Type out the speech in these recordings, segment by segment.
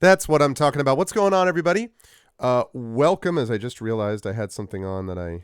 That's what I'm talking about. What's going on, everybody? Welcome, as I just realized I had something on that I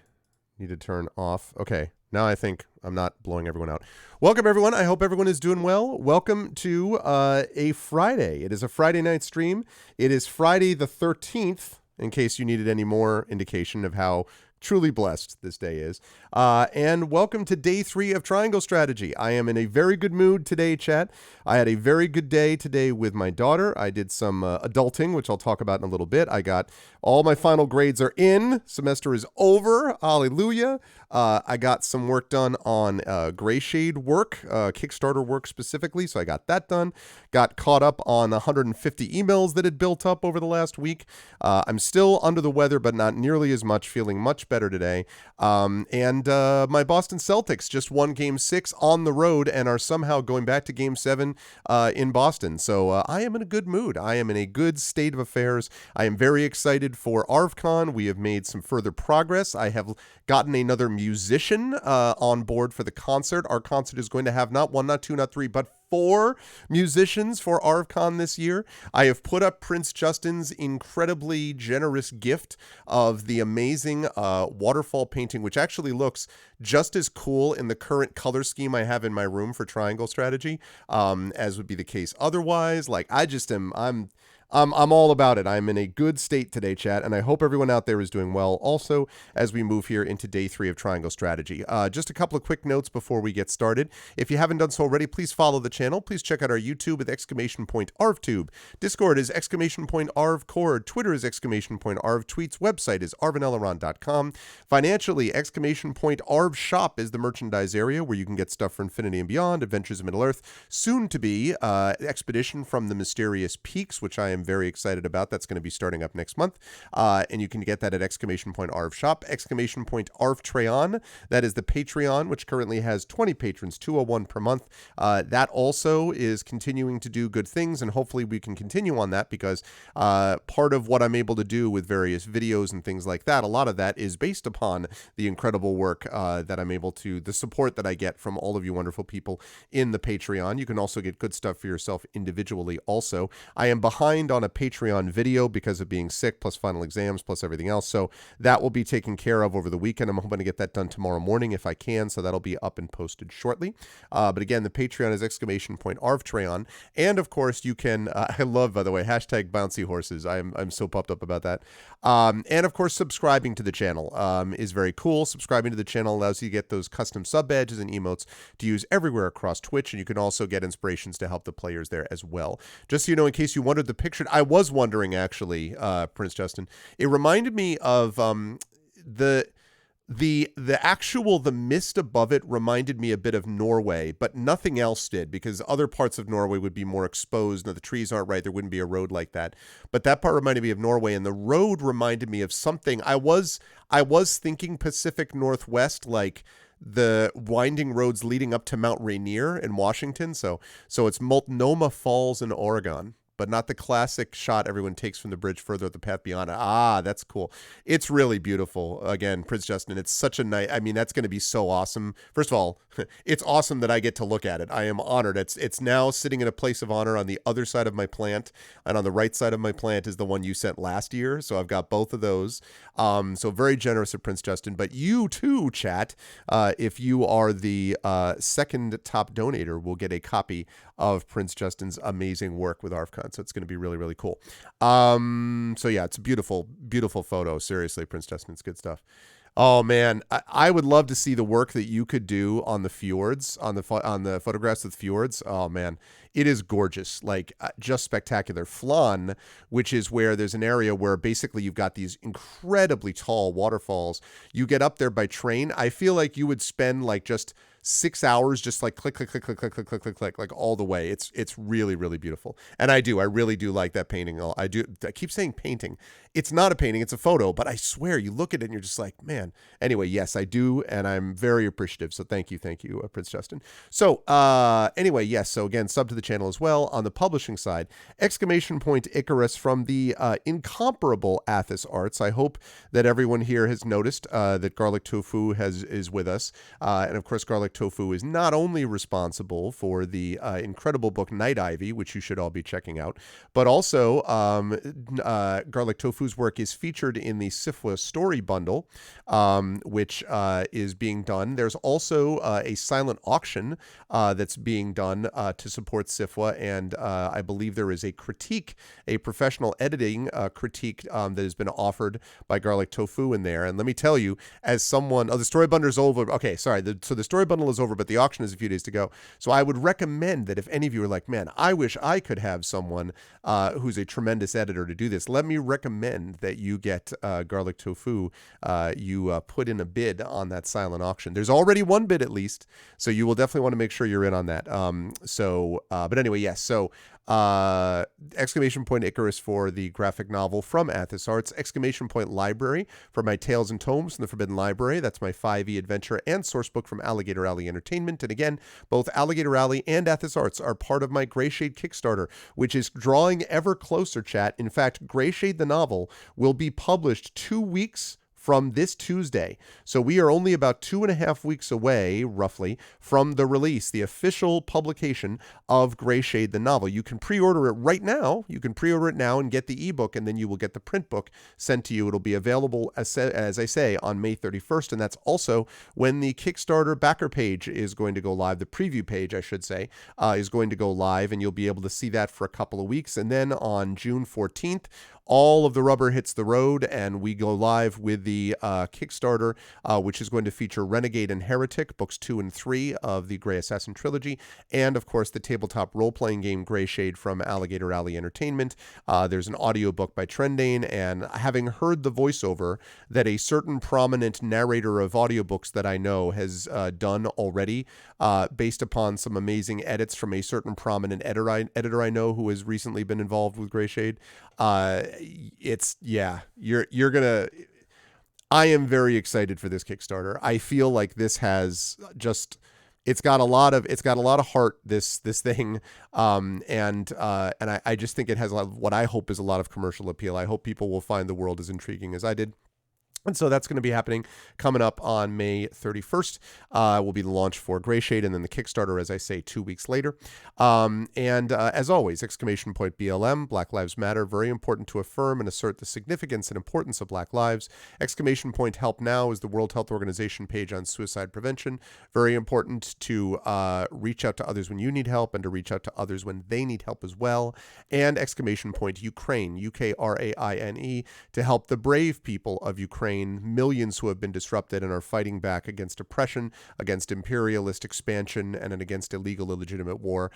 need to turn off. Okay, now I think I'm not blowing everyone out. Welcome, everyone. I hope everyone is doing well. Welcome to a Friday. It is a Friday night stream. It is Friday the 13th, in case you needed any more indication of how truly blessed this day is. And welcome to day 3 of Triangle Strategy. I am in a very good mood today, chat. I had a very good day today with my daughter. I did some adulting, which I'll talk about in a little bit. I got all my final grades are in. Semester is over. Hallelujah. I got some work done on Gray Shade work, Kickstarter work specifically, so I got that done. Got caught up on 150 emails that had built up over the last week. I'm still under the weather, but not nearly as much, feeling much better today. And my Boston Celtics just won Game 6 on the road and are somehow going back to Game 7 in Boston. So I am in a good mood. I am in a good state of affairs. I am very excited for ArvCon. We have made some further progress. I have gotten another musician on board for the concert. Our concert is going to have not 1, not 2, not 3, but 4 musicians for ArvCon this year. I have put up Prince Justin's incredibly generous gift of the amazing waterfall painting, which actually looks just as cool in the current color scheme I have in my room for Triangle Strategy, as would be the case otherwise. Like, I'm all about it. I'm in a good state today, chat, and I hope everyone out there is doing well also as we move here into day 3 of Triangle Strategy. Just a couple of quick notes before we get started. If you haven't done so already, please follow the channel. Please check out our YouTube with !ArvTube. Discord is !ArvCord. Twitter is !Arv. Tweets. Website is arvaneleron.com. Financially, !ArvShop is the merchandise area where you can get stuff for Infinity and Beyond, Adventures of Middle-earth, soon to be Expedition from the Mysterious Peaks, which I am very excited about. That's going to be starting up next month. And you can get that at !ArvShop. !ArvTreon. That is the Patreon, which currently has 20 patrons, 201 per month. That also is continuing to do good things, and hopefully we can continue on that because part of what I'm able to do with various videos and things like that, a lot of that is based upon the incredible work that I'm able to, the support that I get from all of you wonderful people in the Patreon. You can also get good stuff for yourself individually also. I am behind on a Patreon video because of being sick, plus final exams, plus everything else. So that will be taken care of over the weekend. I'm hoping to get that done tomorrow morning if I can. So that'll be up and posted shortly. But again, the Patreon is !ArvTreon. And of course, you can, I love, by the way, hashtag bouncy horses. I'm so pumped up about that. And of course, subscribing to the channel is very cool. Subscribing to the channel allows you to get those custom sub badges and emotes to use everywhere across Twitch. And you can also get inspirations to help the players there as well. Just so you know, in case you wondered the picture, I was wondering actually, Prince Justin, it reminded me of the mist above it reminded me a bit of Norway, but nothing else did, because other parts of Norway would be more exposed. Now, the trees aren't right. There wouldn't be a road like that. But that part reminded me of Norway, and the road reminded me of something. I was thinking Pacific Northwest, like the winding roads leading up to Mount Rainier in Washington. So it's Multnomah Falls in Oregon, but not the classic shot everyone takes from the bridge further up the path beyond it. Ah, that's cool. It's really beautiful. Again, Prince Justin, it's such a nice, I mean, that's going to be so awesome. First of all, it's awesome that I get to look at it. I am honored. It's now sitting in a place of honor on the other side of my plant, and on the right side of my plant is the one you sent last year. So I've got both of those. So very generous of Prince Justin, but you too, chat, if you are the second top donator, will get a copy of Prince Justin's amazing work with ArvCon. So it's going to be really, really cool. So yeah, it's a beautiful, beautiful photo. Seriously, Prince Justin, it's good stuff. Oh man, I would love to see the work that you could do on the fjords, on the photographs of the fjords. Oh man, it is gorgeous, like just spectacular. Flan, which is where there's an area where basically you've got these incredibly tall waterfalls. You get up there by train. I feel like you would spend like just 6 hours just like click, click, click, click, click, click, click, click, click, like all the way. It's really, really beautiful. And I really do like that painting. I keep saying painting. It's not a painting, it's a photo, but I swear you look at it and you're just like, man. Anyway, yes, I do. And I'm very appreciative. So thank you, Prince Justin. So anyway, yes. So again, sub to the channel as well on the publishing side. Exclamation Point Icarus from the incomparable Athos Arts. I hope that everyone here has noticed that Garlic Tofu is with us. And of course, Garlic Tofu is not only responsible for the incredible book Night Ivy, which you should all be checking out, but also Garlic Tofu's work is featured in the SFWA story bundle, which is being done. There's also a silent auction that's being done to support SFWA, and I believe there is a critique, a professional editing critique that has been offered by Garlic Tofu in there. And let me tell you, as someone, the story bundle is over. Okay, sorry. So the story bundle is over, but the auction is a few days to go. So I would recommend that if any of you are like, man, I wish I could have someone who's a tremendous editor to do this, let me recommend that you get Garlic Tofu. You put in a bid on that silent auction. There's already one bid at least, so you will definitely want to make sure you're in on that. But anyway, yes. So Exclamation Point Icarus for the graphic novel from Athos Arts. Exclamation Point Library for my Tales and Tomes from the Forbidden Library. That's my 5e adventure and sourcebook from Alligator Alley Entertainment. And again, both Alligator Alley and Athos Arts are part of my Greyshade Kickstarter, which is drawing ever closer, chat. In fact, Greyshade the novel will be published 2 weeks from this Tuesday. So we are only about 2.5 weeks away, roughly, from the release, the official publication of Greyshade the novel. You can pre-order it right now. You can pre-order it now and get the ebook, and then you will get the print book sent to you. It'll be available, as I say, on May 31st, and that's also when the Kickstarter backer page is going to go live. The preview page, I should say, is going to go live, and you'll be able to see that for a couple of weeks. And then on June 14th, all of the rubber hits the road, and we go live with the Kickstarter, which is going to feature Renegade and Heretic, books 2 and 3 of the Grey Assassin trilogy, and of course the tabletop role-playing game Greyshade from Alligator Alley Entertainment. There's an audiobook by Trendane, and having heard the voiceover that a certain prominent narrator of audiobooks that I know has done already, based upon some amazing edits from a certain prominent editor I know who has recently been involved with Greyshade, you're gonna. I am very excited for this Kickstarter. I feel like this has just, it's got a lot of heart, this thing, and I just think it has a lot of what I hope is a lot of commercial appeal. I hope people will find the world as intriguing as I did. And so that's going to be happening coming up on May 31st. Will be the launch for Greyshade, and then the Kickstarter, as I say, 2 weeks later. As always, Exclamation Point BLM, Black Lives Matter, very important to affirm and assert the significance and importance of Black lives. Exclamation Point Help Now is the World Health Organization page on suicide prevention. Very important to reach out to others when you need help and to reach out to others when they need help as well. And Exclamation Point Ukraine, Ukraine, to help the brave people of Ukraine, millions who have been disrupted and are fighting back against oppression, against imperialist expansion, and against illegal, illegitimate war.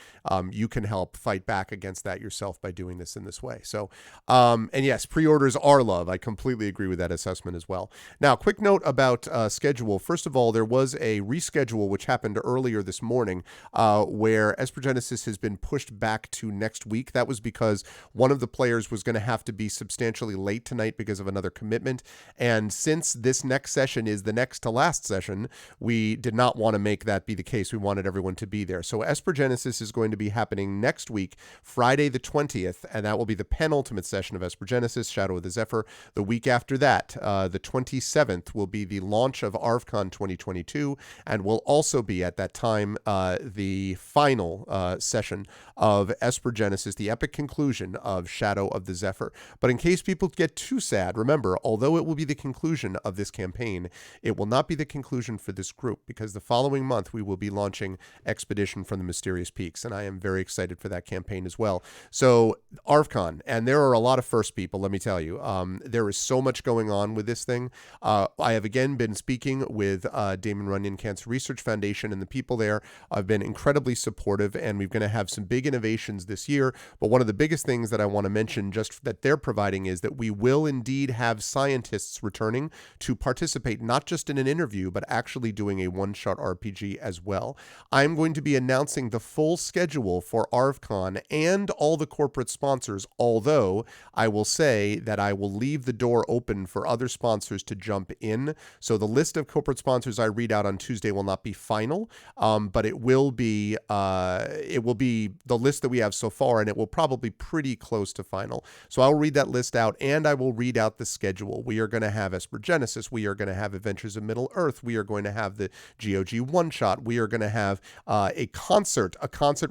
You can help fight back against that yourself by doing this in this way. So, and yes, pre-orders are love. I completely agree with that assessment as well. Now, quick note about schedule. First of all, there was a reschedule which happened earlier this morning where Esper Genesis has been pushed back to next week. That was because one of the players was going to have to be substantially late tonight because of another commitment. And since this next session is the next to last session, we did not want to make that be the case. We wanted everyone to be there. So Esper Genesis is going to be happening next week, Friday the 20th, and that will be the penultimate session of Esper Genesis, Shadow of the Zephyr. The week after that, the 27th, will be the launch of ArvCon 2022, and will also be at that time the final session of Esper Genesis, the epic conclusion of Shadow of the Zephyr. But in case people get too sad, remember, although it will be the conclusion of this campaign, it will not be the conclusion for this group, because the following month we will be launching Expedition from the Mysterious Peaks, and I am very excited for that campaign as well. So ArvCon, and there are a lot of first people, let me tell you. There is so much going on with this thing. I have again been speaking with Damon Runyon Cancer Research Foundation, and the people there have been incredibly supportive, and we're going to have some big innovations this year. But one of the biggest things that I want to mention just that they're providing is that we will indeed have scientists return returning to participate not just in an interview, but actually doing a one-shot RPG as well. I'm going to be announcing the full schedule for ArvCon and all the corporate sponsors, although I will say that I will leave the door open for other sponsors to jump in. So the list of corporate sponsors I read out on Tuesday will not be final, but it will be the list that we have so far, and it will probably pretty close to final. So I'll read that list out, and I will read out the schedule. We are going to have Esper Genesis. We are going to have Adventures of Middle Earth. We are going to have the GOG one-shot. We are going to have a concert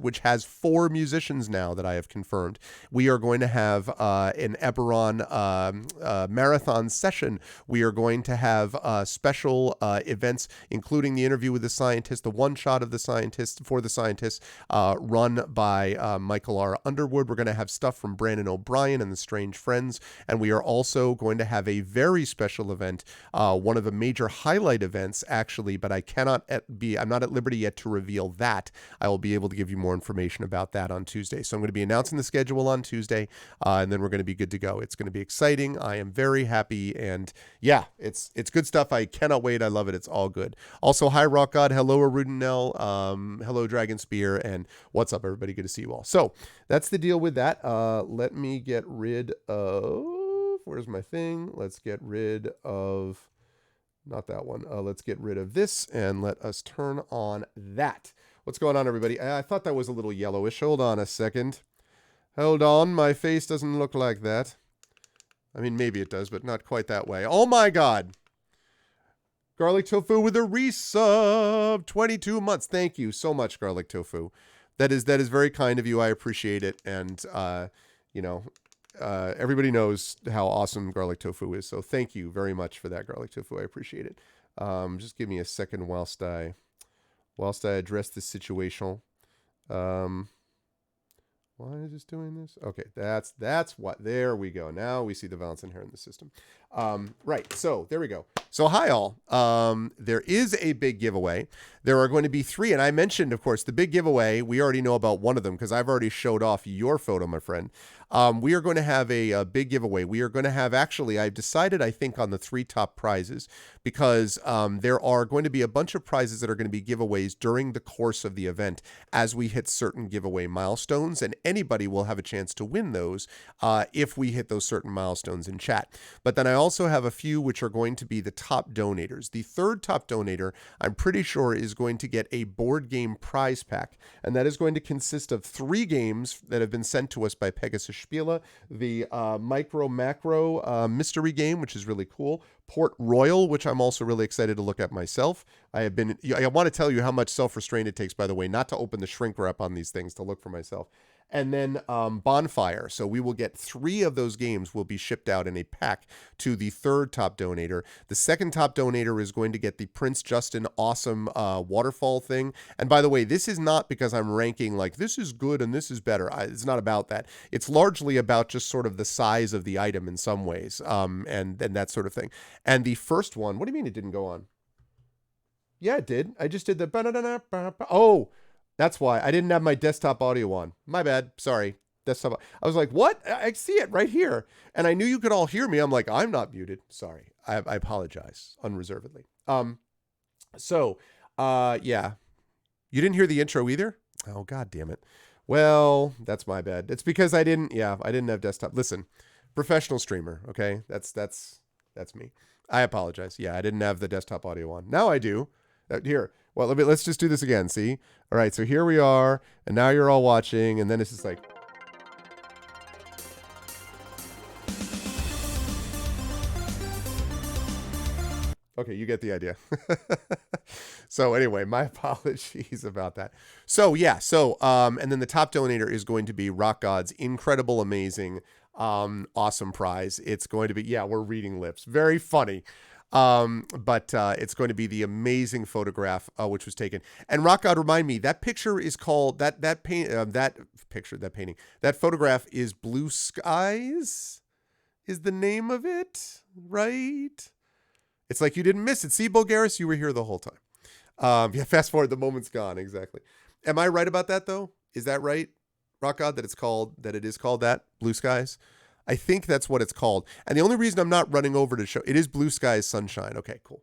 which has 4 musicians now that I have confirmed. We are going to have an Eberron marathon session. We are going to have special events, including the interview with the scientist, the one-shot of the scientist for the scientists, run by Michael R. Underwood. We're going to have stuff from Brandon O'Brien and the Strange Friends, and we are also going to have a very special event, one of the major highlight events, actually, but I'm not at liberty yet to reveal that. I will be able to give you more information about that on Tuesday. So I'm going to be announcing the schedule on Tuesday, and then we're going to be good to go. It's going to be exciting. I am very happy, and yeah, it's good stuff. I cannot wait. I love it. It's all good. Also, hi, Rock God. Hello, Arudinel. Hello, Dragon Spear, and what's up, everybody? Good to see you all. So that's the deal with that. Let me get rid of, where's my thing? Let's get rid of, not that one. Let's get rid of this, and let us turn on that. What's going on, everybody? I thought that was a little yellowish. Hold on a second. Hold on. My face doesn't look like that. I mean, maybe it does, but not quite that way. Oh my God. Garlic Tofu with a resub. 22 months. Thank you so much, Garlic Tofu. That is very kind of you. I appreciate it. And, everybody knows how awesome Garlic Tofu is. So thank you very much for that, Garlic Tofu. I appreciate it. Just give me a second whilst I address this situation. Why is this doing this? Okay, that's what. There we go. Now we see the balance in here in the system. Right, so there we go. So hi all. There is a big giveaway. There are going to be 3, and I mentioned, of course, the big giveaway. We already know about one of them because I've already showed off your photo, my friend. We are going to have a big giveaway. We are going to have, actually, I've decided, I think, on the 3 top prizes because there are going to be a bunch of prizes that are going to be giveaways during the course of the event as we hit certain giveaway milestones, and anybody will have a chance to win those if we hit those certain milestones in chat. But then I also have a few which are going to be the top donators. The 3rd top donator, I'm pretty sure, is going to get a board game prize pack, and that is going to consist of 3 games that have been sent to us by Pegasus Spiele, the Micro Macro mystery game, which is really cool, Port Royal, which I'm also really excited to look at myself. I want to tell you how much self-restraint it takes, by the way, not to open the shrink wrap on these things, to look for myself. And then Bonfire. So we will get 3 of those games will be shipped out in a pack to the 3rd top donator. The 2nd top donator is going to get the Prince Justin awesome waterfall thing. And by the way, this is not because I'm ranking like this is good and this is better. It's not about that. It's largely about just sort of the size of the item in some ways, and that sort of thing. And the first one, what do you mean it didn't go on? Yeah, it did. I just did the... Oh, that's why. I didn't have my desktop audio on. My bad. Sorry. Desktop. I was like, what? I see it right here. And I knew you could all hear me. I'm like, I'm not muted. Sorry. I apologize unreservedly. Yeah. You didn't hear the intro either? Oh, God damn it. Well, that's my bad. It's because I didn't have desktop. Listen, professional streamer. Okay. That's me. I apologize. Yeah. I didn't have the desktop audio on. Now I do. Here. Well, let's just do this again. See? All right. So here we are, and now you're all watching, and then it's just like. Okay, you get the idea. So anyway, my apologies about that. So yeah. And then the top donator is going to be Rock God's incredible, amazing, awesome prize. It's going to be, we're reading lips. Very funny. But it's going to be the amazing photograph which was taken. And Rock God, remind me, that picture is called that photograph is Blue Skies is the name of it, right? It's like you didn't miss it. See, Bulgaris, you were here the whole time. Fast forward, the moment's gone. Exactly. Am I right about that though? Is that right, Rock God, that it is called that, Blue Skies? I think that's what it's called. And the only reason I'm not running over to show it is Blue Skies Sunshine. Okay, cool.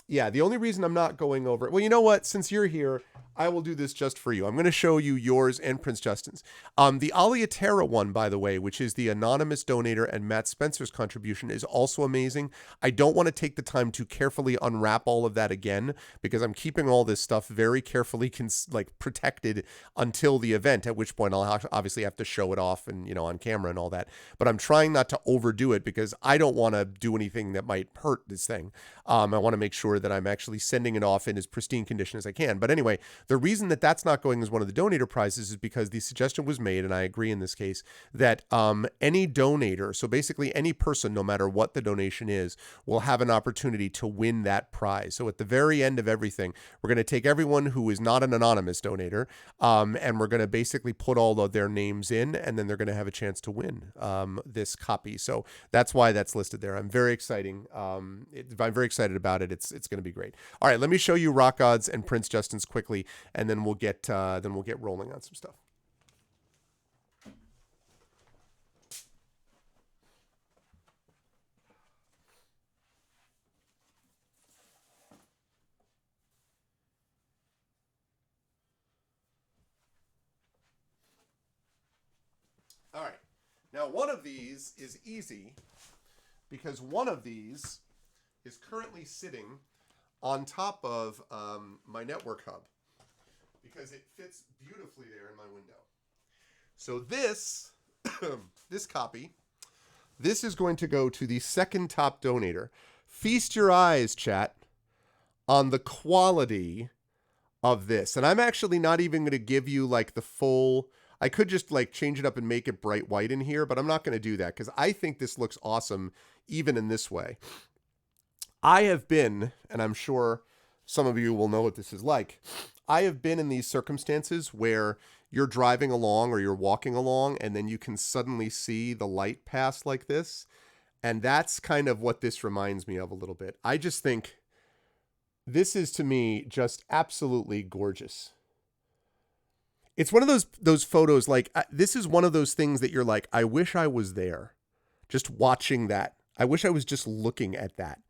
Yeah, the only reason I'm not going over it. Well, you know what? Since you're here, I will do this just for you. I'm going to show you yours and Prince Justin's. The Aliatera one, by the way, which is the anonymous donator and Matt Spencer's contribution, is also amazing. I don't want to take the time to carefully unwrap all of that again because I'm keeping all this stuff very carefully protected until the event, at which point I'll obviously have to show it off and, you know, on camera and all that. But I'm trying not to overdo it because I don't want to do anything that might hurt this thing. I want to make sure that I'm actually sending it off in as pristine condition as I can. But anyway, the reason that that's not going as one of the donator prizes is because the suggestion was made, and I agree in this case, that any donator, so basically any person, no matter what the donation is, will have an opportunity to win that prize. So at the very end of everything, we're going to take everyone who is not an anonymous donator, and we're going to basically put all of their names in, and then they're going to have a chance to win this copy. So that's why that's listed there. I'm very exciting. I'm very excited about it. It's going to be great. All right, let me show you Rock Gods and Prince Justin's quickly, and then we'll get rolling on some stuff. All right. Now, one of these is easy because one of these is currently sitting on top of my network hub because it fits beautifully there in my window. So this, this copy, this is going to go to the second top donator. Feast your eyes, chat, on the quality of this. And I'm actually not even going to give you like the full... I could just like change it up and make it bright white in here, but I'm not going to do that because I think this looks awesome even in this way. I have been, and I'm sure some of you will know what this is like, I have been in these circumstances where you're driving along or you're walking along and then you can suddenly see the light pass like this. And that's kind of what this reminds me of a little bit. I just think this is, to me, just absolutely gorgeous. It's one of those photos, like, this is one of those things that you're like, I wish I was there, just watching that. I wish I was just looking at that.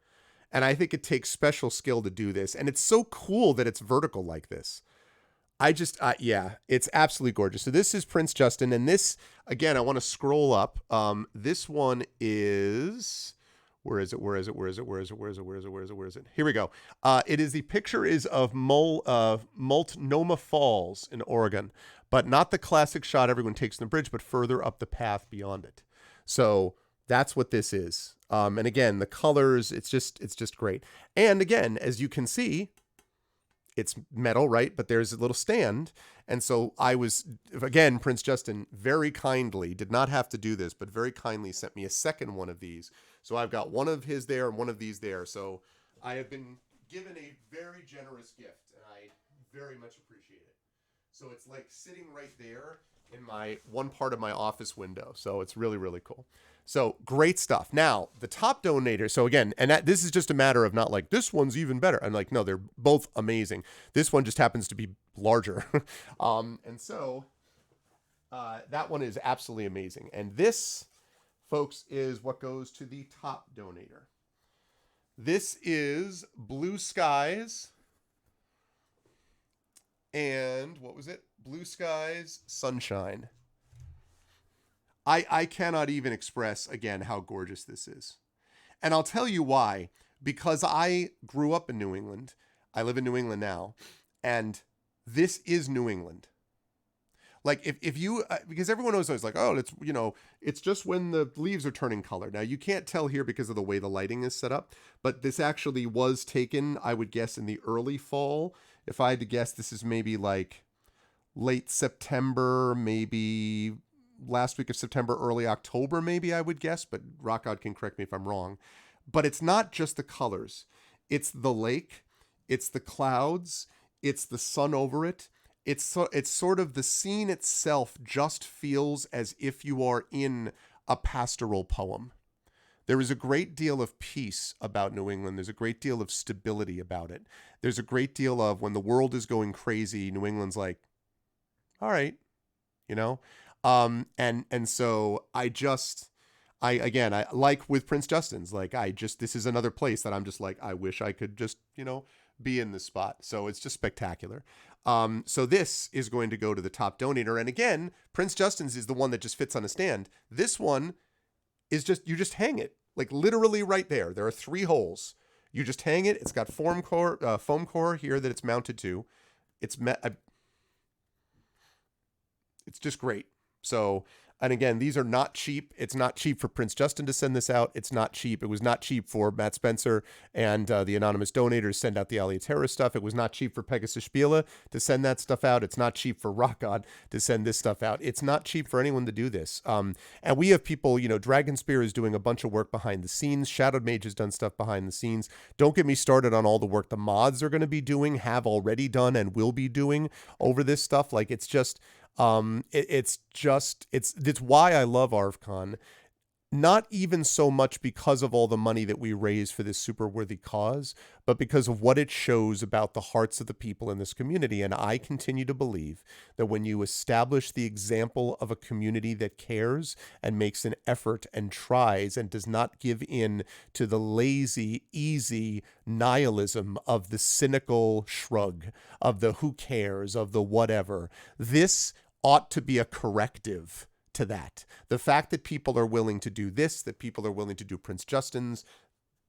And I think it takes special skill to do this. And it's so cool that it's vertical like this. I just, yeah, it's absolutely gorgeous. So this is Prince Justin. And this, again, I want to scroll up. This one is... Where is it? Here we go. The picture is of Multnomah Falls in Oregon, but not the classic shot everyone takes on the bridge, but further up the path beyond it. So that's what this is. And again, the colors, it's just great. And again, as you can see, it's metal, right? But there's a little stand. And so I was, again, Prince Justin very kindly, did not have to do this, but very kindly sent me a second one of these. So I've got one of his there and one of these there. So I have been given a very generous gift, and I very much appreciate it. So it's like sitting right there in my one part of my office window. So it's really, really cool. So great stuff. Now, the top donator. So again, and this is just a matter of not like, this one's even better. I'm like, no, they're both amazing. This one just happens to be larger. And so that one is absolutely amazing. And this, folks, is what goes to the top donator. This is Blue Skies. And what was it? Blue Skies Sunshine. I cannot even express, again, how gorgeous this is. And I'll tell you why. Because I grew up in New England. I live in New England now. And this is New England. Like, if you, because everyone knows, like, oh, it's, you know, it's just when the leaves are turning color. Now, you can't tell here because of the way the lighting is set up. But this actually was taken, I would guess, in the early fall. If I had to guess, this is maybe like late September, maybe last week of September, early October, maybe, I would guess, but Rock God can correct me if I'm wrong. But it's not just the colors. It's the lake, it's the clouds, it's the sun over it. It's sort of the scene itself just feels as if you are in a pastoral poem. There is a great deal of peace about New England. There's a great deal of stability about it. There's a great deal of when the world is going crazy, New England's like, all right, you know? And so I like with Prince Justin's, like this is another place that I'm just like, I wish I could just, be in this spot. So it's just spectacular. So this is going to go to the top donator. And again, Prince Justin's is the one that just fits on a stand. This one is you just hang it, like literally right there. There are 3 holes. You just hang it. It's got foam core here that it's mounted to. It's just great. So, and again, these are not cheap. It's not cheap for Prince Justin to send this out. It's not cheap. It was not cheap for Matt Spencer and the anonymous donators send out the Aliatera stuff. It was not cheap for Pegasus Spiele to send that stuff out. It's not cheap for Rock God to send this stuff out. It's not cheap for anyone to do this. And we have people, Dragon Spear is doing a bunch of work behind the scenes. Shadowed Mage has done stuff behind the scenes. Don't get me started on all the work the mods are going to be doing, have already done, and will be doing over this stuff. Like, it's just... it's why I love ArvCon, not even so much because of all the money that we raise for this super worthy cause, but because of what it shows about the hearts of the people in this community. And I continue to believe that when you establish the example of a community that cares and makes an effort and tries and does not give in to the lazy, easy nihilism of the cynical shrug, of the who cares, of the whatever, this ought to be a corrective to that. The fact that people are willing to do this, that people are willing to do Prince Justin's,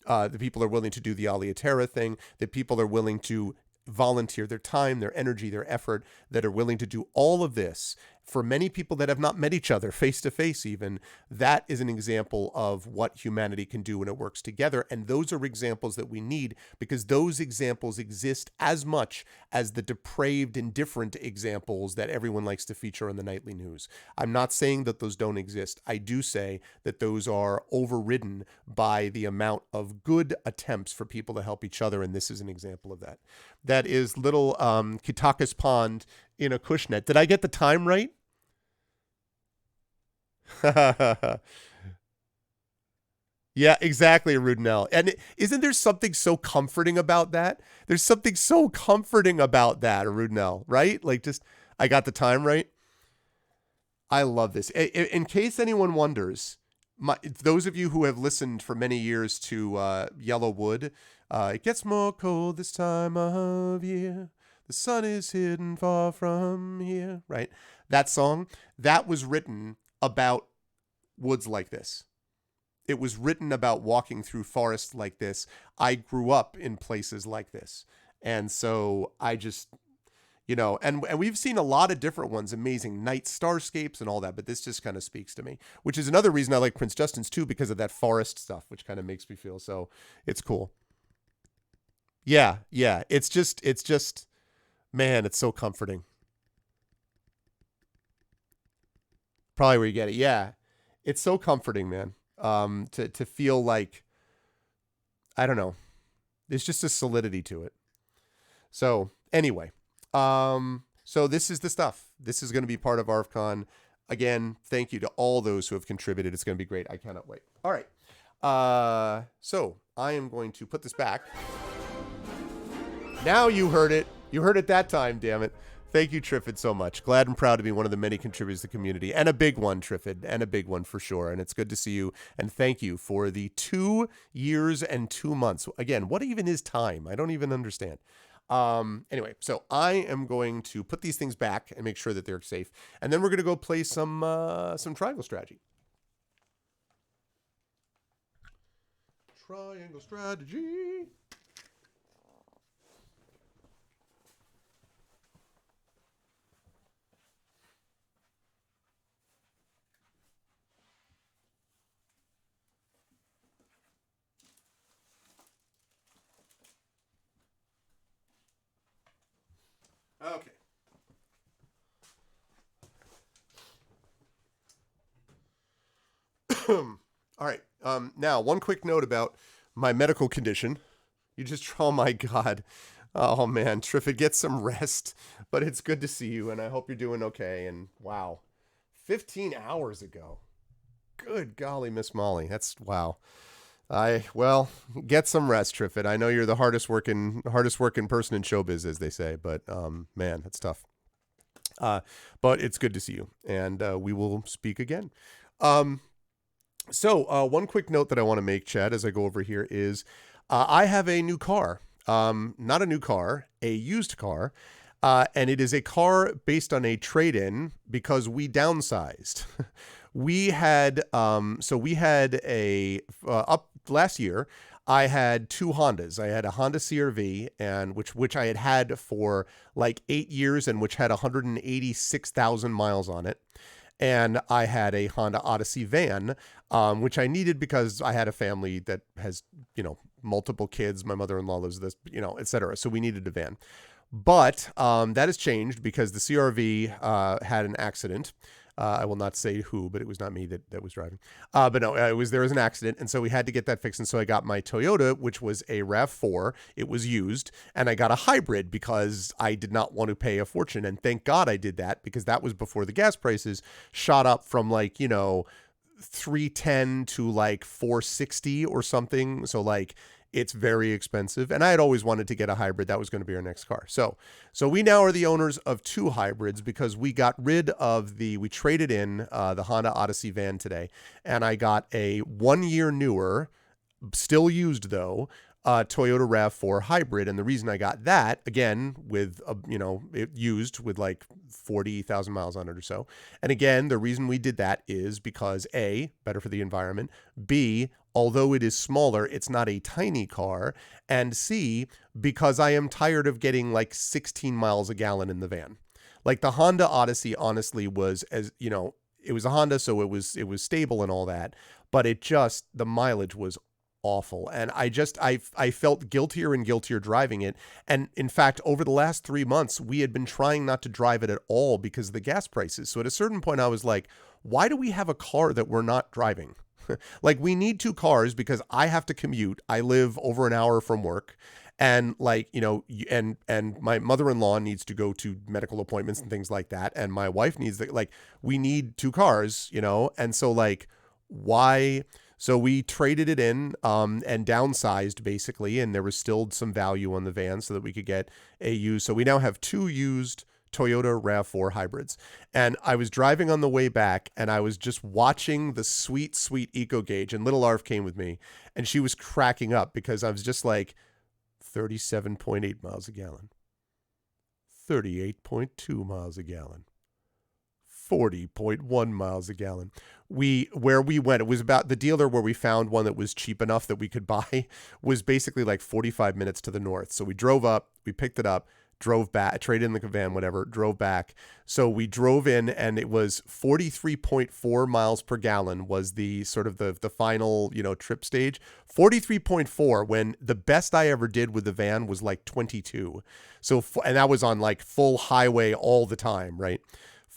that people are willing to do the Aliatera thing, that people are willing to volunteer their time, their energy, their effort, that are willing to do all of this. For many people that have not met each other face to face, even, that is an example of what humanity can do when it works together. And those are examples that we need, because those examples exist as much as the depraved, indifferent examples that everyone likes to feature in the nightly news. I'm not saying that those don't exist. I do say that those are overridden by the amount of good attempts for people to help each other. And this is an example of that. That is little Kitaka's Pond in a Acushnet. Did I get the time right? Yeah, exactly, Rudnell. And isn't there something so comforting about that? There's something so comforting about that, Rudnell, right? Like, just, I got the time right. I love this. In case anyone wonders, those of you who have listened for many years to Yellow Wood, it gets more cold this time of year. The sun is hidden far from here, right? That song, that was written about woods like this. It was written about walking through forests like this. I grew up in places like this. And so I just, and we've seen a lot of different ones, amazing night starscapes and all that, but this just kind of speaks to me, which is another reason I like Prince Justin's too, because of that forest stuff, which kind of makes me feel so, it's cool. Yeah. It's just, man, it's so comforting. Probably where you get it. Yeah. It's so comforting, man. To feel like, I don't know, there's just a solidity to it. So anyway, so this is the stuff. This is going to be part of ArvCon. Again, thank you to all those who have contributed. It's going to be great. I cannot wait. All right. So I am going to put this back. Now you heard it. You heard it that time, damn it. Thank you, Triffid, so much. Glad and proud to be one of the many contributors to the community. And a big one, Triffid. And a big one for sure. And it's good to see you. And thank you for the 2 years and 2 months. Again, what even is time? I don't even understand. Anyway, so I am going to put these things back and make sure that they're safe. And then we're going to go play some Triangle Strategy. Triangle Strategy. Okay. All right. Now, one quick note about my medical condition. You just, oh my God. Oh man, Triffid, get some rest. But it's good to see you, and I hope you're doing okay. And wow, 15 hours ago. Good golly, Miss Molly. That's, wow. Well, get some rest, Triffid. I know you're the hardest working person in showbiz, as they say, but man, that's tough. But it's good to see you, and we will speak again. Um, so one quick note that I want to make, Chad, as I go over here is I have a new car. Not a new car, a used car. And it is a car based on a trade-in because we downsized. We had up last year. I had two Hondas. I had a Honda CR-V, and which I had for like 8 years, and which had 186,000 miles on it. And I had a Honda Odyssey van, which I needed because I had a family that has, multiple kids. My mother-in-law lives with this, et cetera. So we needed a van. But that has changed because the CR-V had an accident. I will not say who, but it was not me that was driving. But no, there was an accident, and so we had to get that fixed. And so I got my Toyota, which was a RAV4. It was used, and I got a hybrid because I did not want to pay a fortune. And thank God I did that, because that was before the gas prices shot up from like, $310 to like $460 or something. So like, it's very expensive. And I had always wanted to get a hybrid. That was going to be our next car. So we now are the owners of two hybrids because we got rid of we traded in the Honda Odyssey van today. And I got a 1 year newer, still used though, Toyota RAV4 hybrid. And the reason I got that, again, with, it used with like 40,000 miles on it or so. And again, the reason we did that is because A, better for the environment, B, although it is smaller, it's not a tiny car, and C, because I am tired of getting like 16 miles a gallon in the van. Like the Honda Odyssey, honestly, was it was a Honda, so it was stable and all that, but the mileage was awful. And I felt guiltier and guiltier driving it. And in fact, over the last 3 months, we had been trying not to drive it at all because of the gas prices. So at a certain point, I was like, why do we have a car that we're not driving? Like, we need two cars because I have to commute. I live over an hour from work. And like, and my mother-in-law needs to go to medical appointments and things like that. And my wife needs we need two cars, and so like, why? So we traded it in and downsized basically. And there was still some value on the van so that we could get a used. So we now have two used Toyota RAV4 hybrids. And I was driving on the way back and I was just watching the sweet, sweet eco gauge, and little Arv came with me and she was cracking up because I was just like 37.8 miles a gallon, 38.2 miles a gallon, 40.1 miles a gallon. Where we went, it was about the dealer where we found one that was cheap enough that we could buy was basically like 45 minutes to the north. So we drove up, we picked it up, drove back, traded in the van, whatever, drove back. So we drove in and it was 43.4 miles per gallon was the sort of the final, trip stage. 43.4 when the best I ever did with the van was like 22. So, and that was on like full highway all the time, right?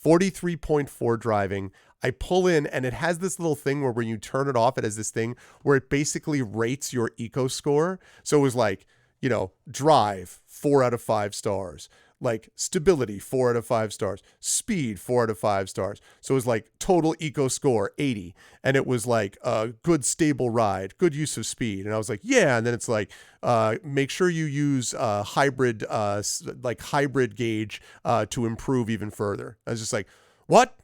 43.4 driving. I pull in and it has this little thing where when you turn it off, it has this thing where it basically rates your eco score. So it was like, drive 4 out of 5 stars, like stability 4 out of 5 stars, speed 4 out of 5 stars. So it was like total eco score 80, and it was like a good stable ride, good use of speed. And I was like, yeah. And then it's like, make sure you use hybrid gauge to improve even further. I was just like, what?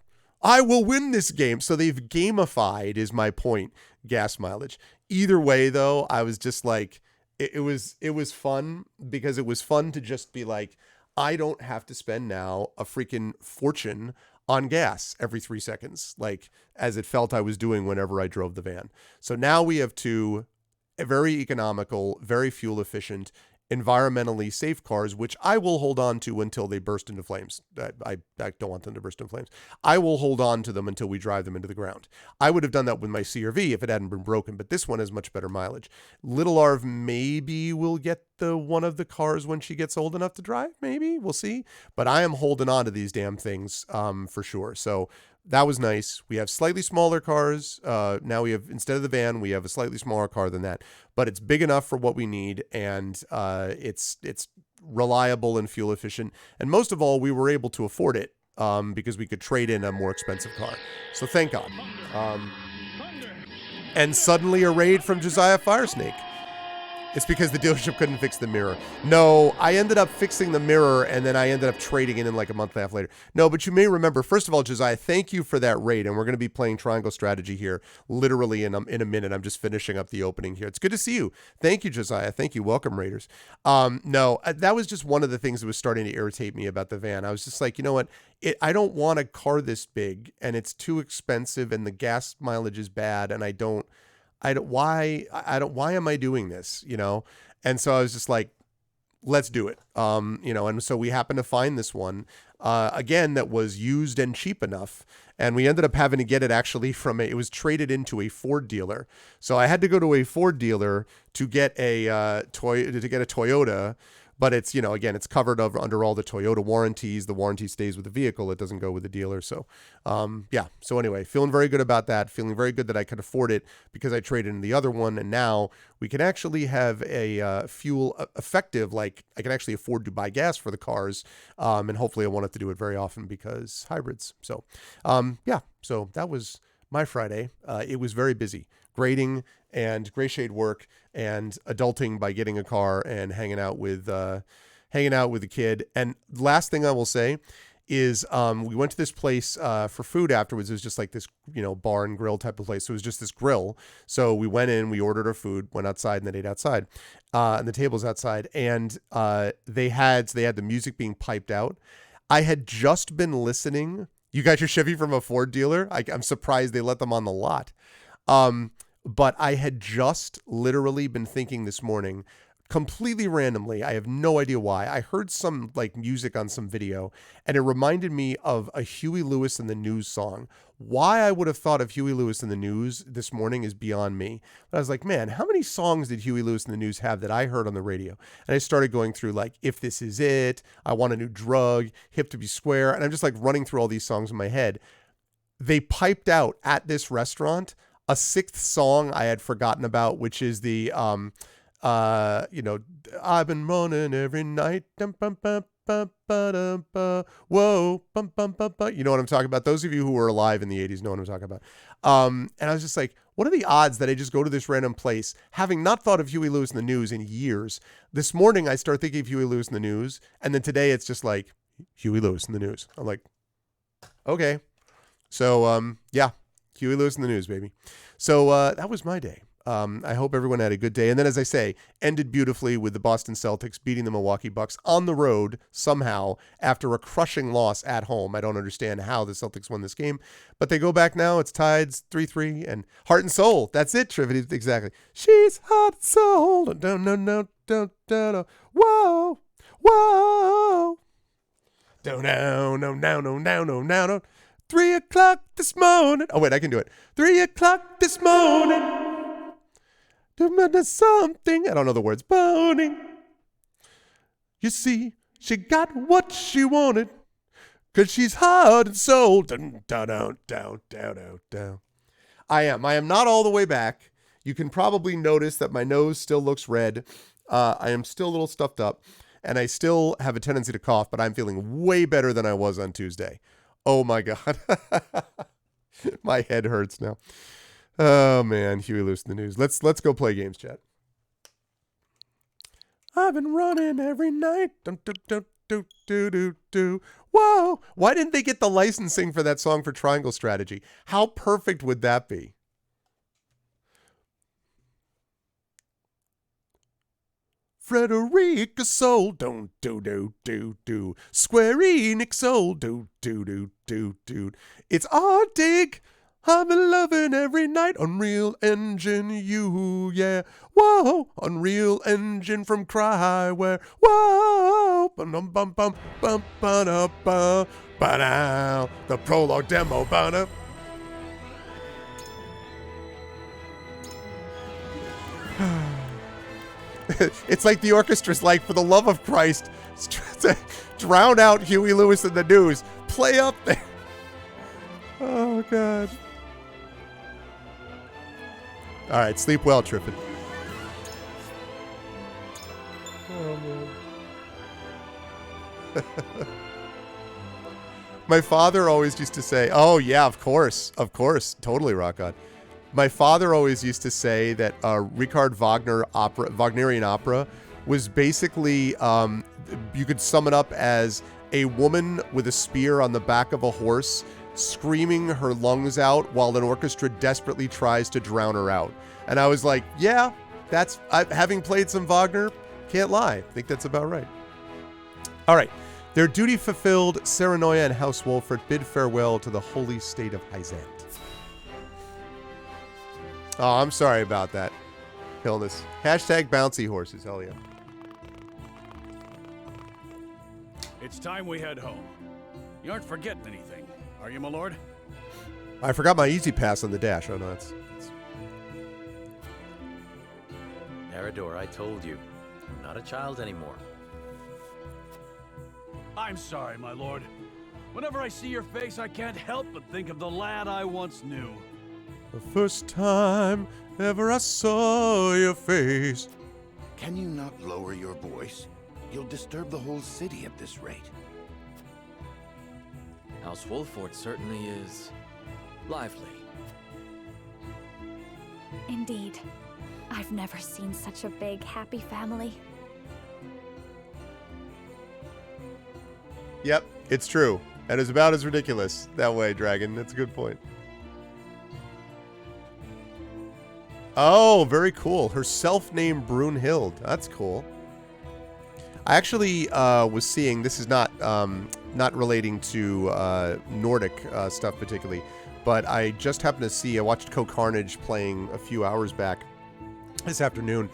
I will win this game. So they've gamified, is my point, gas mileage. Either way, though, I was just like, it was fun because it was fun to just be like, I don't have to spend now a freaking fortune on gas every 3 seconds, like as it felt I was doing whenever I drove the van. So now we have two very economical, very fuel efficient, environmentally safe cars, which I will hold on to until they burst into flames. I don't want them to burst into flames. I will hold on to them until we drive them into the ground. I would have done that with my CR-V if it hadn't been broken, but this one has much better mileage. Little Arv maybe will get one of the cars when she gets old enough to drive. Maybe, we'll see. But I am holding on to these damn things for sure. So that was nice. We have slightly smaller cars. Now we have, instead of the van, we have a slightly smaller car than that, but it's big enough for what we need. And it's reliable and fuel efficient. And most of all, we were able to afford it because we could trade in a more expensive car. So thank God. And suddenly a raid from Josiah Firesnake. It's because the dealership couldn't fix the mirror. No, I ended up fixing the mirror, and then I ended up trading it in like a month and a half later. No, but you may remember, first of all, Josiah, thank you for that raid, and we're going to be playing Triangle Strategy here literally in a minute. I'm just finishing up the opening here. It's good to see you. Thank you, Josiah. Thank you. Welcome, Raiders. No, that was just one of the things that was starting to irritate me about the van. I was just like, you know what? I don't want a car this big, and it's too expensive, and the gas mileage is bad, and why am I doing this, you know? And so I was just like, let's do it. You know, and so we happened to find this one, again, that was used and cheap enough. And we ended up having to get it actually it was traded into a Ford dealer. So I had to go to a Ford dealer to get a Toyota. But it's, you know, again, it's covered under all the Toyota warranties. The warranty stays with the vehicle. It doesn't go with the dealer. So, yeah. So anyway, feeling very good about that. Feeling very good that I could afford it because I traded in the other one. And now we can actually have a fuel effective, like I can actually afford to buy gas for the cars. And hopefully I won't have to do it very often because hybrids. So, yeah. So that was my Friday. It was very busy. Grading and gray shade work and adulting by getting a car and hanging out with the kid. And last thing I will say is we went to this place for food afterwards. It was just like this, you know, bar and grill type of place. So it was just this grill. So we went in, we ordered our food, went outside, and then ate outside. And the table's outside. And they had the music being piped out. I had just been listening. You got your Chevy from a Ford dealer? I'm surprised they let them on the lot. But I had just literally been thinking this morning, completely randomly, I have no idea why. I heard some like music on some video, and it reminded me of a Huey Lewis and the News song. Why I would have thought of Huey Lewis and the News this morning is beyond me. But I was like, man, how many songs did Huey Lewis and the News have that I heard on the radio? And I started going through like, If This Is It, I Want a New Drug, Hip to Be Square. And I'm just like running through all these songs in my head. They piped out at this restaurant a sixth song I had forgotten about, which is the, you know, I've been running every night. Whoa. You know what I'm talking about? Those of you who were alive in the 80s know what I'm talking about. And I was just like, what are the odds that I just go to this random place, having not thought of Huey Lewis and the News in years? This morning, I start thinking of Huey Lewis and the News. And then today it's just like Huey Lewis and the News. I'm like, okay. So, yeah. Huey Lewis and the News, baby. So that was my day. I hope everyone had a good day. And then, as I say, ended beautifully with the Boston Celtics beating the Milwaukee Bucks on the road somehow after a crushing loss at home. I don't understand how the Celtics won this game, but they go back now. It's tied 3-3 and heart and soul. That's it, Trivia. Exactly. She's heart and soul. No. Whoa. Whoa. No. 3 o'clock this morning. Oh, wait, I can do it. 3 o'clock this morning. Something. I don't know the words. Boning. You see, she got what she wanted. Because she's heart and soul. Down. I am not all the way back. You can probably notice that my nose still looks red. I am still a little stuffed up. And I still have a tendency to cough, but I'm feeling way better than I was on Tuesday. Oh my God. My head hurts now. Oh man, Huey Lewis in the News. Let's go play games, chat. I've been running every night. Whoa. Why didn't they get the licensing for that song for Triangle Strategy? How perfect would that be? Frederica Soul, don't do. Square Enix Soul, do. It's Arctic. I've been loving every night. Unreal Engine, yeah. Whoa, Unreal Engine from Cryware. Whoa, bum. Ba-dow. The prologue demo, ba-dow. It's like the orchestra's like, for the love of Christ, drown out Huey Lewis in the News. Play up there. Oh, God. All right, sleep well, Triffin. Oh, man. My father always used to say, oh, yeah, of course. Totally, Rock On. My father always used to say that Richard Wagner Wagnerian opera was basically, you could sum it up as a woman with a spear on the back of a horse screaming her lungs out while an orchestra desperately tries to drown her out. And I was like, yeah, having played some Wagner, can't lie. I think that's about right. All right. Their duty fulfilled, Serenoia and House Wolfert bid farewell to the holy state of Hyzant. Oh, I'm sorry about that. Illness. Hashtag bouncy horses. Hell yeah. It's time we head home. You aren't forgetting anything, are you, my lord? I forgot my easy pass on the dash. Oh, no, that's... Erador, I told you. I'm not a child anymore. I'm sorry, my lord. Whenever I see your face, I can't help but think of the lad I once knew. The first time ever I saw your face. Can you not lower your voice? You'll disturb the whole city at this rate. House Wolfert certainly is lively. Indeed. I've never seen such a big, happy family. Yep, it's true. And it's about as ridiculous that way, Dragon. That's a good point. Oh, very cool. Her self-named Brunhild. That's cool. I actually was seeing, this is not relating to Nordic stuff particularly, but I just happened to see, I watched Co-Carnage playing a few hours back this afternoon,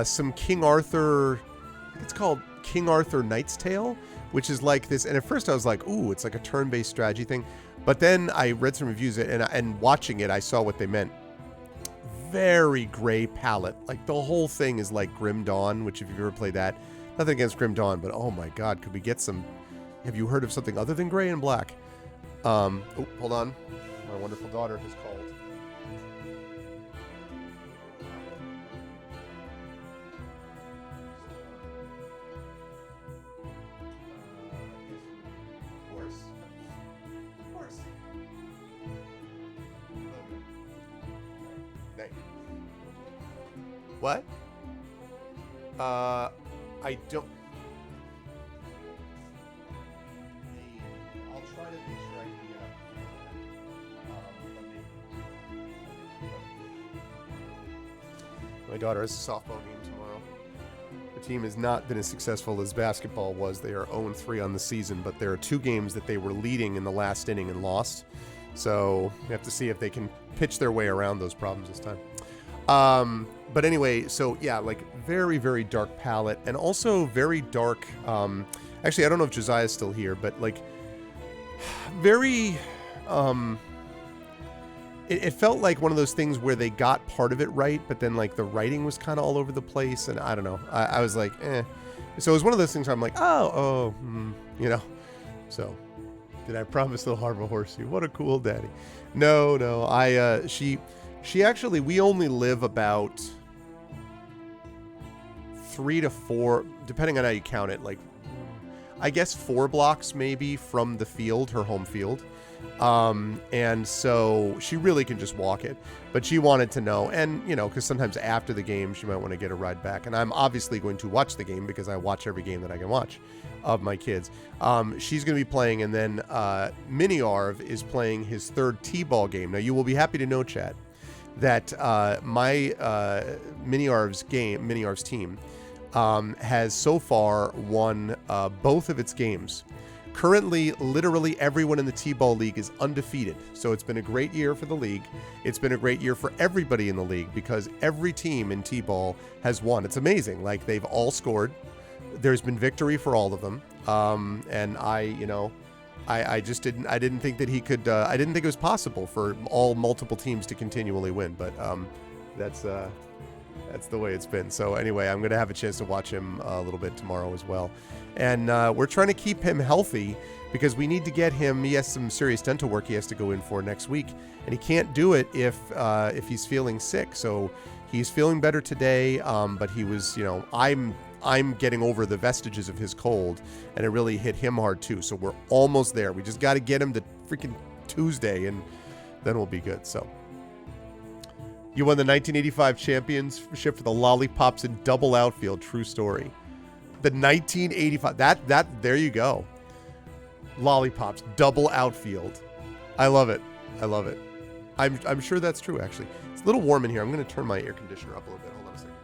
some King Arthur, I think it's called King Arthur Knight's Tale, which is like this, and at first I was like, ooh, it's like a turn-based strategy thing, but then I read some reviews and watching it, I saw what they meant. Very gray palette, like the whole thing is like Grim Dawn, which if you've ever played that, nothing against Grim Dawn, but oh my god, could we get some, have you heard of something other than gray and black? Oh, hold on, my wonderful daughter has called. What? I don't. I'll try to make sure I can get up. My daughter has a softball game tomorrow. The team has not been as successful as basketball was. They are 0-3 on the season, but there are 2 games that they were leading in the last inning and lost. So we have to see if they can pitch their way around those problems this time. But anyway, so yeah, like very, very dark palette and also very dark, actually, I don't know if Josiah's still here, but like very, it felt like one of those things where they got part of it right, but then like the writing was kind of all over the place. And I don't know, I was like, eh. So it was one of those things where I'm like, you know, so did I promise the Harbor Horsey? What a cool daddy. No, she actually, we only live about 3 to 4, depending on how you count it, like, I guess 4 blocks maybe from the field, her home field. And so she really can just walk it, but she wanted to know, and you know, because sometimes after the game, she might want to get a ride back. And I'm obviously going to watch the game because I watch every game that I can watch of my kids. She's going to be playing, and then Mini-Arv is playing his 3rd T-ball game. Now, you will be happy to know, chat, that my Mini-Arv's team has so far won both of its games. Currently, literally everyone in the T-ball league is undefeated. So it's been a great year for the league. It's been a great year for everybody in the league because every team in T-ball has won. It's amazing. Like, they've all scored. There's been victory for all of them. And I didn't think that he could, I didn't think it was possible for all multiple teams to continually win, but that's the way it's been. So anyway, I'm going to have a chance to watch him a little bit tomorrow as well. And we're trying to keep him healthy because we need to get him, he has some serious dental work he has to go in for next week, and he can't do it if he's feeling sick. So he's feeling better today, but he was, you know, I'm getting over the vestiges of his cold, and it really hit him hard too. So we're almost there. We just got to get him to freaking Tuesday, and then we'll be good. So You won the 1985 championship for the Lollipops in double outfield. True story. The 1985. There you go. Lollipops, double outfield. I love it. I love it. I'm sure that's true, actually. It's a little warm in here. I'm going to turn my air conditioner up a little bit. Hold on a second.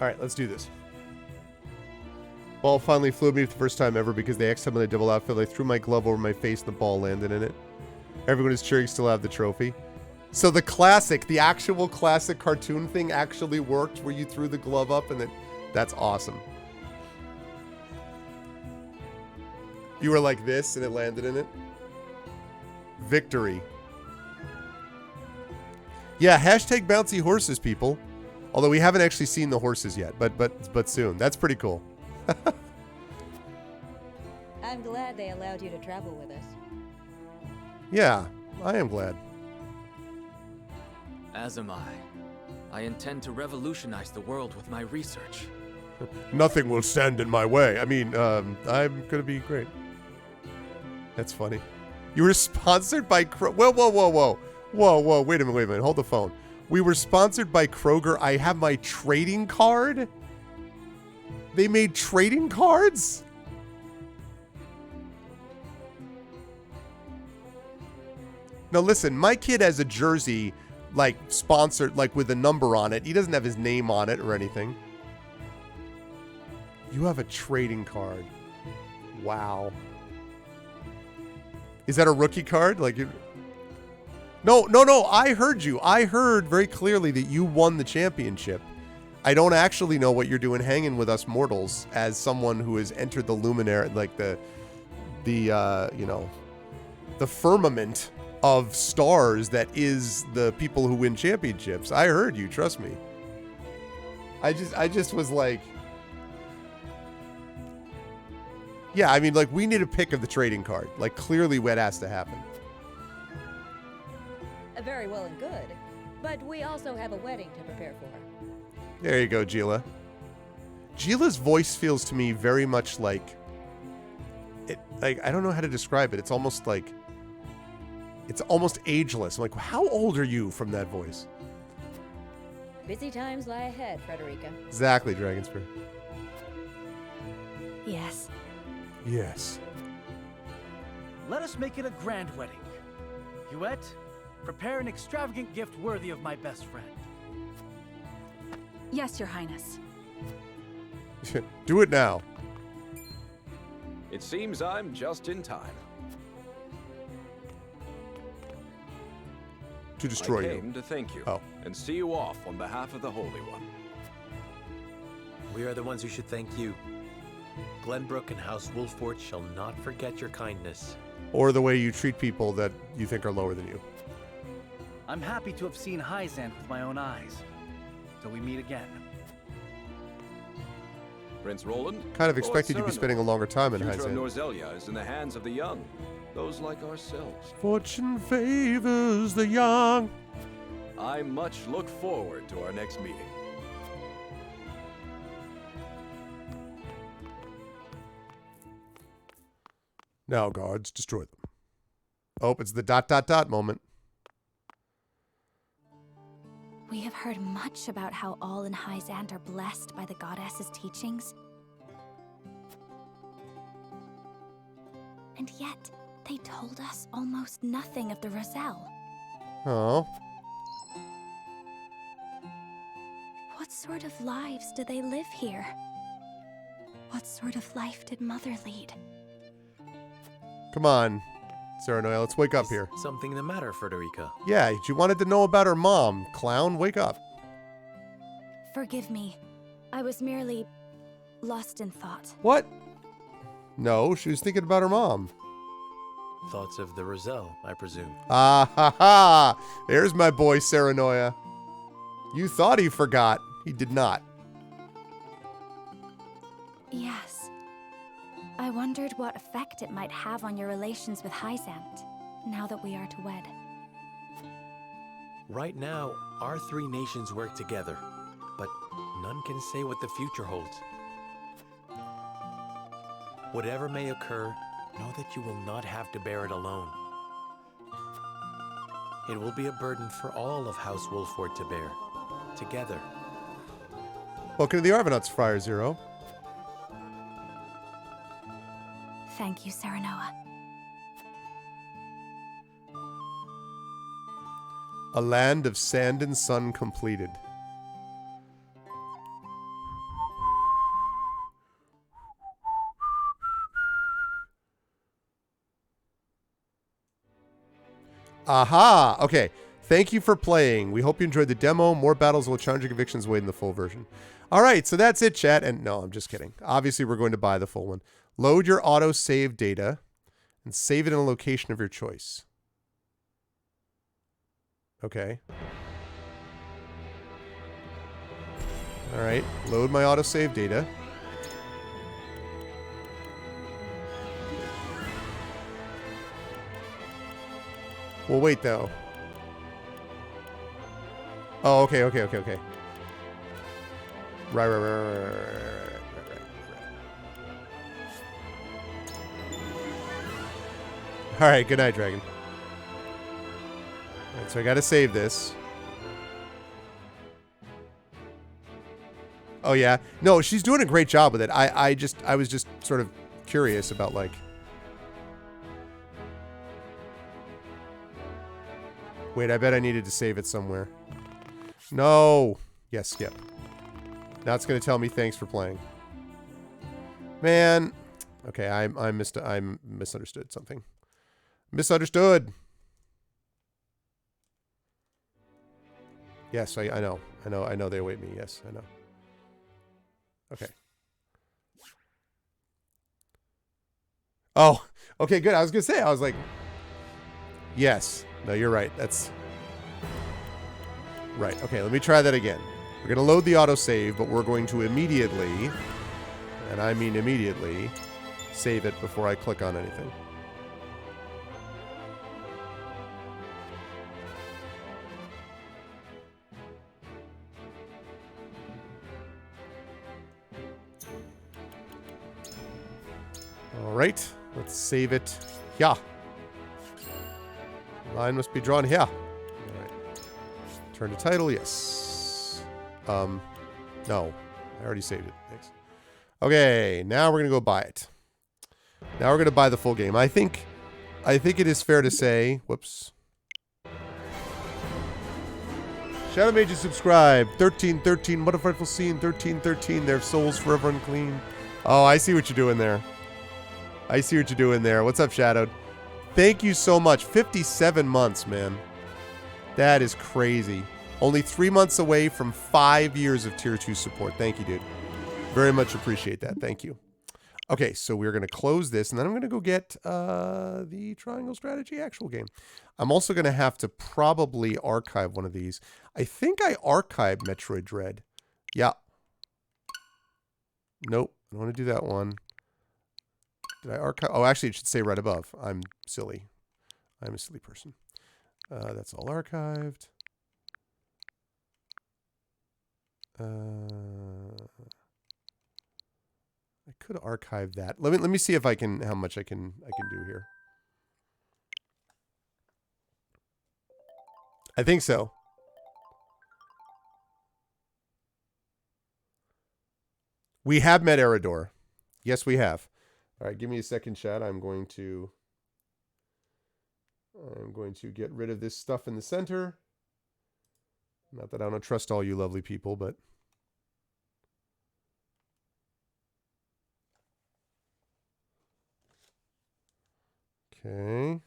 All right, let's do this. Ball finally flew at me for the first time ever because they accidentally double outfield. I threw my glove over my face and the ball landed in it. Everyone is cheering, still have the trophy. So the classic, the actual classic cartoon thing actually worked where you threw the glove up and that's awesome. You were like this and it landed in it. Victory. Yeah, hashtag bouncy horses, people. Although we haven't actually seen the horses yet, but soon. That's pretty cool. I'm glad they allowed you to travel with us. Yeah, I am glad. As am I. I intend to revolutionize the world with my research. Nothing will stand in my way. I mean, I'm gonna be great. That's funny. You were sponsored by Whoa, wait a minute, hold the phone. We were sponsored by Kroger. I have my trading card. They made trading cards? Now listen, my kid has a jersey, like, sponsored, like, with a number on it. He doesn't have his name on it or anything. You have a trading card. Wow. Is that a rookie card? Like, No, I heard you. I heard very clearly that you won the championship. I don't actually know what you're doing hanging with us mortals as someone who has entered the luminary, like the firmament of stars that is the people who win championships. I heard you, trust me. I just was like, yeah, I mean, like, we need a pic of the trading card. Like, clearly what has to happen. Very well and good, but we also have a wedding to prepare for. There you go, Gila. Gila's voice feels to me very much like it. Like, I don't know how to describe it. It's almost like it's almost ageless. I'm like, how old are you from that voice? Busy times lie ahead, Frederica. Exactly, Dragonspear. Yes. Yes. Let us make it a grand wedding. Huette, prepare an extravagant gift worthy of my best friend. Yes, Your Highness. Do it now. It seems I'm just in time. To destroy I you. came to thank you and see you off on behalf of the Holy One. We are the ones who should thank you. Glenbrook and House Wolfort shall not forget your kindness. Or the way you treat people that you think are lower than you. I'm happy to have seen Hyzant with my own eyes. Till we meet again. Prince Roland. Kind of expected you'd be spending a longer time in Future of Hyzant. Norzelia is in the hands of the young, those like ourselves. Fortune favors the young. I much look forward to our next meeting. Now, guards, destroy them. Oh, it's the ... moment. We have heard much about how all in Hyzant are blessed by the goddess's teachings. And yet, they told us almost nothing of the Roselle. Oh. What sort of lives do they live here? What sort of life did Mother lead? Come on, Serenoia, let's wake up here. Something the matter, Frederica? Yeah, she wanted to know about her mom. Clown, wake up. Forgive me. I was merely lost in thought. What? No, she was thinking about her mom. Thoughts of the Roselle, I presume. Ah ha ha! There's my boy Serenoia. You thought he forgot. He did not. Yes. I wondered what effect it might have on your relations with Hyzant, now that we are to wed. Right now, our three nations work together, but none can say what the future holds. Whatever may occur, know that you will not have to bear it alone. It will be a burden for all of House Wolford to bear, together. Welcome to the Arvanauts, Friar Zero. Thank you, Serenoa. A land of sand and sun completed. Aha! Okay. Thank you for playing. We hope you enjoyed the demo. More battles will challenge your convictions wait in the full version. All right, so that's it, chat. And no, I'm just kidding. Obviously, we're going to buy the full one. Load your auto-save data and save it in a location of your choice. Okay. All right, load my autosave data. Well, wait, though. Oh, okay. Right. All right, good night, Dragon. All right, so I got to save this. Oh, yeah. No, she's doing a great job with it. I was just sort of curious about, like... Wait, I bet I needed to save it somewhere. No! Yes, skip. Now it's going to tell me thanks for playing. Man. Okay, I misunderstood something. Misunderstood! Yes, I know they await me. Yes, I know. Okay. Oh, okay, good. I was going to say, I was like, yes. No, you're right. That's right. Okay, let me try that again. We're going to load the autosave, but we're going to immediately, and I mean immediately, save it before I click on anything. All right, let's save it. Yeah. Line must be drawn here. All right. Turn to title, yes. No. I already saved it. Thanks. Okay, now we're going to go buy it. Now we're going to buy the full game. I think it is fair to say, whoops. Shadow Mages subscribe. 1313, what a frightful scene. 1313, their souls forever unclean. Oh, I see what you're doing there. I see what you're doing there. What's up, Shadowed? Thank you so much. 57 months, man. That is crazy. Only 3 months away from 5 years of Tier 2 support. Thank you, dude. Very much appreciate that. Thank you. Okay, so we're going to close this, and then I'm going to go get the Triangle Strategy actual game. I'm also going to have to probably archive one of these. I think I archived Metroid Dread. Yeah. Nope. I don't want to do that one. Did I archive? Oh, actually, it should say right above. I'm silly. I'm a silly person. That's all archived. I could archive that. Let me see if I can how much I can do here. I think so. We have met Eridor. Yes, we have. All right, give me a second, chat. I'm going to get rid of this stuff in the center. Not that I don't trust all you lovely people, but okay.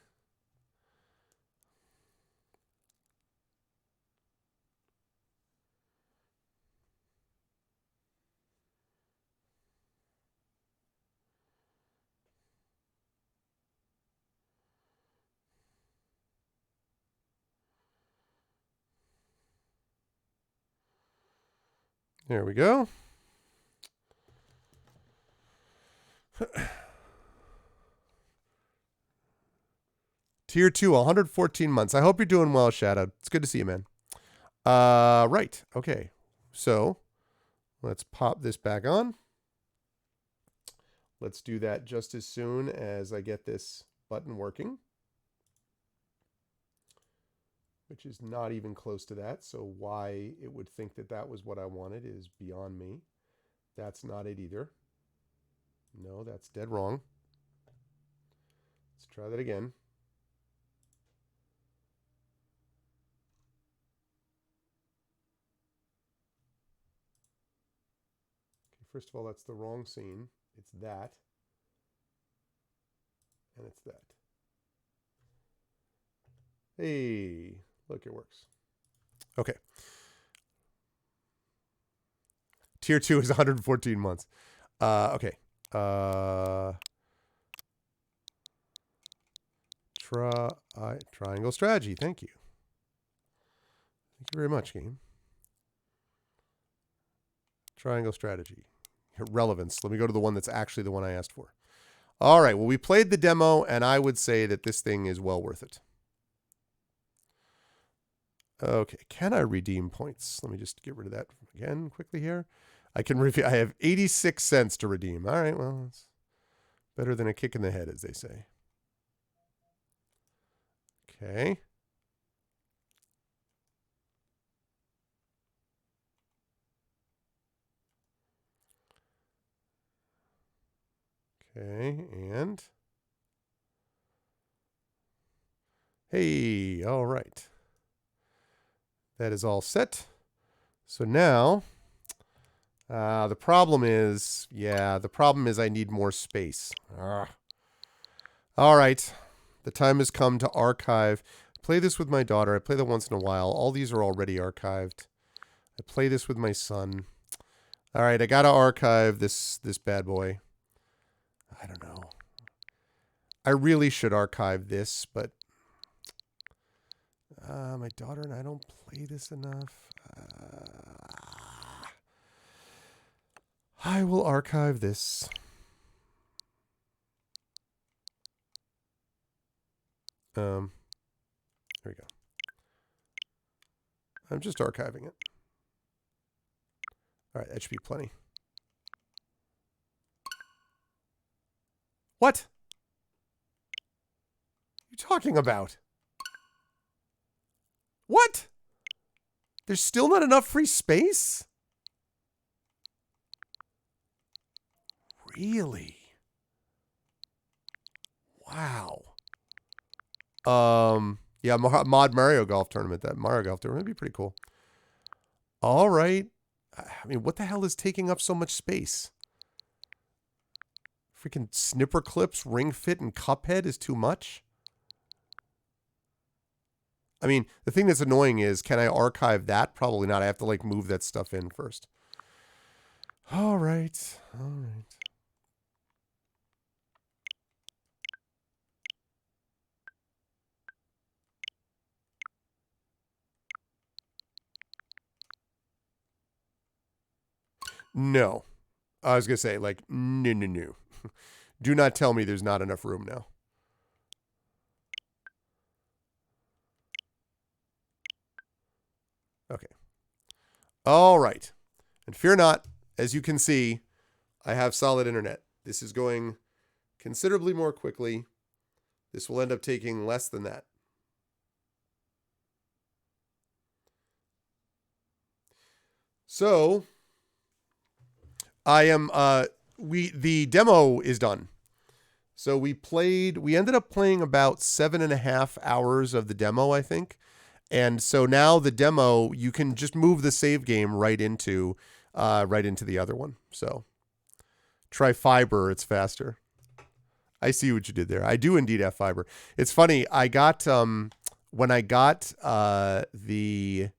There we go. Tier 2, 114 months. I hope you're doing well, Shadow. It's good to see you, man. Right. Okay. So let's pop this back on. Let's do that just as soon as I get this button working, which is not even close to that. So why it would think that that was what I wanted is beyond me. That's not it either. No, that's dead wrong. Let's try that again. Okay, first of all, that's the wrong scene. It's that. And it's that. Hey, look, it works. Okay. Tier 2 is 114 months. Okay. Triangle strategy. Thank you. Thank you very much, game. Triangle strategy. Relevance. Let me go to the one that's actually the one I asked for. All right. Well, we played the demo, and I would say that this thing is well worth it. Okay. Can I redeem points? Let me just get rid of that again quickly here. I have 86 cents to redeem. All right. Well, it's better than a kick in the head, as they say. Okay. Okay, and hey, all right. That is all set. So now, the problem is I need more space. All right, the time has come to archive. Play this with my daughter. I play that once in a while. All these are already archived. I play this with my son. All right, I gotta archive this bad boy. I don't know. I really should archive this, but my daughter and I don't play this enough. I will archive this. There we go. I'm just archiving it. All right, that should be plenty. What? What are you talking about? What? There's still not enough free space? Really? Wow. Yeah, mod Mario Golf tournament. That Mario Golf tournament would be pretty cool. All right. I mean, what the hell is taking up so much space? Freaking snipper clips, Ring Fit, and Cuphead is too much? I mean, the thing that's annoying is, can I archive that? Probably not. I have to, like, move that stuff in first. All right. All right. No. I was going to say, like, no. Do not tell me there's not enough room now. Okay. All right. And fear not, as you can see, I have solid internet. This is going considerably more quickly. This will end up taking less than that. So, I am, the demo is done. So we ended up playing about 7.5 hours of the demo, I think. And so now the demo, you can just move the save game right into the other one. So try fiber, it's faster. I see what you did there. I do indeed have fiber. It's funny. I got, when I got, what do you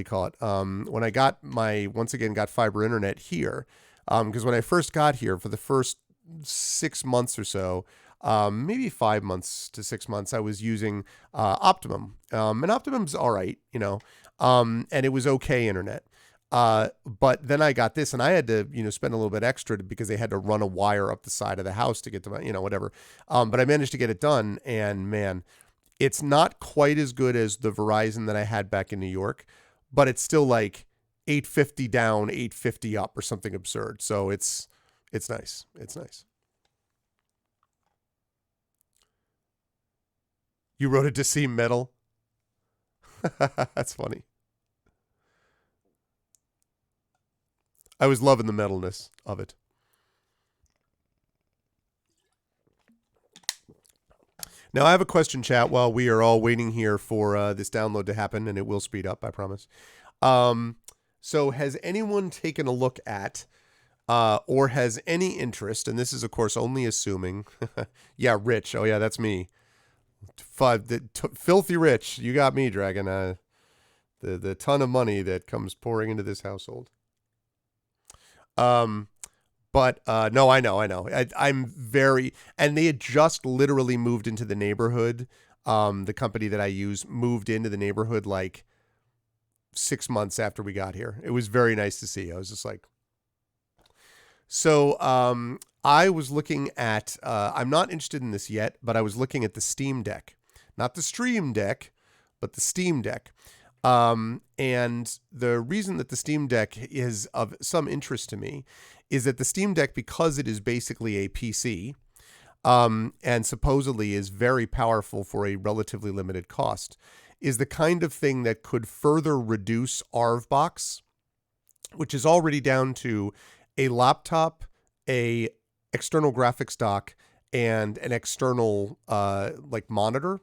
call it? When I got got fiber internet here, because when I first got here for the first 6 months or so, maybe 5 months to 6 months, I was using Optimum. And Optimum's all right, you know, and it was okay internet. But then I got this, and I had to, spend a little bit extra because they had to run a wire up the side of the house to get to my, whatever. But I managed to get it done, and man, it's not quite as good as the Verizon that I had back in New York, but it's still like 850 down, 850 up, or something absurd. So it's nice. It's nice. You wrote it to seem metal. That's funny. I was loving the metalness of it. Now, I have a question, chat, while we are all waiting here for this download to happen, and it will speed up, I promise. So has anyone taken a look at or has any interest, and this is, of course, only assuming, yeah, Rich, oh yeah, that's me. Filthy rich, you got me, Dragon. The ton of money that comes pouring into this household. But no, I know. I'm very, and they had just literally moved into the neighborhood. The company that I use moved into the neighborhood like 6 months after we got here. It was very nice to see. I was just like, so, I was looking at, I'm not interested in this yet, but I was looking at the Steam Deck, not the Stream Deck, but the Steam Deck. And the reason that the Steam Deck is of some interest to me is that the Steam Deck, because it is basically a PC, and supposedly is very powerful for a relatively limited cost, is the kind of thing that could further reduce ARVBox, which is already down to a laptop, a external graphics dock, and an external monitor.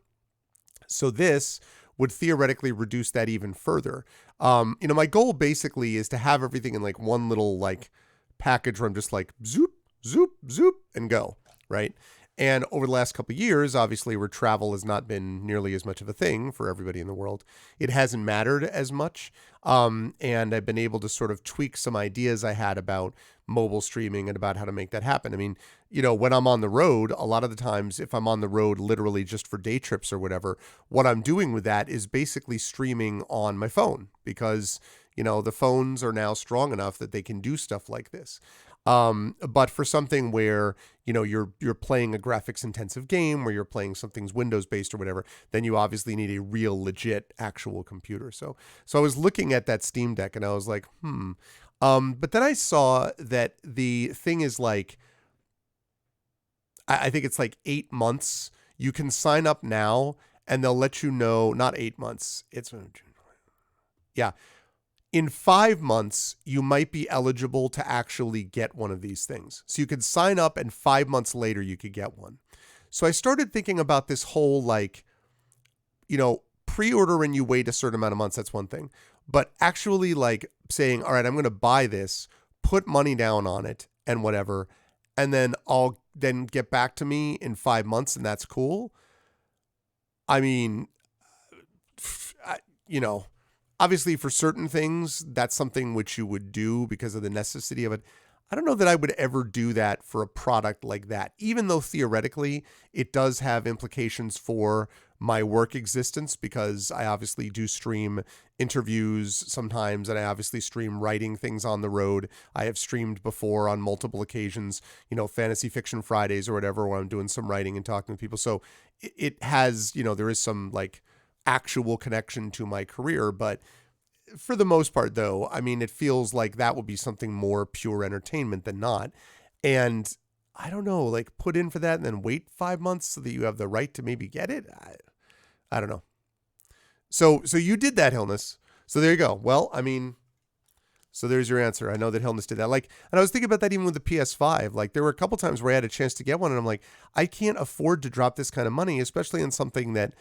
So this would theoretically reduce that even further. My goal basically is to have everything in like one little like package where I'm just like zoop, zoop, zoop, and go, right? And over the last couple of years, obviously, where travel has not been nearly as much of a thing for everybody in the world, it hasn't mattered as much. And I've been able to sort of tweak some ideas I had about mobile streaming and about how to make that happen. I mean, when I'm on the road, a lot of the times, if I'm on the road literally just for day trips or whatever, what I'm doing with that is basically streaming on my phone because, the phones are now strong enough that they can do stuff like this. But for something where, you're playing a graphics intensive game where you're playing something's Windows based or whatever, then you obviously need a real legit actual computer. So I was looking at that Steam Deck and I was like, but then I saw that the thing is like, I think it's like 8 months. You can sign up now and they'll let you know, not 8 months. In 5 months, you might be eligible to actually get one of these things. So you could sign up and 5 months later you could get one. So I started thinking about this whole pre-order and you wait a certain amount of months. That's one thing. But actually saying, all right, I'm going to buy this, put money down on it and whatever, and then I'll then get back to me in 5 months and that's cool. I mean, obviously, for certain things, that's something which you would do because of the necessity of it. I don't know that I would ever do that for a product like that, even though theoretically it does have implications for my work existence because I obviously do stream interviews sometimes and I obviously stream writing things on the road. I have streamed before on multiple occasions, Fantasy Fiction Fridays or whatever, where I'm doing some writing and talking to people. So it has, there is some actual connection to my career, but for the most part though, I mean, it feels like that would be something more pure entertainment than not. And I don't know, put in for that and then wait 5 months so that you have the right to maybe get it. I don't know. So you did that, Hillness. So there you go. Well, I mean, so there's your answer. I know that Hillness did that. And I was thinking about that even with the PS5. There were a couple times where I had a chance to get one and I'm like, I can't afford to drop this kind of money, especially in something that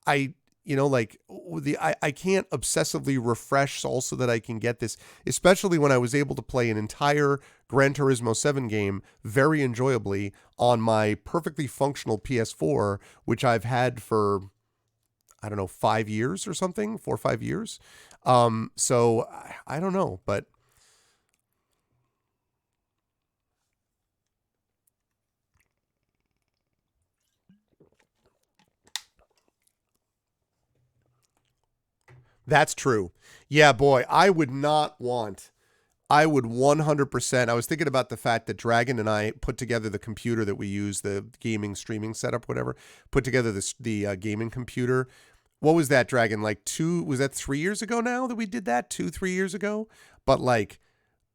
I can't obsessively refresh also that I can get this, especially when I was able to play an entire Gran Turismo 7 game very enjoyably on my perfectly functional PS4, which I've had for, 5 years or something, 4 or 5 years. So I don't know, but That's true. Yeah, boy, I would 100%. I was thinking about the fact that Dragon and I put together the computer that we use, the gaming streaming setup, whatever, put together the gaming computer. What was that, Dragon? Like 3 years ago now that we did that? 3 years ago? But like,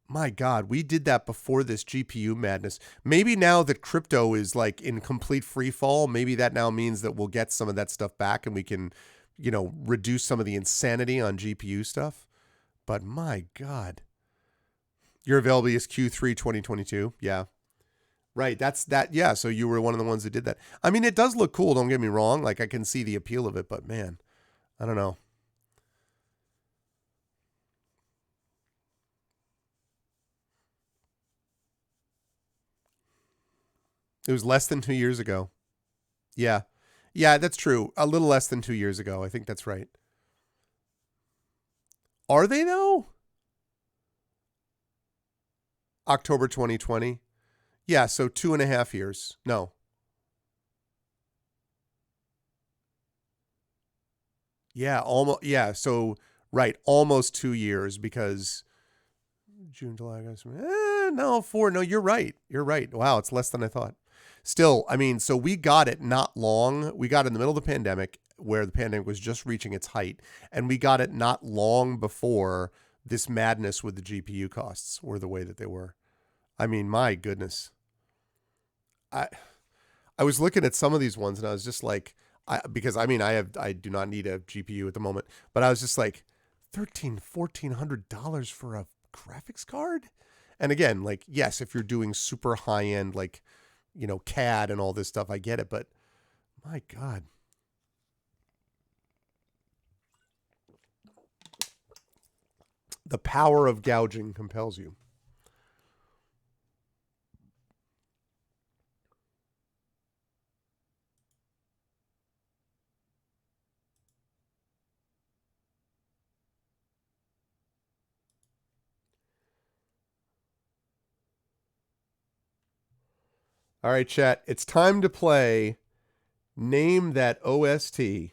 my God, we did that before this GPU madness. Maybe now that crypto is like in complete free fall, maybe that now means that we'll get some of that stuff back and we can, reduce some of the insanity on GPU stuff. But my God. Your availability is Q3 2022. Yeah. Right. Yeah. So you were one of the ones that did that. I mean, it does look cool. Don't get me wrong. Like, I can see the appeal of it, but man, I don't know. It was less than 2 years ago. Yeah. Yeah, that's true. A little less than 2 years ago. I think that's right. Are they though? October 2020. Yeah, so 2.5 years. No. Yeah, almost. Yeah, so right, almost 2 years because June, July, August. No, 4. No, you're right. You're right. Wow, it's less than I thought. Still, I mean, so we got it not long. We got it in the middle of the pandemic where the pandemic was just reaching its height, and we got it not long before this madness with the GPU costs were the way that they were. I mean, my goodness. I was looking at some of these ones and I was just like, I do not need a GPU at the moment, but I was just like, $1,400 for a graphics card? And again, like, yes, if you're doing super high end, like, CAD and all this stuff, I get it, but my God. The power of gouging compels you. All right, chat. It's time to play Name That OST.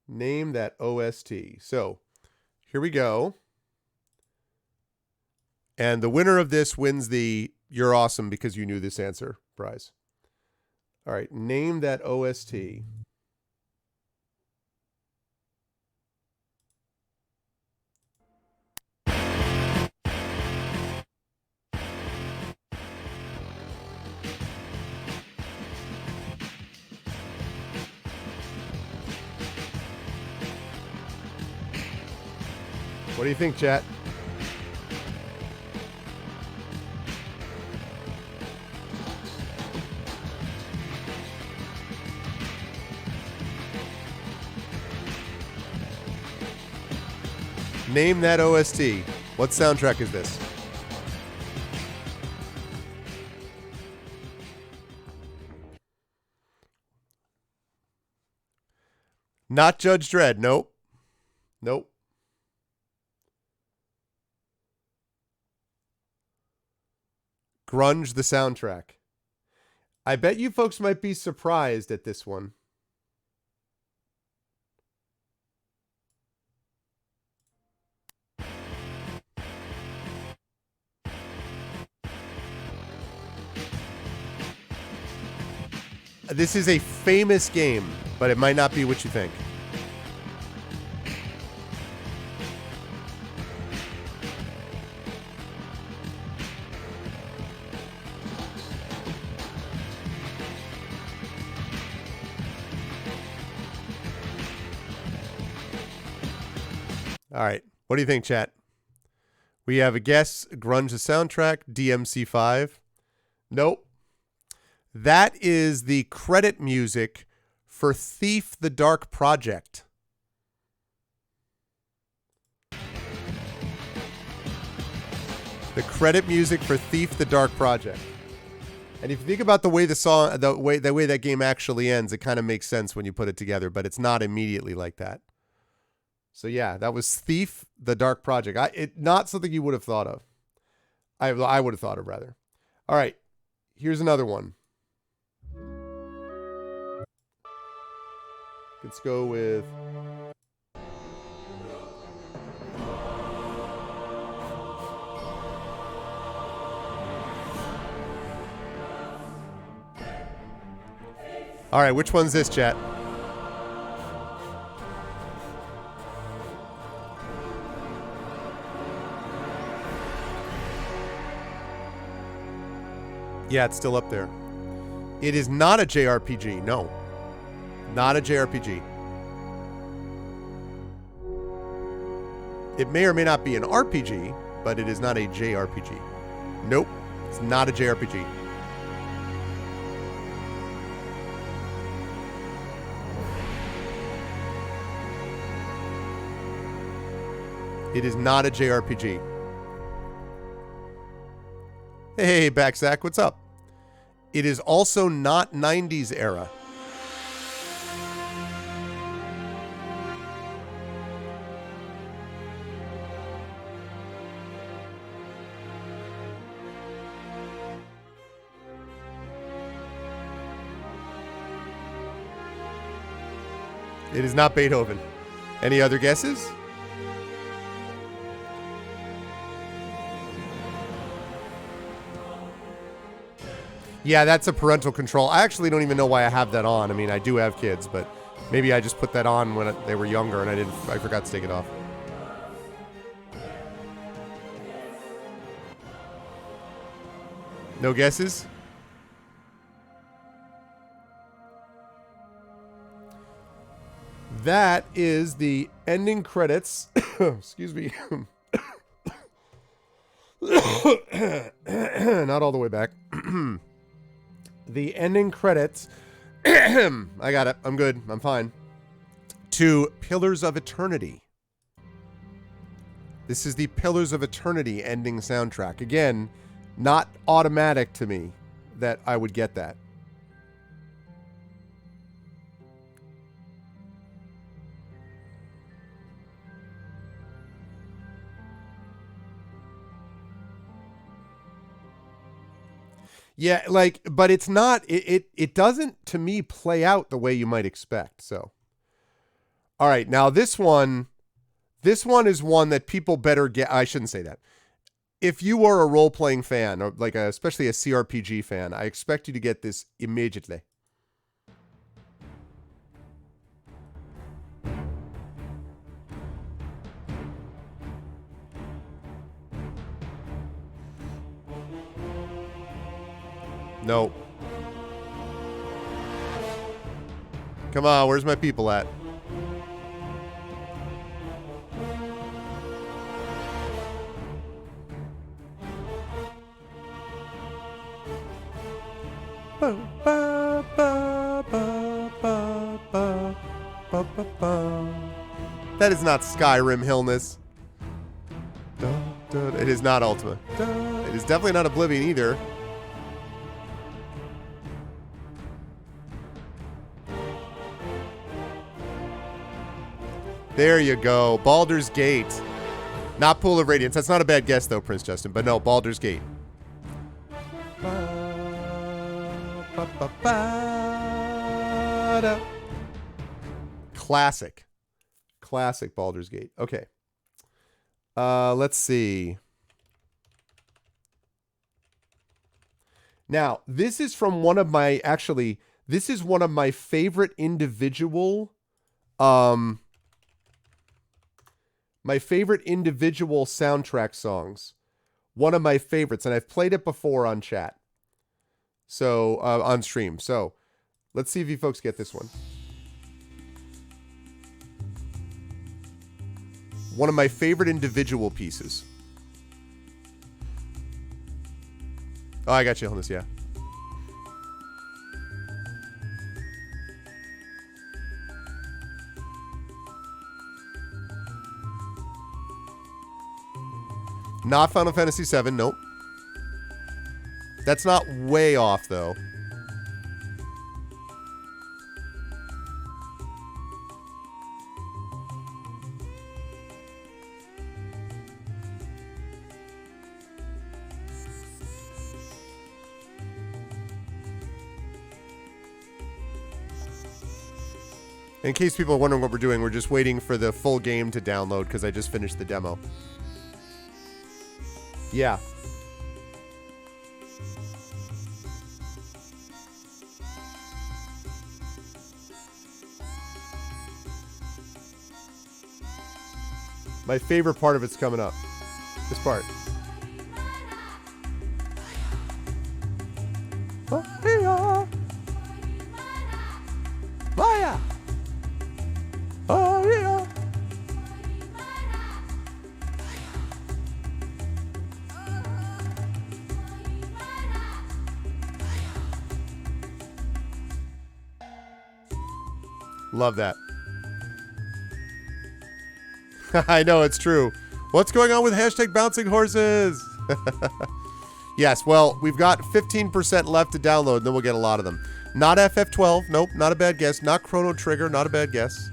Name That OST. So, here we go. And the winner of this wins the You're Awesome Because You Knew This Answer prize. All right, Name That OST. What do you think, chat? Name that OST. What soundtrack is this? Not Judge Dredd. Nope. Nope. Grunge, the soundtrack. I bet you folks might be surprised at this one. This is a famous game, but it might not be what you think. All right. What do you think, chat? We have a guess. Grunge the soundtrack. DMC5. Nope. That is the credit music for Thief the Dark Project. The credit music for Thief the Dark Project. And if you think about the way the way that game actually ends, it kind of makes sense when you put it together, but it's not immediately like that. So yeah, that was Thief the Dark Project. Not something you would have thought of. I would have thought of rather. All right, here's another one. Let's go with... All right, which one's this, chat? Yeah, it's still up there. It is not a JRPG. No. Not a JRPG. It may or may not be an RPG, but it is not a JRPG. Nope. It's not a JRPG. It is not a JRPG. Hey, Backsack, what's up? It is also not 90s era. It is not Beethoven. Any other guesses? Yeah, that's a parental control. I actually don't even know why I have that on. I mean, I do have kids, but maybe I just put that on when they were younger and I forgot to take it off. No guesses? That is the ending credits. Excuse me. Not all the way back. The ending credits. I got it. I'm good. I'm fine. To Pillars of Eternity. This is the Pillars of Eternity ending soundtrack. Again, not automatic to me that I would get that. Yeah, like, but it's not, it doesn't, to me, play out the way you might expect, so. All right, now this one is one that people better get, I shouldn't say that. If you are a role-playing fan, or like especially a CRPG fan, I expect you to get this immediately. No. Come on, where's my people at? That is not Skyrim Hillness. It is not Ultima. It is definitely not Oblivion either. There you go. Baldur's Gate. Not Pool of Radiance. That's not a bad guess, though, Prince Justin. But no, Baldur's Gate. Classic. Classic Baldur's Gate. Okay. Let's see. Now, this is from one of my, actually, this is one of my favorite individual, soundtrack songs. One of my favorites, and I've played it before on chat. So, on stream. So, let's see if you folks get this one. One of my favorite individual pieces. Oh, I got you on this, yeah. Not Final Fantasy VII, nope. That's not way off, though. In case people are wondering what we're doing, we're just waiting for the full game to download because I just finished the demo. Yeah. My favorite part of it's coming up. This part. Oh, Maya. Oh, yeah. Love that. I know, it's true. What's going on with hashtag bouncing horses? Yes, well, we've got 15% left to download, and then we'll get a lot of them. Not FF12. Nope, not a bad guess. Not Chrono Trigger. Not a bad guess.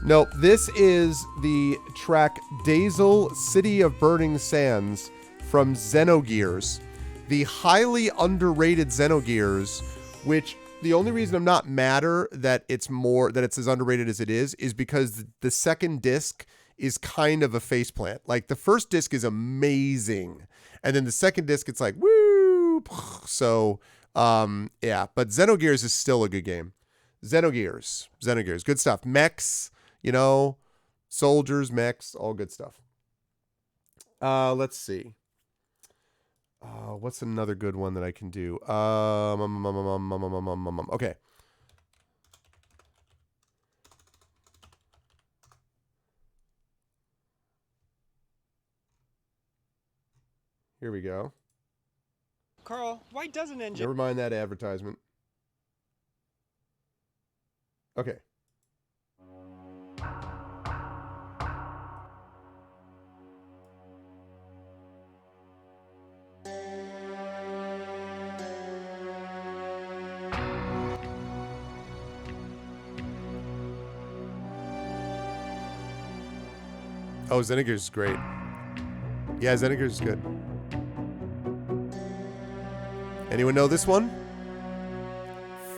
Nope, this is the track Dazel, City of Burning Sands from Xenogears. The highly underrated Xenogears, which the only reason I'm not madder that it's as underrated as it is because the second disc is kind of a faceplant. Like, the first disc is amazing. And then the second disc, it's like, woo! So, yeah. But Xenogears is still a good game. Xenogears. Good stuff. Mechs, you know, soldiers, mechs, all good stuff. Let's see. What's another good one that I can do? Okay. Here we go. Carl, why doesn't engine... Never mind that advertisement. Okay. Oh, Xenogears is great. Yeah, Xenogears is good. Anyone know this one?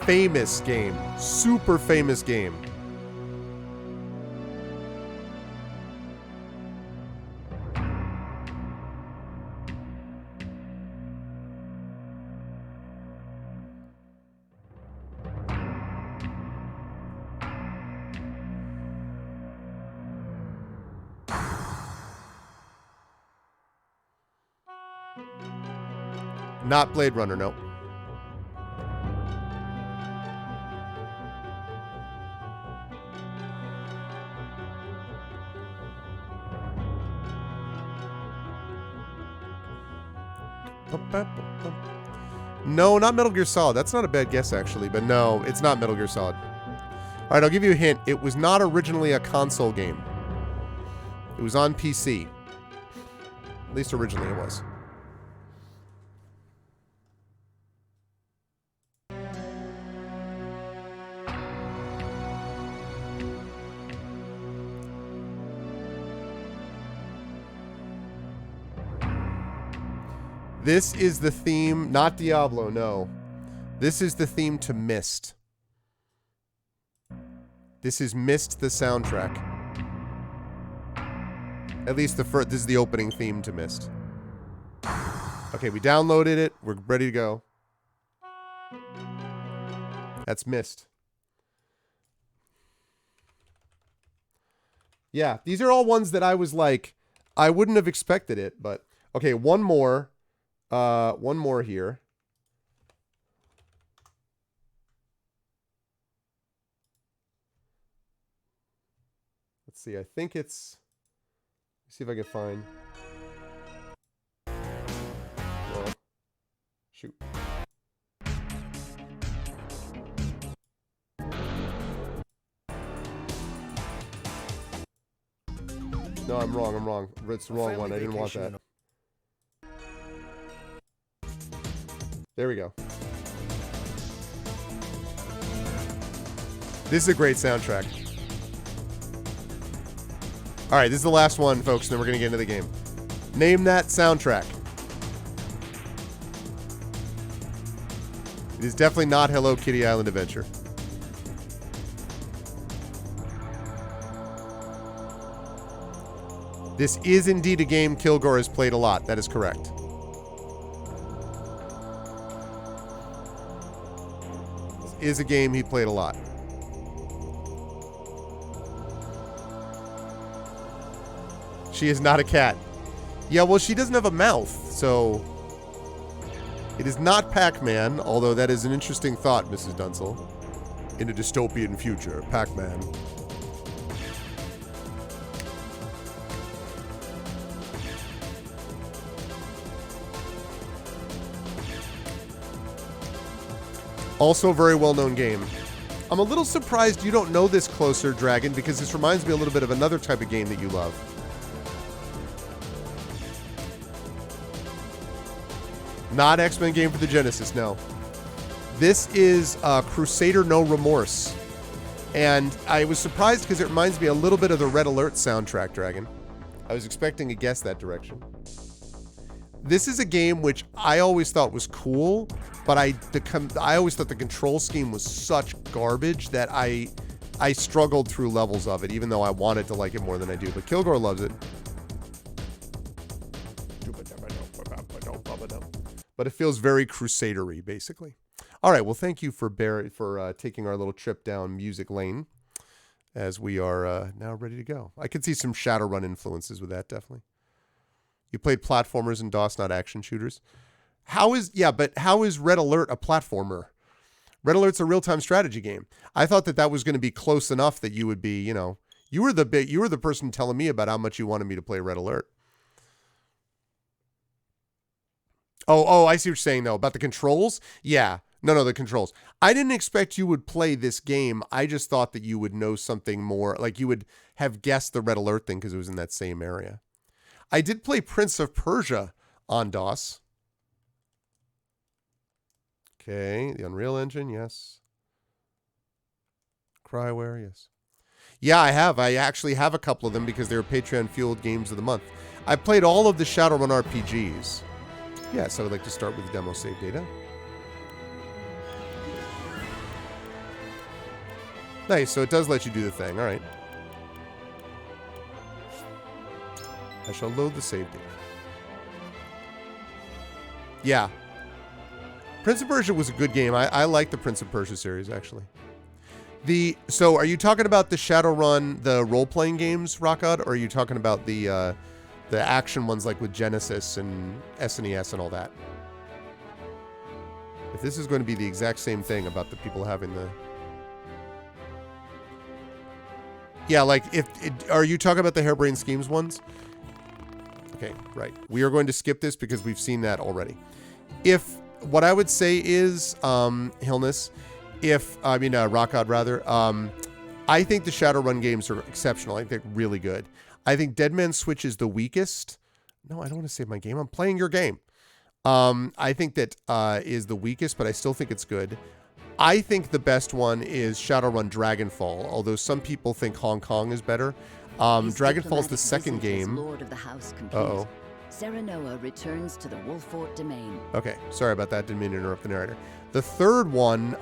Famous game. Super famous game. Not Blade Runner, no. No, not Metal Gear Solid. That's not a bad guess, actually. But no, it's not Metal Gear Solid. All right, I'll give you a hint. It was not originally a console game. It was on PC. At least originally it was. This is the theme, not Diablo, no. This is the theme to Myst. This is Myst, the soundtrack. At least this is the opening theme to Myst. Okay, we downloaded it. We're ready to go. That's Myst. Yeah, these are all ones that I was like, I wouldn't have expected it, but... Okay, one more here. Let's see. I think it's... Let's see if I can find... Well, shoot. No, I'm wrong. It's the wrong one. I didn't want that. There we go. This is a great soundtrack. All right, this is the last one, folks, and then we're going to get into the game. Name that soundtrack. It is definitely not Hello Kitty Island Adventure. This is indeed a game Kilgore has played a lot. That is correct. This is a game he played a lot. She is not a cat. Yeah, well, she doesn't have a mouth, so... It is not Pac-Man, although that is an interesting thought, Mrs. Dunsel. In a dystopian future, Pac-Man. Also a very well-known game. I'm a little surprised you don't know this Closer, Dragon, because this reminds me a little bit of another type of game that you love. Not X-Men game for the Genesis, no. This is Crusader No Remorse. And I was surprised because it reminds me a little bit of the Red Alert soundtrack, Dragon. I was expecting a guess that direction. This is a game which I always thought was cool, but I always thought the control scheme was such garbage that I struggled through levels of it, even though I wanted to like it more than I do. But Kilgore loves it. But it feels very Crusader-y, basically. All right, well, thank you for taking our little trip down music lane as we are now ready to go. I could see some Shadowrun influences with that, definitely. You played platformers in DOS, not action shooters. How is Red Alert a platformer? Red Alert's a real-time strategy game. I thought that was going to be close enough that you would be, you were the person telling me about how much you wanted me to play Red Alert. Oh, I see what you're saying, though. About the controls? Yeah. No, the controls. I didn't expect you would play this game. I just thought that you would know something more. Like, you would have guessed the Red Alert thing because it was in that same area. I did play Prince of Persia on DOS. Okay. The Unreal Engine, yes. Cryware, yes. Yeah, I have. I actually have a couple of them because they were Patreon-fueled games of the month. I played all of the Shadowrun RPGs. Yeah, so I would like to start with the demo save data. Nice, so it does let you do the thing. All right. I shall load the save data. Yeah. Prince of Persia was a good game. I like the Prince of Persia series, actually. So are you talking about the Shadowrun, the role-playing games, Rockod, or are you talking about the action ones like with Genesis and SNES and all that? If this is going to be the exact same thing about the people having the... Yeah, like, are you talking about the Harebrained Schemes ones? Okay, right. We are going to skip this because we've seen that already. What I would say is, Hillness, Rockod rather, I think the Shadowrun games are exceptional. I think they're really good. I think Dead Man's Switch is the weakest. No, I don't want to save my game. I'm playing your game. I think that is the weakest, but I still think it's good. I think the best one is Shadowrun Dragonfall, although some people think Hong Kong is better. Dragonfall's the second game. Lord of the House Uh-oh. Serenoa returns to the Wolfort domain. Okay, sorry about that. Didn't mean to interrupt the narrator. The third one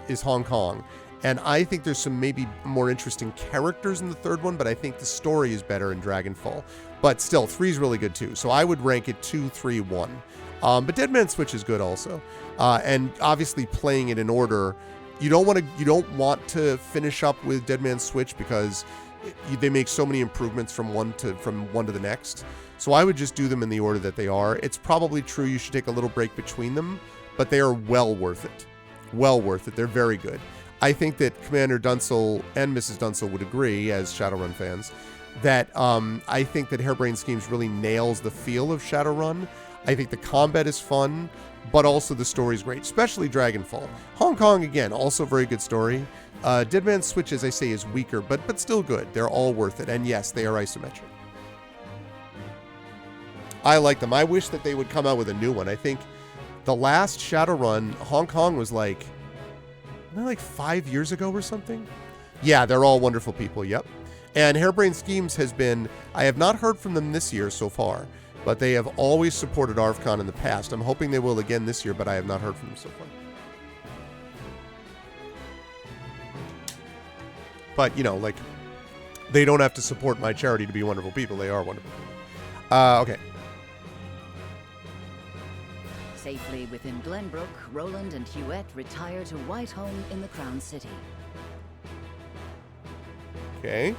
is Hong Kong. And I think there's some maybe more interesting characters in the third one, but I think the story is better in Dragonfall. But still, 3 is really good too. So I would rank it 2, 3, 1. But Dead Man's Switch is good also. And obviously playing it in order, you don't want to finish up with Dead Man's Switch because they make so many improvements from one to the next. So I would just do them in the order that they are. It's probably true you should take a little break between them, but they are well worth it. Well worth it. They're very good. I think that Commander Dunsel and Mrs. Dunsel would agree, as Shadowrun fans, that I think that Harebrained Schemes really nails the feel of Shadowrun. I think the combat is fun, but also the story is great, especially Dragonfall. Hong Kong, again, also very good story. Dead Man's Switch, as I say, is weaker, but still good. They're all worth it, and yes, they are isometric. I like them. I wish that they would come out with a new one. I think the last Shadowrun, Hong Kong was like 5 years ago or something. Yeah, they're all wonderful people, yep. And Harebrained Schemes has been, I have not heard from them this year so far, but they have always supported ARFCon in the past. I'm hoping they will again this year, but I have not heard from them so far. But, They don't have to support my charity to be wonderful people. They are wonderful people. Okay. Safely within Glenbrook, Roland and Huette retire to Whitehome in the Crown City. Okay.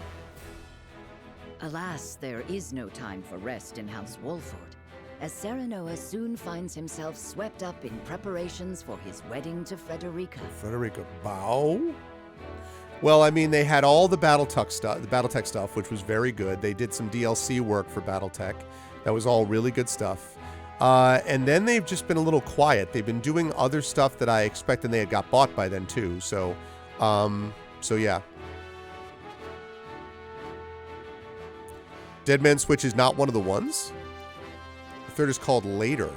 Alas, there is no time for rest in House Wolford, as Serenoa soon finds himself swept up in preparations for his wedding to Frederica. Frederica Bow? Well, I mean, they had all the BattleTech stuff, which was very good. They did some DLC work for BattleTech. That was all really good stuff. And then they've just been a little quiet. They've been doing other stuff that I expect, and they had got bought by then too. So yeah. Dead Man's Switch is not one of the ones. The third is called Later.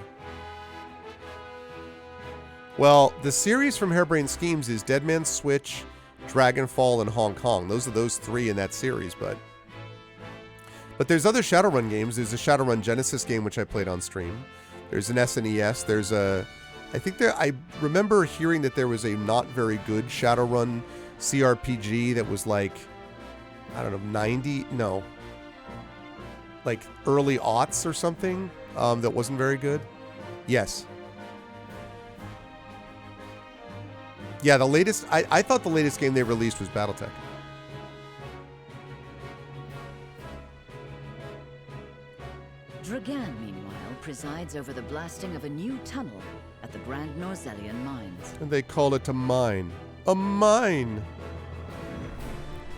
Well, the series from Harebrained Schemes is Dead Man's Switch, Dragonfall, and Hong Kong. Those are those three in that series, but there's other Shadowrun games. There's a Shadowrun Genesis game, which I played on stream. There's an SNES. There's a... I remember hearing that there was a not very good Shadowrun CRPG that was like, I don't know, like early aughts or something, that wasn't very good. Yes. Yeah, the latest... I thought the latest game they released was BattleTech. Dragan, meanwhile, presides over the blasting of a new tunnel at the Grand Norzelian mines. And they call it a mine. A mine!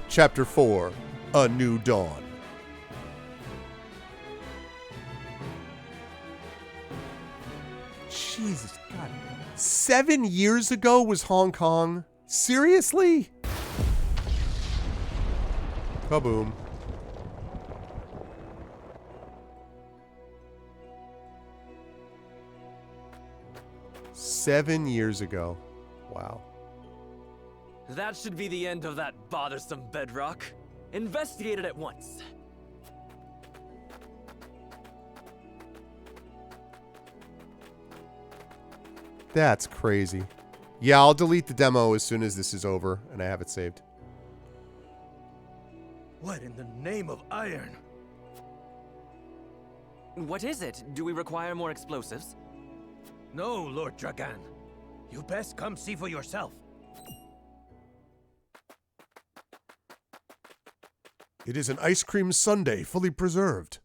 Chapter 4, A New Dawn. Jesus, God. 7 years ago was Hong Kong? Seriously? Kaboom. Seven years ago. Wow. That should be the end of that bothersome bedrock. Investigate it at once. That's crazy. Yeah, I'll delete the demo as soon as this is over and I have it saved. What in the name of iron? What is it? Do we require more explosives? No, Lord Dragan. You best come see for yourself. It is an ice cream sundae, fully preserved.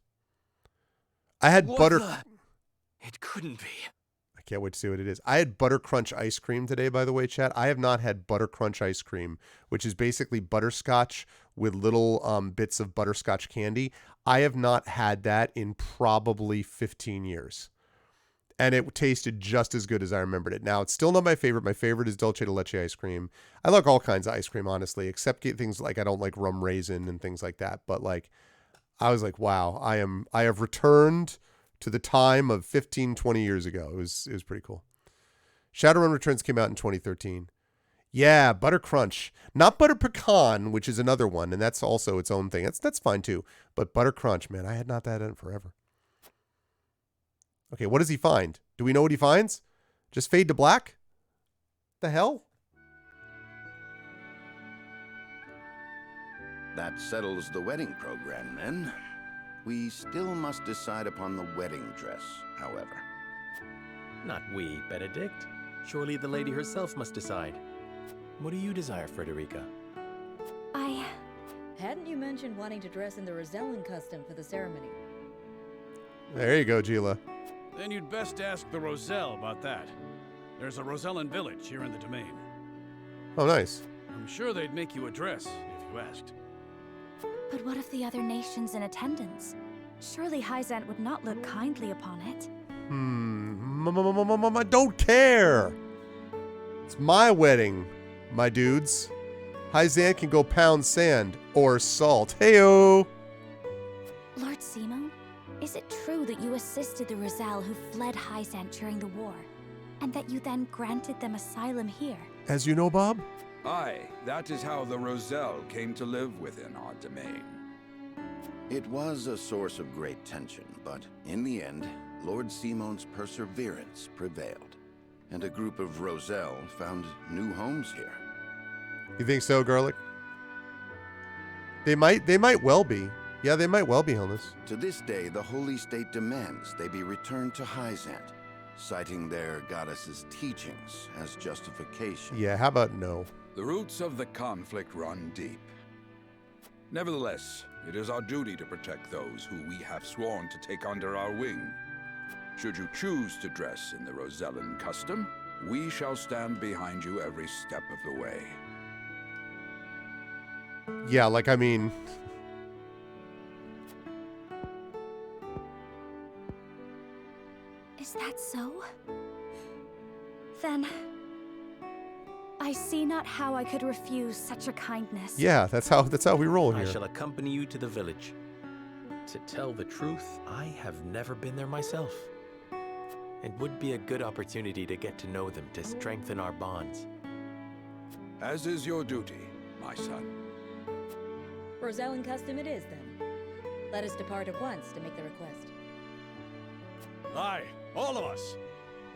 I had It couldn't be. I can't wait to see what it is. I had Butter Crunch ice cream today, by the way, chat. I have not had Butter Crunch ice cream, which is basically butterscotch with little bits of butterscotch candy. I have not had that in probably 15 years. And it tasted just as good as I remembered it. Now, it's still not my favorite. My favorite is Dulce de Leche ice cream. I like all kinds of ice cream, honestly, except things like I don't like rum raisin and things like that. But like, I was like, wow, I have returned to the time of 15, 20 years ago. It was pretty cool. Shadowrun Returns came out in 2013. Yeah, Butter Crunch. Not Butter Pecan, which is another one, and that's also its own thing. That's fine too. But Butter Crunch, man, I had not had that in forever. Okay, what does he find? Do we know what he finds? Just fade to black? The hell? That settles the wedding program, then. We still must decide upon the wedding dress, however. Not we, Benedict. Surely the lady herself must decide. What do you desire, Frederica? Hadn't you mentioned wanting to dress in the Rosellan custom for the ceremony? There you go, Gila. Then you'd best ask the Roselle about that. There's a Rosellan village here in the domain. Oh, nice. I'm sure they'd make you a dress if you asked. But what of the other nations in attendance? Surely Hyzant would not look kindly upon it. I don't care. It's my wedding, my dudes. Hyzant can go pound sand or salt. Heyo. Lord Simon, is it true that you assisted the Roselle who fled Hyzant during the war, and that you then granted them asylum here? As you know, Bob? Aye, that is how the Roselle came to live within our domain. It was a source of great tension, but in the end, Lord Simon's perseverance prevailed, and a group of Roselle found new homes here. You think so, Garlic? They might well be. Yeah, they might well be, Helnus. To this day, the Holy State demands they be returned to Hyzant, citing their goddess's teachings as justification. Yeah, how about no? The roots of the conflict run deep. Nevertheless, it is our duty to protect those who we have sworn to take under our wing. Should you choose to dress in the Rosellan custom, we shall stand behind you every step of the way. Yeah, like, I mean... Is that so? Then... I see not how I could refuse such a kindness. Yeah, that's how we roll here. I shall accompany you to the village. To tell the truth, I have never been there myself. It would be a good opportunity to get to know them, to strengthen our bonds. As is your duty, my son. Rosellan custom it is, then. Let us depart at once to make the request. Aye, all of us.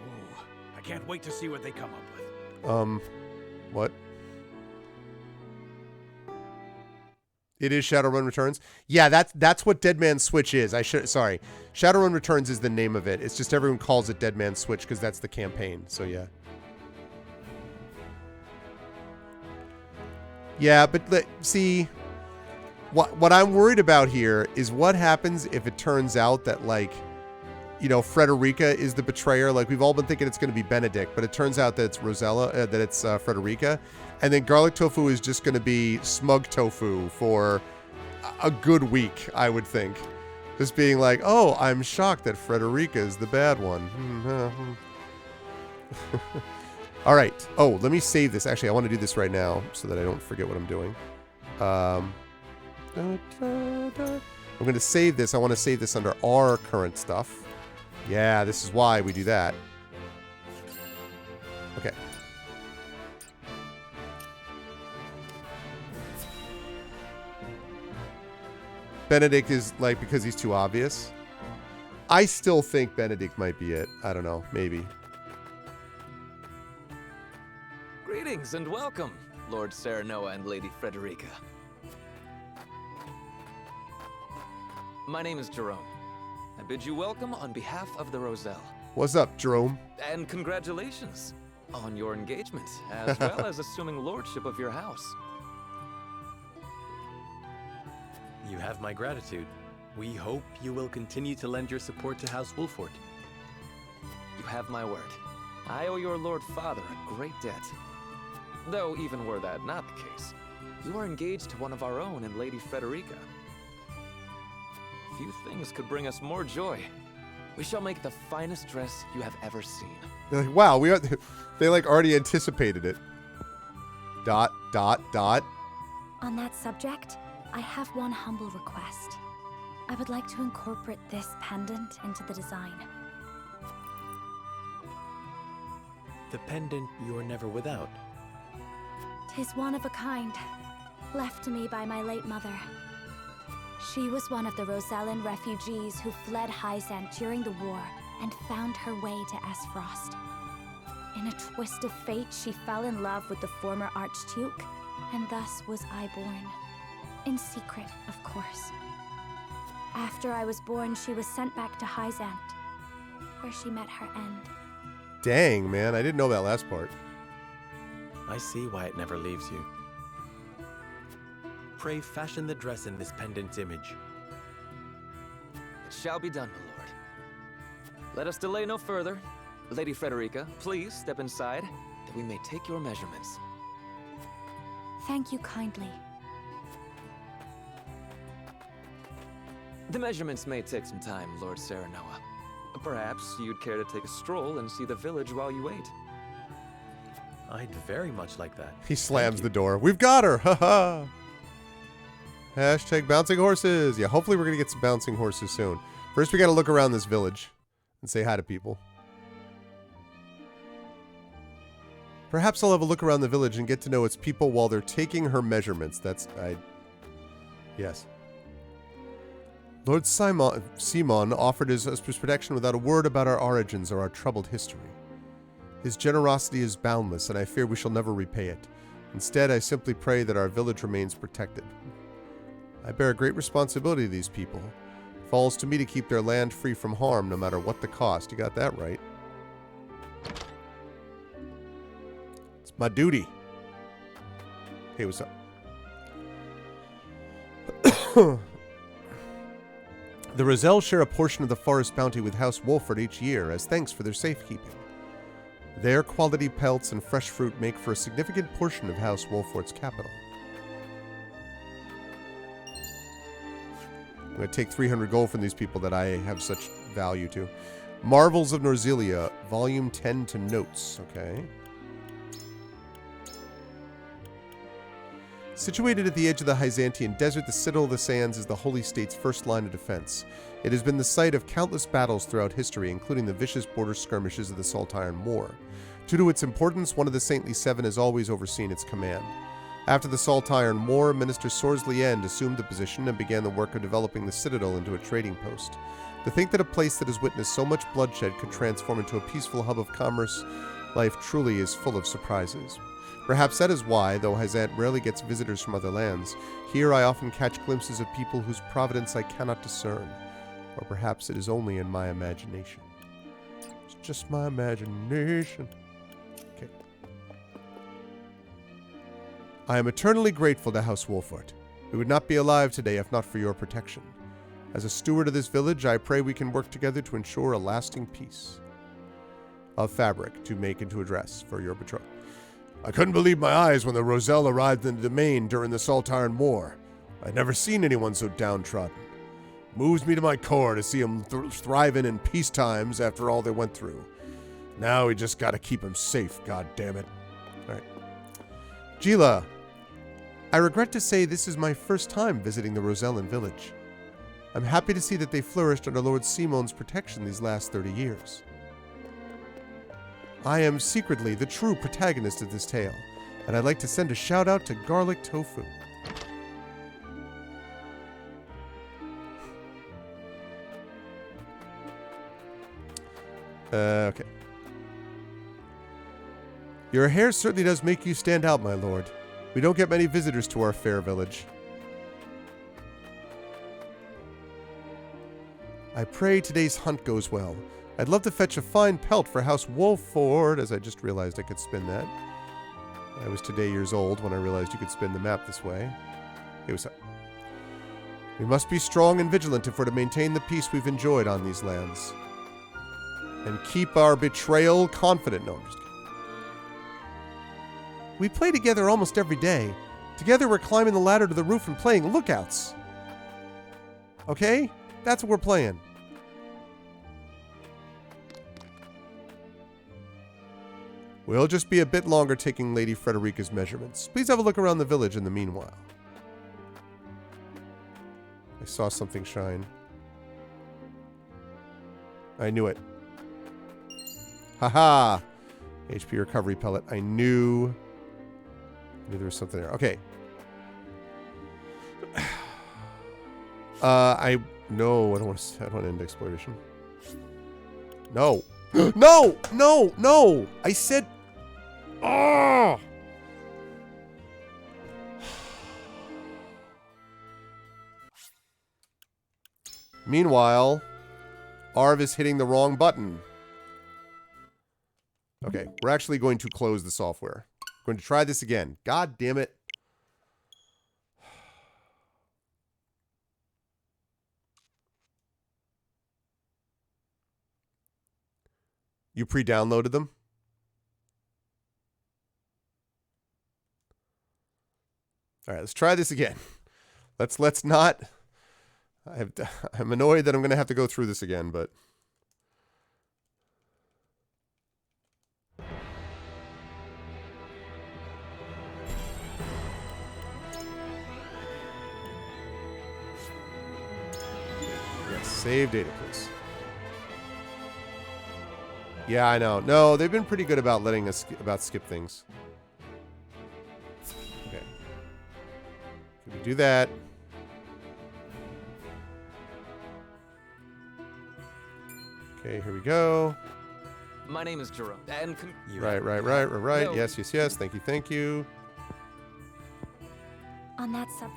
Ooh, I can't wait to see what they come up with. What? It is Shadowrun Returns. Yeah, that's what Dead Man's Switch is. Sorry. Shadowrun Returns is the name of it. It's just everyone calls it Dead Man's Switch because that's the campaign. So yeah. Yeah, but see, what I'm worried about here is what happens if it turns out that, like, you know, Frederica is the betrayer. Like, we've all been thinking it's going to be Benedict, but it turns out that it's Rosella, that it's Frederica. And then Garlic Tofu is just going to be Smug Tofu for a good week, I would think. Just being like, oh, I'm shocked that Frederica is the bad one. All right. Oh, let me save this. Actually, I want to do this right now so that I don't forget what I'm doing. I'm going to save this. I want to save this under our current stuff. Yeah, this is why we do that. Okay. Benedict is, like, because he's too obvious. I still think Benedict might be it. I don't know. Maybe. Greetings and welcome, Lord Serenoa and Lady Frederica. My name is Jerome. I bid you welcome on behalf of the Roselle. What's up, Jerome? And congratulations on your engagement, as well as assuming lordship of your house. You have my gratitude. We hope you will continue to lend your support to House Wolfort. You have my word. I owe your Lord Father a great debt. Though even were that not the case, you are engaged to one of our own in Lady Frederica. Few things could bring us more joy. We shall make the finest dress you have ever seen. They're like, wow, they like already anticipated it. ... On that subject, I have one humble request. I would like to incorporate this pendant into the design. The pendant you're never without. 'Tis one of a kind, left to me by my late mother. She was one of the Rosellan refugees who fled Hyzant during the war and found her way to Aesfrost. In a twist of fate, she fell in love with the former Archduke, and thus was I born. In secret, of course. After I was born, she was sent back to Hyzant, where she met her end. Dang, man, I didn't know that last part. I see why it never leaves you. Pray fashion the dress in this pendant's image. It shall be done, my lord. Let us delay no further. Lady Frederica, please step inside, that we may take your measurements. Thank you kindly. The measurements may take some time, Lord Serenoa. Perhaps you'd care to take a stroll and see the village while you wait. I'd very much like that. He slams the door. We've got her! Haha! Hashtag bouncing horses. Yeah, hopefully we're going to get some bouncing horses soon. First, we got to look around this village and say hi to people. Perhaps I'll have a look around the village and get to know its people while they're taking her measurements. Yes. Lord Simon offered us protection without a word about our origins or our troubled history. His generosity is boundless, and I fear we shall never repay it. Instead, I simply pray that our village remains protected. I bear a great responsibility to these people. It falls to me to keep their land free from harm, no matter what the cost. You got that right. It's my duty. Hey, what's up? The Roselle share a portion of the forest bounty with House Wolford each year as thanks for their safekeeping. Their quality pelts and fresh fruit make for a significant portion of House Wolford's capital. I'm going to take 300 gold from these people that I have such value to. Marvels of Norzelia, Volume 10 to Notes. Okay. Situated at the edge of the Hyzantian Desert, the Citadel of the Sands is the Holy State's first line of defense. It has been the site of countless battles throughout history, including the vicious border skirmishes of the Saltire War. Due to its importance, one of the Saintly Seven has always overseen its command. After the Saltire War, Minister Sorsley End assumed the position and began the work of developing the Citadel into a trading post. To think that a place that has witnessed so much bloodshed could transform into a peaceful hub of commerce, life truly is full of surprises. Perhaps that is why, though Hyzant rarely gets visitors from other lands, here I often catch glimpses of people whose providence I cannot discern. Or perhaps it is only in my imagination. It's just my imagination. Okay. I am eternally grateful to House Wolford. We would not be alive today if not for your protection. As a steward of this village, I pray we can work together to ensure a lasting peace. Of fabric to make into a dress for your betrothed. I couldn't believe my eyes when the Roselle arrived in the domain during the Saltire War. I'd never seen anyone so downtrodden. Moves me to my core to see them thriving in peace times after all they went through. Now we just gotta keep them safe, god damn it. Alright. Gila, I regret to say this is my first time visiting the Rosellan village. I'm happy to see that they flourished under Lord Simon's protection these last 30 years. I am secretly the true protagonist of this tale, and I'd like to send a shout out to Garlic Tofu. Okay. Your hair certainly does make you stand out, my lord. We don't get many visitors to our fair village. I pray today's hunt goes well. I'd love to fetch a fine pelt for House Wolford, as I just realized I could spin that. I was today years old when I realized you could spin the map this way. Hey, what's up? We must be strong and vigilant if we're to maintain the peace we've enjoyed on these lands. And keep our betrayal confident. No, I'm just kidding. We play together almost every day. Together we're climbing the ladder to the roof and playing lookouts. Okay? That's what we're playing. We'll just be a bit longer taking Lady Frederica's measurements. Please have a look around the village in the meanwhile. I saw something shine. I knew it. Haha! HP recovery pellet. I knew there was something there. Okay. No, I don't want to end exploration. No. No! No! No! I said... Oh! Meanwhile, Arv is hitting the wrong button. Okay, we're actually going to close the software. We're going to try this again. God damn it. You pre-downloaded them? All right, let's try this again. Let's not... I'm annoyed that I'm going to have to go through this again, but... Yes, save data, please. Yeah, I know. No, they've been pretty good about letting us skip things. Okay. Can we do that? Okay, here we go. My name is Jerome, and Right. No. Yes. Thank you. On that sub...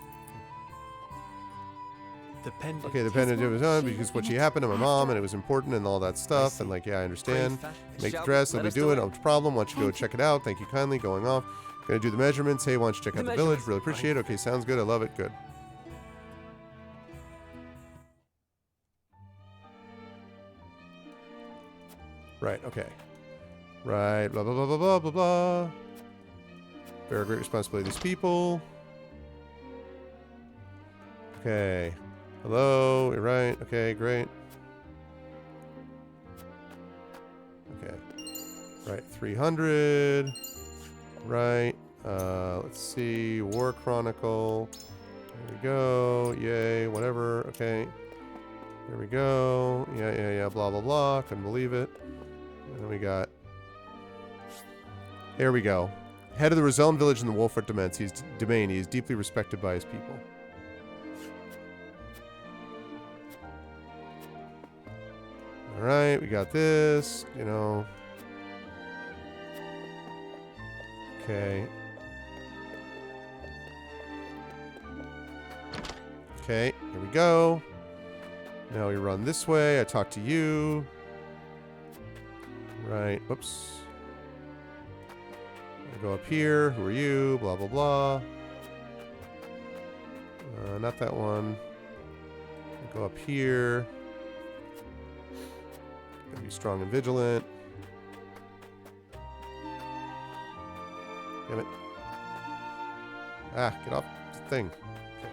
The pendant. Okay, the pendant was on because what she happened to my mom, and it was important and all that stuff. And like, yeah, I understand. Make the dress. Let me do it. No problem. Why don't you go check it out? Thank you kindly. Going off. Gonna do the measurements. Hey, why don't you check out the village? Really appreciate it. Okay, sounds good. I love it. Good. Right. Okay. Right. Blah blah blah blah blah blah blah. Bear a great responsibility to these people. Okay. Hello. You're right. Okay. Great. Okay. Right. 300. Right. Let's see. War Chronicle. There we go. Yay. Whatever. Okay. There we go. Yeah. Blah, blah, blah. Couldn't believe it. And then we got... There we go. Head of the Rosellan village in the Wolfort domain. He is deeply respected by his people. Alright, we got this. You know... Okay. Okay, here we go. Now we run this way. I talk to you. Right, whoops. I go up here. Who are you? Blah, blah, blah. Not that one. I go up here. Gotta be strong and vigilant. Damn it. Ah, get off the thing. Okay.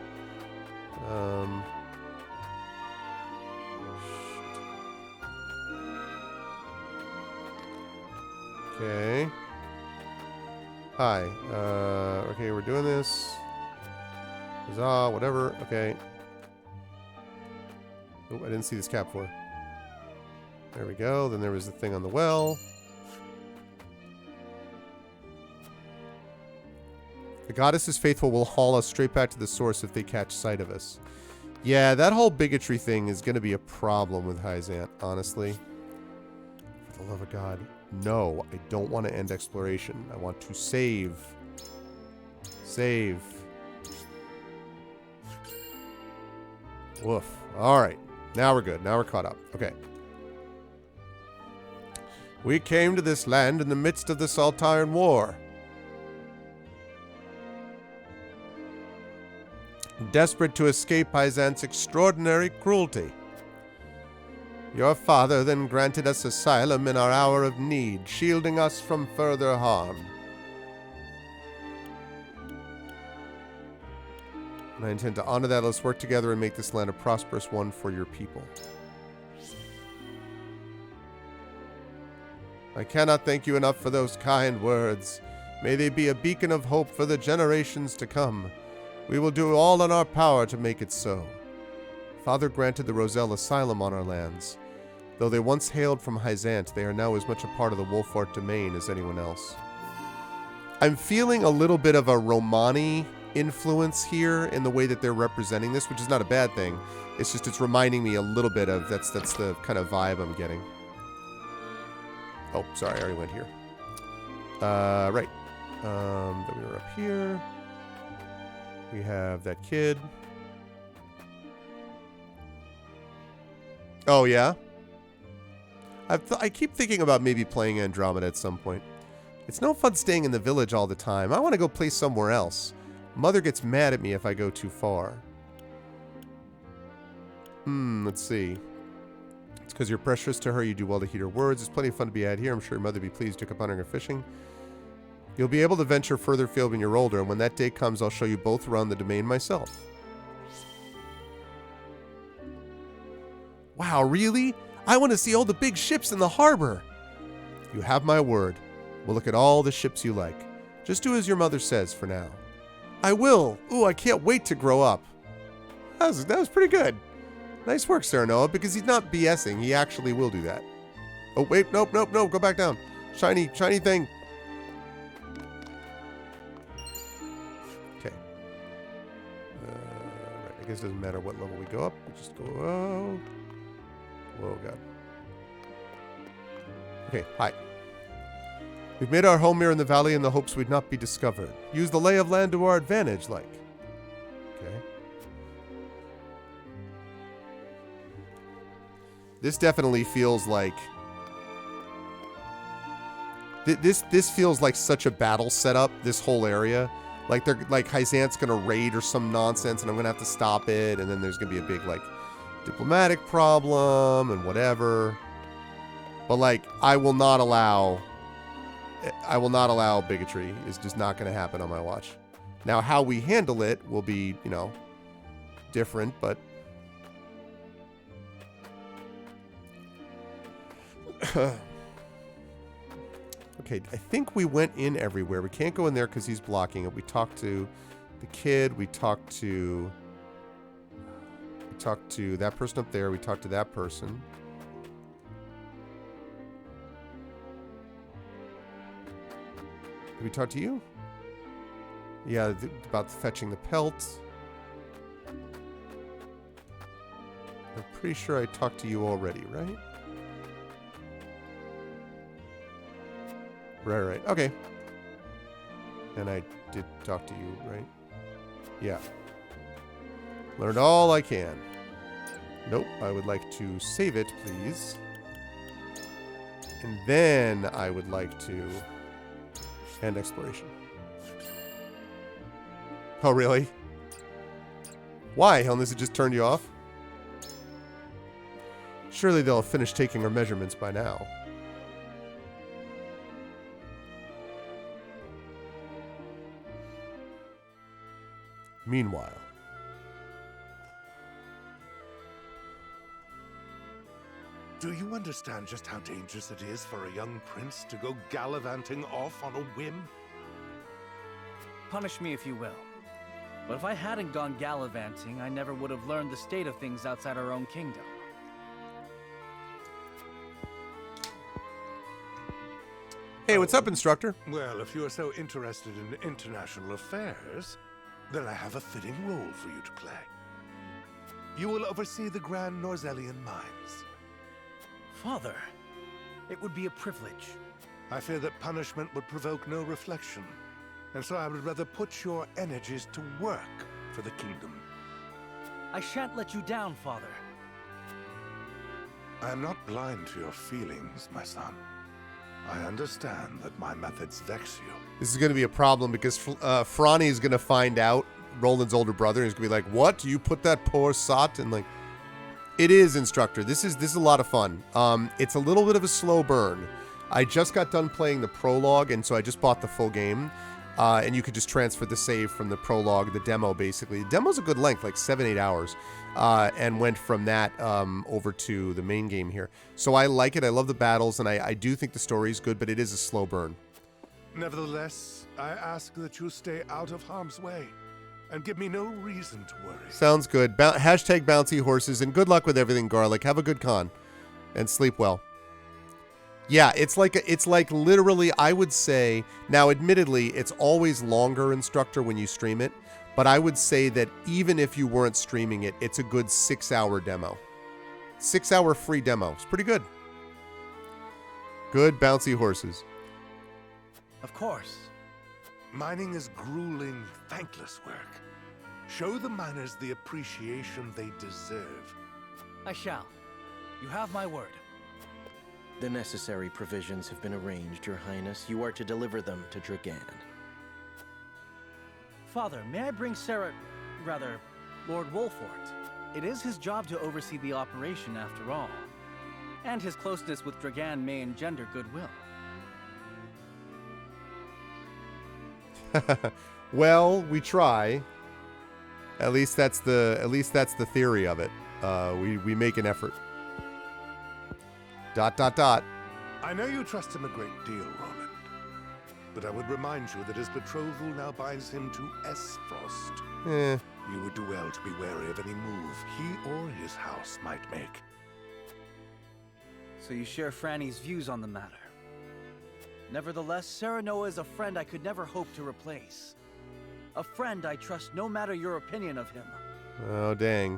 Okay. Hi. Okay, we're doing this. Huzzah, whatever. Okay. Oh, I didn't see this cap for. There we go. Then there was the thing on the well. The goddess's faithful will haul us straight back to the source if they catch sight of us. Yeah, that whole bigotry thing is going to be a problem with Hyzant, honestly. For the love of God. No, I don't want to end exploration. I want to save. Save. Woof. Alright. Now we're good. Now we're caught up. Okay. We came to this land in the midst of the Saltire War. Desperate to escape Hyzant's extraordinary cruelty. Your father then granted us asylum in our hour of need, shielding us from further harm. And I intend to honor that. Let's work together and make this land a prosperous one for your people. I cannot thank you enough for those kind words. May they be a beacon of hope for the generations to come. We will do all in our power to make it so. Father granted the Roselle asylum on our lands. Though they once hailed from Hyzant, they are now as much a part of the Wolfort domain as anyone else. I'm feeling a little bit of a Romani influence here in the way that they're representing this, which is not a bad thing. It's just it's reminding me a little bit of that's the kind of vibe I'm getting. Oh, sorry, I already went here. Right. Then we were up here. We have that kid. Oh, yeah? I keep thinking about maybe playing Andromeda at some point. It's no fun staying in the village all the time. I want to go play somewhere else. Mother gets mad at me if I go too far. Let's see. It's because you're precious to her. You do well to heed her words. There's plenty of fun to be had here. I'm sure your mother would be pleased to come hunting or fishing. You'll be able to venture further afield when you're older, and when that day comes, I'll show you both around the domain myself. Wow, really? I want to see all the big ships in the harbor. You have my word. We'll look at all the ships you like. Just do as your mother says for now. I will. Ooh, I can't wait to grow up. That was pretty good. Nice work, Serenoa, because he's not BSing. He actually will do that. Oh, wait. Nope. Go back down. Shiny thing. Okay. Right. I guess it doesn't matter what level we go up. We just go, oh. Whoa, God. Okay, hi. We've made our home here in the valley in the hopes we'd not be discovered. Use the lay of land to our advantage, like. Okay. This definitely feels like... This feels like such a battle setup, this whole area. Like, they're like, Hyzant's gonna raid or some nonsense, and I'm gonna have to stop it, and then there's gonna be a big, like, diplomatic problem, and whatever. But, like, I will not allow bigotry. It's just not gonna happen on my watch. Now, how we handle it will be, you know, different, but... Okay, I think we went in everywhere. We can't go in there because he's blocking it. We talked to the kid. We talked to that person up there. We talked to that person. Did we talk to you? Yeah, about fetching the pelt. I'm pretty sure I talked to you already, right? Right. Okay. And I did talk to you, right? Yeah. Learned all I can. Nope. I would like to save it, please. And then I would like to end exploration. Oh, really? Why? Unless it just turned you off? Surely they'll have finished taking our measurements by now. Meanwhile. Do you understand just how dangerous it is for a young prince to go gallivanting off on a whim? Punish me if you will. But if I hadn't gone gallivanting, I never would have learned the state of things outside our own kingdom. Hey, what's up, instructor? Well, if you are so interested in international affairs, then I have a fitting role for you to play. You will oversee the Grand Norzellian mines. Father, it would be a privilege. I fear that punishment would provoke no reflection, and so I would rather put your energies to work for the kingdom. I shan't let you down, Father. I am not blind to your feelings, my son. I understand that my methods vex you. This is going to be a problem because Franny is going to find out, Roland's older brother, and he's going to be like, what? You put that poor sot? And like, it is, instructor. This is a lot of fun. It's a little bit of a slow burn. I just got done playing the prologue, and so I just bought the full game. And you could just transfer the save from the prologue, the demo, basically. The demo's a good length, like 7-8 hours. And went from that over to the main game here. So I like it. I love the battles, and I do think the story's good, but it is a slow burn. Nevertheless, I ask that you stay out of harm's way, and give me no reason to worry. Sounds good. Hashtag bouncy horses, and good luck with everything, Garlic. Have a good con, and sleep well. Yeah, it's like literally, I would say, now admittedly, it's always longer, instructor, when you stream it, but I would say that even if you weren't streaming it, it's a good 6-hour demo. 6-hour free demo. It's pretty good. Good bouncy horses. Of course. Mining is grueling, thankless work. Show the miners the appreciation they deserve. I shall. You have my word. The necessary provisions have been arranged, Your Highness. You are to deliver them to Dragan. Father, may I bring Lord Wolfort? It is his job to oversee the operation after all. And his closeness with Dragan may engender goodwill. Well, we try. At least that's the theory of it. We make an effort. ... I know you trust him a great deal, Roland. But I would remind you that his betrothal now binds him to Esfrost. You would do well to be wary of any move he or his house might make. So you share Franny's views on the matter. Nevertheless, Serenoa is a friend I could never hope to replace. A friend I trust no matter your opinion of him. Oh, dang.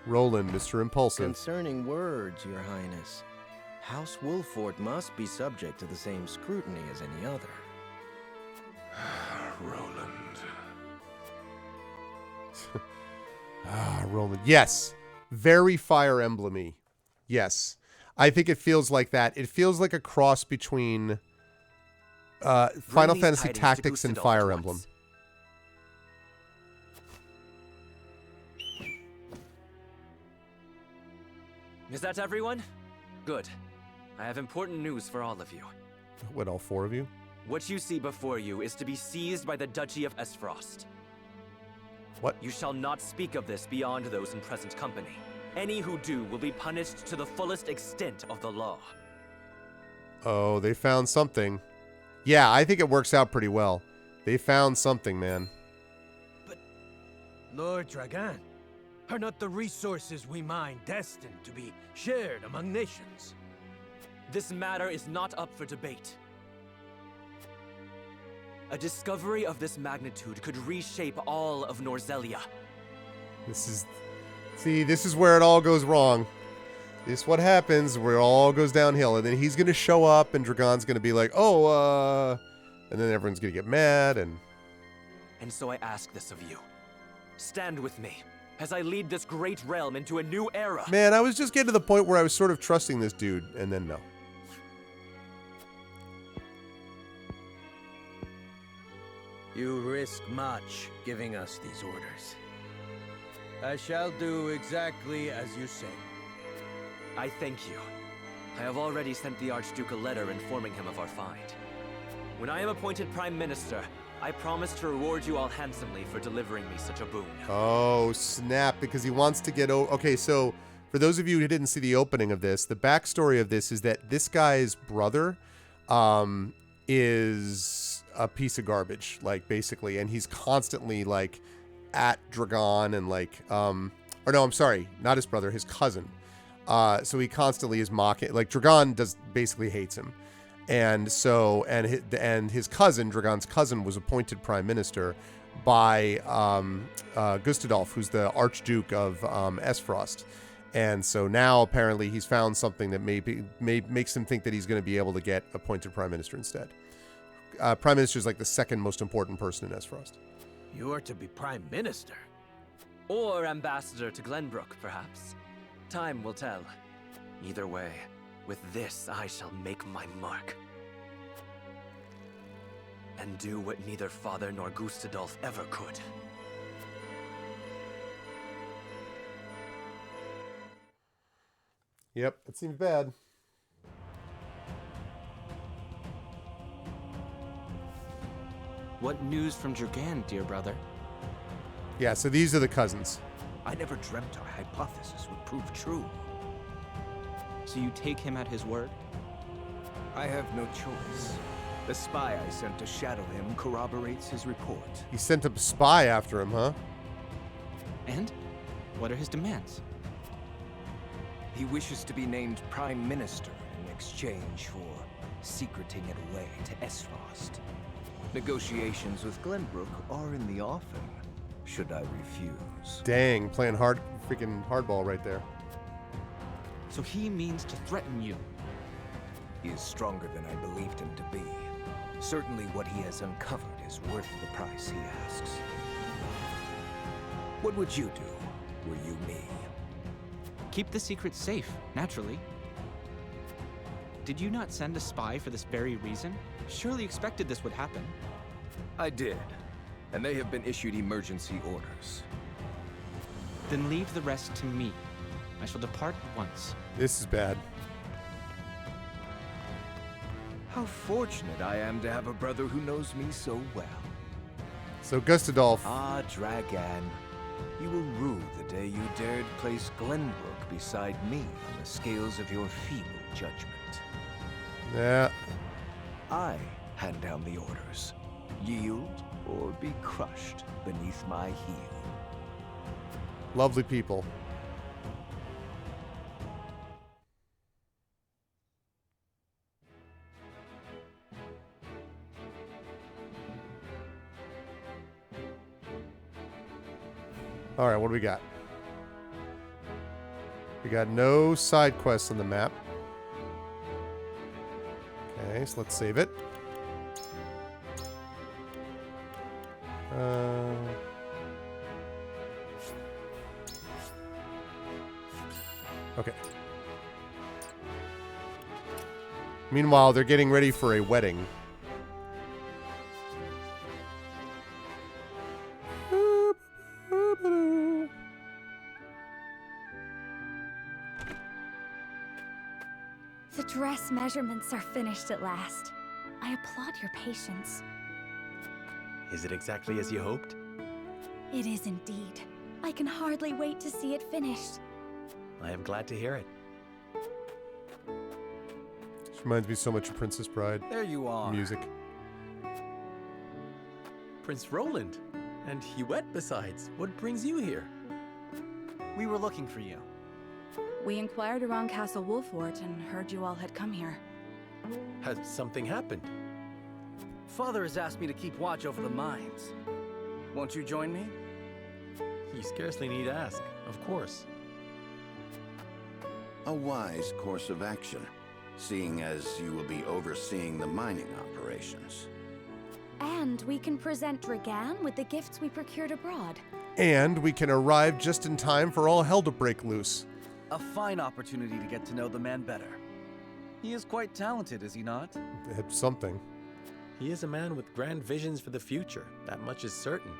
Roland, Mr. Impulsive. Concerning words, Your Highness, House Wolfort must be subject to the same scrutiny as any other. Roland. Roland. Yes. Very Fire Emblem-y. Yes. I think it feels like that. It feels like a cross between Final Fantasy Tactics and Fire Emblem. Is that everyone? Good. I have important news for all of you. What, all 4 of you? What you see before you is to be seized by the Duchy of Esfrost. What? You shall not speak of this beyond those in present company. Any who do will be punished to the fullest extent of the law. Oh, they found something. Yeah, I think it works out pretty well. They found something, man. But, Lord Dragan, are not the resources we mine destined to be shared among nations? This matter is not up for debate. A discovery of this magnitude could reshape all of Norzelia. See, this is where it all goes wrong. This is what happens where it all goes downhill. And then he's going to show up and Dragon's going to be like, oh, and then everyone's going to get mad and so I ask this of you. Stand with me as I lead this great realm into a new era. Man, I was just getting to the point where I was sort of trusting this dude, and then no. You risk much giving us these orders. I shall do exactly as you say. I thank you. I have already sent the Archduke a letter informing him of our find. When I am appointed Prime Minister, I promise to reward you all handsomely for delivering me such a boon. Oh, snap, because he wants to get over. Okay, so for those of you who didn't see the opening of this, the backstory of this is that this guy's brother is a piece of garbage, like, basically, and he's constantly, like, at Dragon and, like, or no, I'm sorry, not his brother, his cousin. So he constantly is mocking, like, Dragon basically hates him. And so, and his cousin, Dragon's cousin, was appointed prime minister by Gustadolf, who's the Archduke of Esfrost. And so now apparently he's found something that makes him think that he's going to be able to get appointed prime minister instead. Prime minister is like the second most important person in Esfrost. You are to be prime minister. Or ambassador to Glenbrook, perhaps. Time will tell. Either way, with this I shall make my mark. And do what neither father nor Gustadolf ever could. Yep, it seems bad. What news from Dragan, dear brother? Yeah, so these are the cousins. I never dreamt our hypothesis would prove true. So you take him at his word? I have no choice. The spy I sent to shadow him corroborates his report. He sent a spy after him, huh? And? What are his demands? He wishes to be named Prime Minister in exchange for secreting it away to Esfrost. Negotiations with Glenbrook are in the offing, should I refuse. Dang, playing freaking hardball right there. So he means to threaten you. He is stronger than I believed him to be. Certainly what he has uncovered is worth the price he asks. What would you do, were you me? Keep the secret safe, naturally. Did you not send a spy for this very reason? Surely expected this would happen. I did, and they have been issued emergency orders. Then leave the rest to me. I shall depart at once. This is bad. How fortunate I am to have a brother who knows me so well. So Gustadolf. Ah, Dragan. You will rue the day you dared place Glenbrook beside me on the scales of your feeble judgment. Yeah. I hand down the orders. Yield or be crushed beneath my heel. Lovely people. All right, what do we got? We got no side quests on the map. Okay, so let's save it. Okay. Meanwhile, they're getting ready for a wedding. The dress measurements are finished at last. I applaud your patience. Is it exactly as you hoped? It is indeed. I can hardly wait to see it finished. I am glad to hear it. This reminds me so much of Princess Bride. There you are. Music. Prince Roland. And Huette besides. What brings you here? We were looking for you. We inquired around Castle Wolfort and heard you all had come here. Has something happened? Father has asked me to keep watch over the mines. Won't you join me? You scarcely need ask. Of course. A wise course of action, seeing as you will be overseeing the mining operations. And we can present Dragan with the gifts we procured abroad. And we can arrive just in time for all hell to break loose. A fine opportunity to get to know the man better. He is quite talented, is he not? It's something. He is a man with grand visions for the future. That much is certain.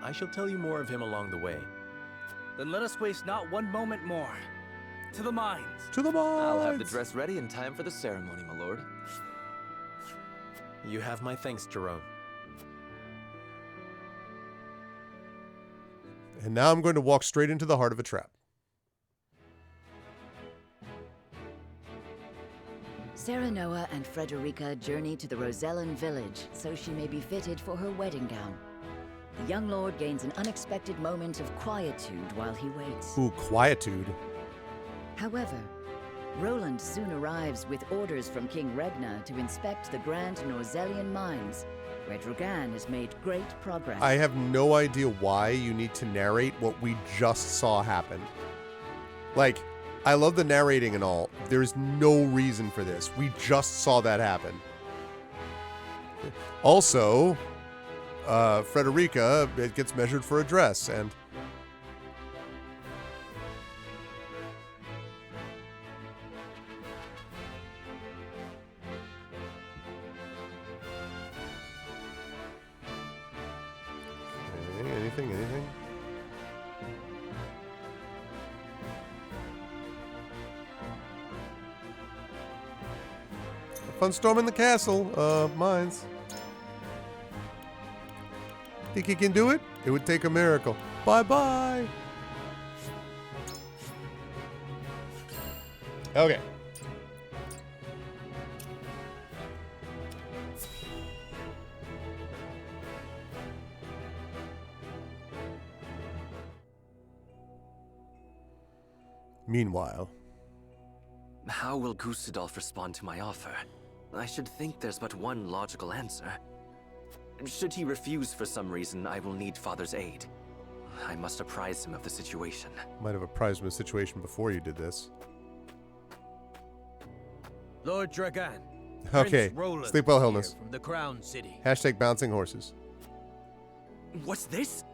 I shall tell you more of him along the way. Then let us waste not one moment more. To the mines! To the mines! I'll have the dress ready in time for the ceremony, my lord. You have my thanks, Jerome. And now I'm going to walk straight into the heart of a trap. Serenoa and Frederica journey to the Rosellan village so she may be fitted for her wedding gown. The young lord gains an unexpected moment of quietude while he waits. Ooh, quietude. However, Roland soon arrives with orders from King Regna to inspect the Grand Norzellian mines, where Dragan has made great progress. I have no idea why you need to narrate what we just saw happen. Like, I love the narrating and all. There's no reason for this. We just saw that happen. Also, Frederica, it gets measured for a dress, and... Okay, anything? Fun storming the castle, mines. Think he can do it? It would take a miracle. Bye-bye. Okay. Meanwhile. How will Gustadolf respond to my offer? I should think there's but one logical answer. Should he refuse for some reason, I will need Father's aid. I must apprise him of the situation. Might have apprised him of the situation before you did this. Lord Dragan. Okay, Prince Roland sleep well, here Hillness. from the Crown City. Hashtag bouncing horses. What's this?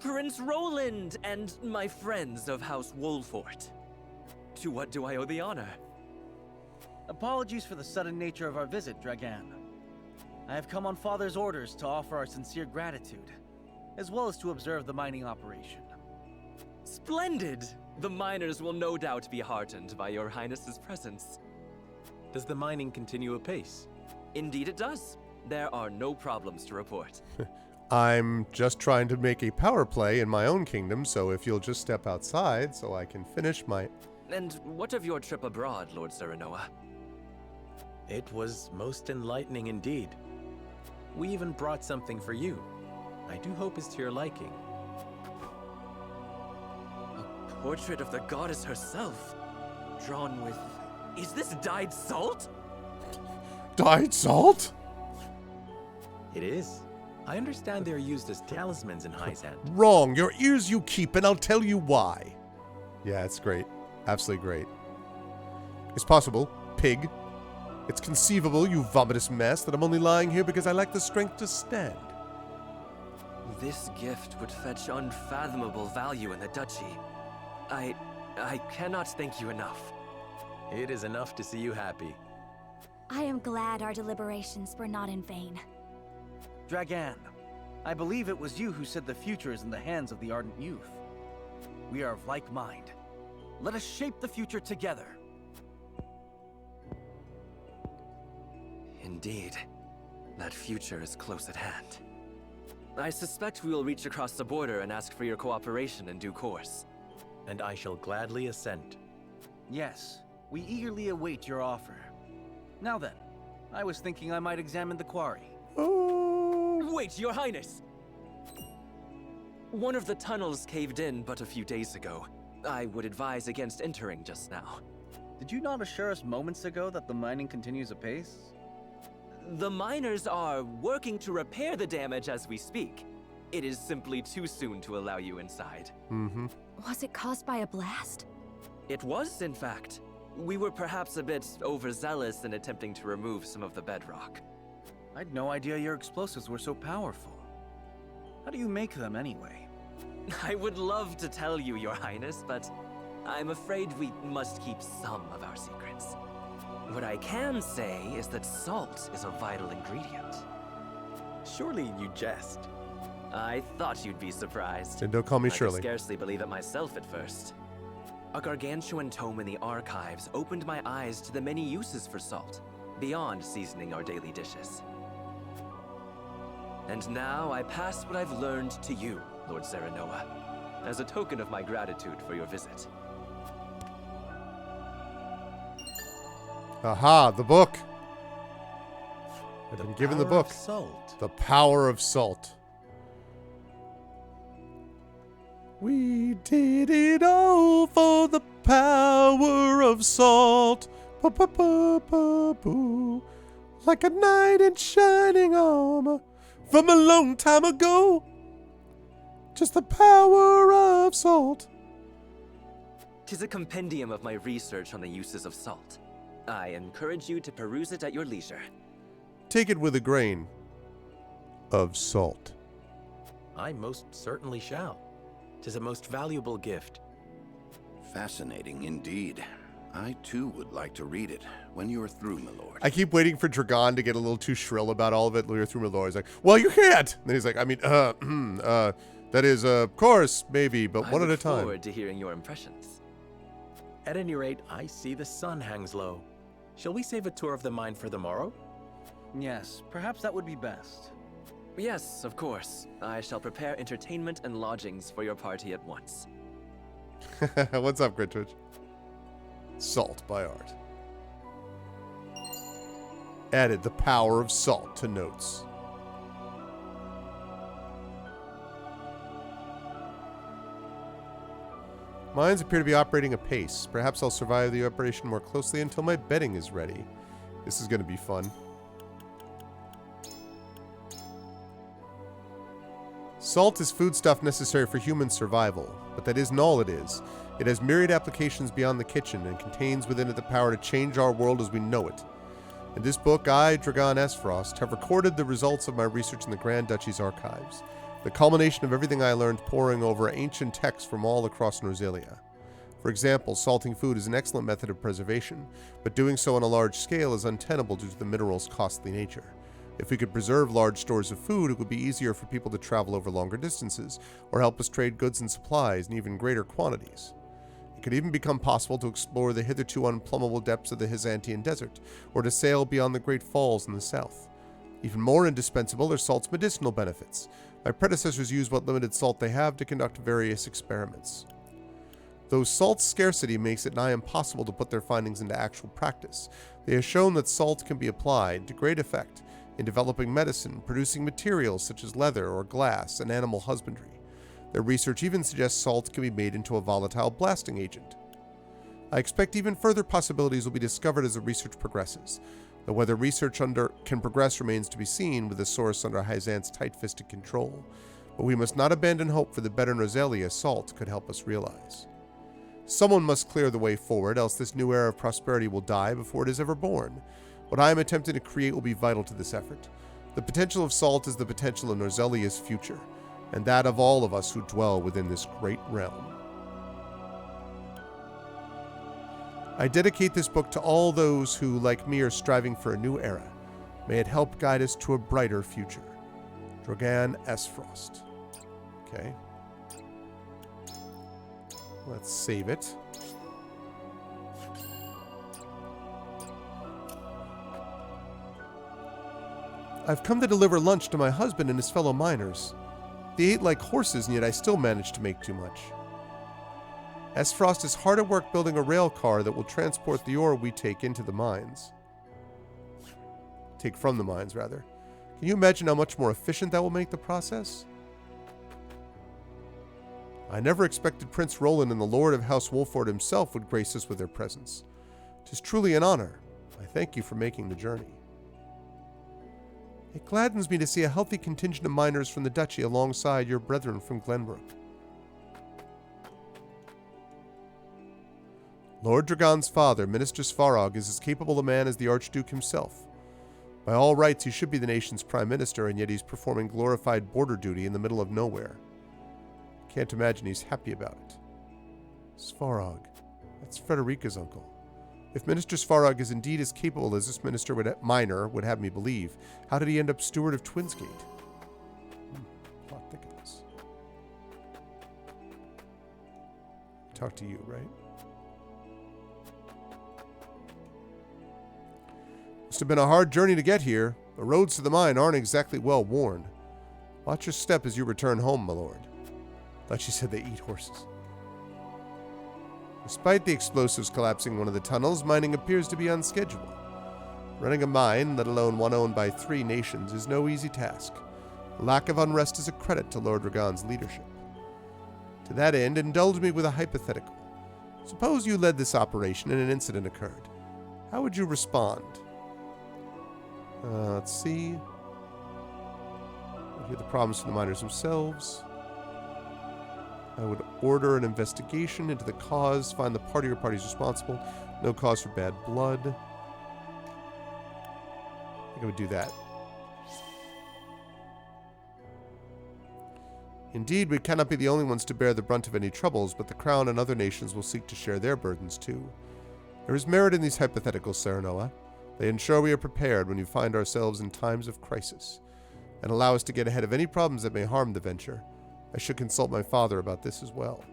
Prince Roland and my friends of House Wolfort. To what do I owe the honor? Apologies for the sudden nature of our visit, Dragan. I have come on Father's orders to offer our sincere gratitude, as well as to observe the mining operation. Splendid! The miners will no doubt be heartened by your Highness's presence. Does the mining continue apace? Indeed it does. There are no problems to report. I'm just trying to make a power play in my own kingdom, so if you'll just step outside so I can finish my... And what of your trip abroad, Lord Serenoa? It was most enlightening indeed. We even brought something for you. I do hope it's to your liking. A portrait of the goddess herself, drawn with... Is this dyed salt? Dyed salt? It is. I understand they are used as talismans in Hyzant. Wrong. Your ears you keep, and I'll tell you why. Yeah, it's great. Absolutely great. It's possible, pig. It's conceivable, you vomitous mess, that I'm only lying here because I lack the strength to stand. This gift would fetch unfathomable value in the duchy. I cannot thank you enough. It is enough to see you happy. I am glad our deliberations were not in vain. Dragan, I believe it was you who said the future is in the hands of the Ardent Youth. We are of like mind. Let us shape the future together. Indeed, that future is close at hand. I suspect we will reach across the border and ask for your cooperation in due course. And I shall gladly assent. Yes, we eagerly await your offer. Now then, I was thinking I might examine the quarry. Wait, Your Highness! One of the tunnels caved in but a few days ago. I would advise against entering just now. Did you not assure us moments ago that the mining continues apace? The miners are working to repair the damage as we speak. It is simply too soon to allow you inside. Was it caused by a blast? It was, in fact. We were perhaps a bit overzealous in attempting to remove some of the bedrock. I'd no idea your explosives were so powerful. How do you make them anyway? I would love to tell you, Your Highness, but I'm afraid we must keep some of our secrets. What I can say is that salt is a vital ingredient. Surely you jest. I thought you'd be surprised. And don't call me I Shirley. could scarcely believe it myself at first. A gargantuan tome in the archives opened my eyes to the many uses for salt, beyond seasoning our daily dishes. And now I pass what I've learned to you, Lord Serenoa, as a token of my gratitude for your visit. Aha, the book. I've been given the book. Salt. The Power of Salt. We did it all for the power of salt. Ba-ba-ba-ba-boo. Like a knight in shining armor from a long time ago. Just the power of salt. 'Tis a compendium of my research on the uses of salt. I encourage you to peruse it at your leisure. Take it with a grain of salt. I most certainly shall. 'Tis a most valuable gift. Fascinating indeed. I too would like to read it when you're through, my lord. I keep waiting for Dragon to get a little too shrill about all of it. You're through, my lord. He's like, well, you can't. And then he's like, I mean, that is, of course, maybe, but one at a I time. look forward to hearing your impressions. At any rate, I see the sun hangs low. Shall we save a tour of the mine for the morrow? Yes, perhaps that would be best. Yes, of course. I shall prepare entertainment and lodgings for your party at once. What's up, Gritwitch? Salt by Art. Added the power of salt to notes. Mines appear to be operating apace. Perhaps I'll survive the operation more closely until my bedding is ready. This is going to be fun. Salt is foodstuff necessary for human survival, but that isn't all it is. It has myriad applications beyond the kitchen and contains within it the power to change our world as we know it. In this book, I, Dragon Esfrost, have recorded the results of my research in the Grand Duchy's archives, the culmination of everything I learned poring over ancient texts from all across Norzelia. For example, salting food is an excellent method of preservation, but doing so on a large scale is untenable due to the mineral's costly nature. If we could preserve large stores of food, it would be easier for people to travel over longer distances, or help us trade goods and supplies in even greater quantities. It could even become possible to explore the hitherto unplumbable depths of the Hyzantian Desert, or to sail beyond the Great Falls in the south. Even more indispensable are salt's medicinal benefits. My predecessors used what limited salt they have to conduct various experiments. Though salt's scarcity makes it nigh impossible to put their findings into actual practice, they have shown that salt can be applied to great effect in developing medicine, producing materials such as leather or glass, and animal husbandry. Their research even suggests salt can be made into a volatile blasting agent. I expect even further possibilities will be discovered as the research progresses, though whether research can progress remains to be seen with the source under Hyzant's tight-fisted control, but we must not abandon hope for the better Norzelia salt could help us realize. Someone must clear the way forward, else this new era of prosperity will die before it is ever born. What I am attempting to create will be vital to this effort. The potential of salt is the potential of Norzelia's future. and that of all of us who dwell within this great realm. I dedicate this book to all those who, like me, are striving for a new era. May it help guide us to a brighter future. Drogan S. Frost. Okay. Let's save it. I've come to deliver lunch to my husband and his fellow miners. They ate like horses, and yet I still managed to make too much. S. Frost is hard at work building a rail car that will transport the ore we take into the mines. Take from the mines, rather. Can you imagine how much more efficient that will make the process? I never expected Prince Roland and the Lord of House Wolford himself would grace us with their presence. 'Tis truly an honor. I thank you for making the journey. It gladdens me to see a healthy contingent of miners from the Duchy alongside your brethren from Glenbrook. Lord Drogon's father, Minister Svarog, is as capable a man as the Archduke himself. By all rights, he should be the nation's prime minister, and yet he's performing glorified border duty in the middle of nowhere. Can't imagine he's happy about it. Svarog. That's Frederica's uncle. If Minister Svarog is indeed as capable as this minor would have me believe, how did he end up steward of Twinsgate? Plot thickens. Talk to you, right? Must have been a hard journey to get here. The roads to the mine aren't exactly well worn. Watch your step as you return home, my lord. Thought she said they eat horses. Despite the explosives collapsing one of the tunnels, mining appears to be on schedule. Running a mine, let alone one owned by 3 nations, is no easy task. The lack of unrest is a credit to Lord Drogon's leadership. To that end, indulge me with a hypothetical. Suppose you led this operation and an incident occurred. How would you respond? Let's see. We'll hear the problems from the miners themselves. I would order an investigation into the cause, find the party or parties responsible. No cause for bad blood. I think I would do that. Indeed, we cannot be the only ones to bear the brunt of any troubles, but the Crown and other nations will seek to share their burdens too. There is merit in these hypotheticals, Serenoa. They ensure we are prepared when we find ourselves in times of crisis, and allow us to get ahead of any problems that may harm the venture. I should consult my father about this as well.